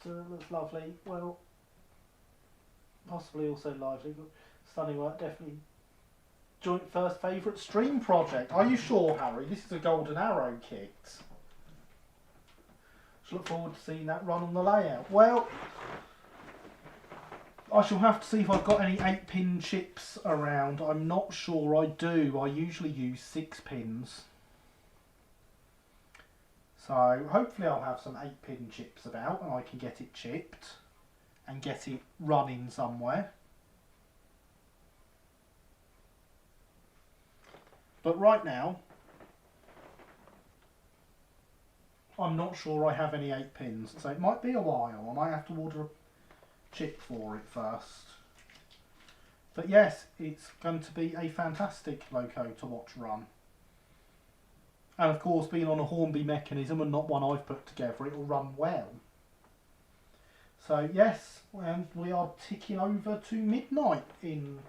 That's lovely. Well, possibly also lively, but stunning work, definitely. Joint first favourite stream project. Are you sure, Harry? This is a Golden Arrow kit. Look forward to seeing that run on the layout. Well, I shall have to see if I've got any 8-pin chips around. I'm not sure I do. I usually use 6 pins. So hopefully I'll have some 8-pin chips about and I can get it chipped and get it running somewhere. But right now, I'm not sure I have any 8 pins, so it might be a while. I might have to order a chip for it first. But yes, it's going to be a fantastic loco to watch run. And of course, being on a Hornby mechanism and not one I've put together, it will run well. So yes, and we are ticking over to midnight in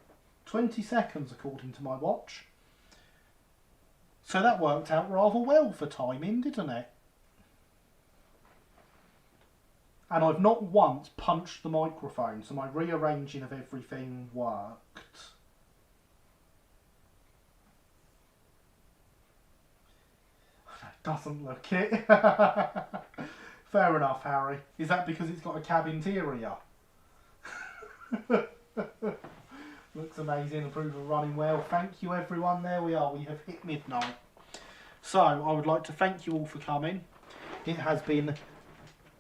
20 seconds according to my watch. So that worked out rather well for timing, didn't it? And I've not once punched the microphone, so my rearranging of everything worked. Doesn't look it. Fair enough, Harry. Is that because it's got a cab interior? Looks amazing. Approval running well. Thank you, everyone. There we are. We have hit midnight. So, I would like to thank you all for coming. It has been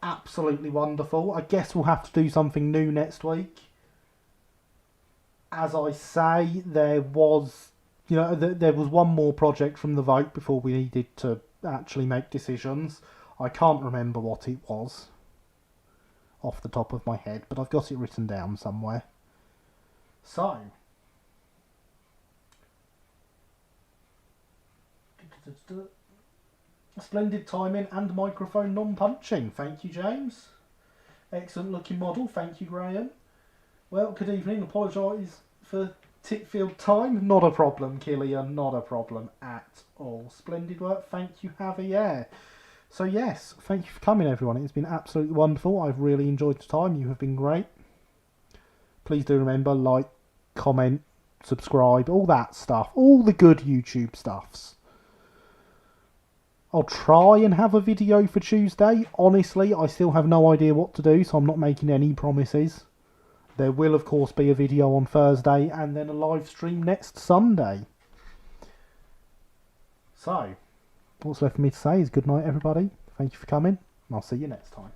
absolutely wonderful. I guess we'll have to do something new next week. As I say, there was, there was one more project from the vote before we needed to actually make decisions. I can't remember what it was off the top of my head, but I've got it written down somewhere. So, splendid timing and microphone non-punching. Thank you, James. Excellent looking model. Thank you, Graham. Well, good evening. Apologise for Titfield time. Not a problem, Killian. Not a problem at all. Splendid work. Thank you, Javier. So yes, thank you for coming, everyone. It's been absolutely wonderful. I've really enjoyed the time. You have been great. Please do remember, like, comment, subscribe, all that stuff. All the good YouTube stuffs. I'll try and have a video for Tuesday. Honestly, I still have no idea what to do, so I'm not making any promises. There will, of course, be a video on Thursday and then a live stream next Sunday. So, what's left for me to say is good night, everybody. Thank you for coming, and I'll see you next time.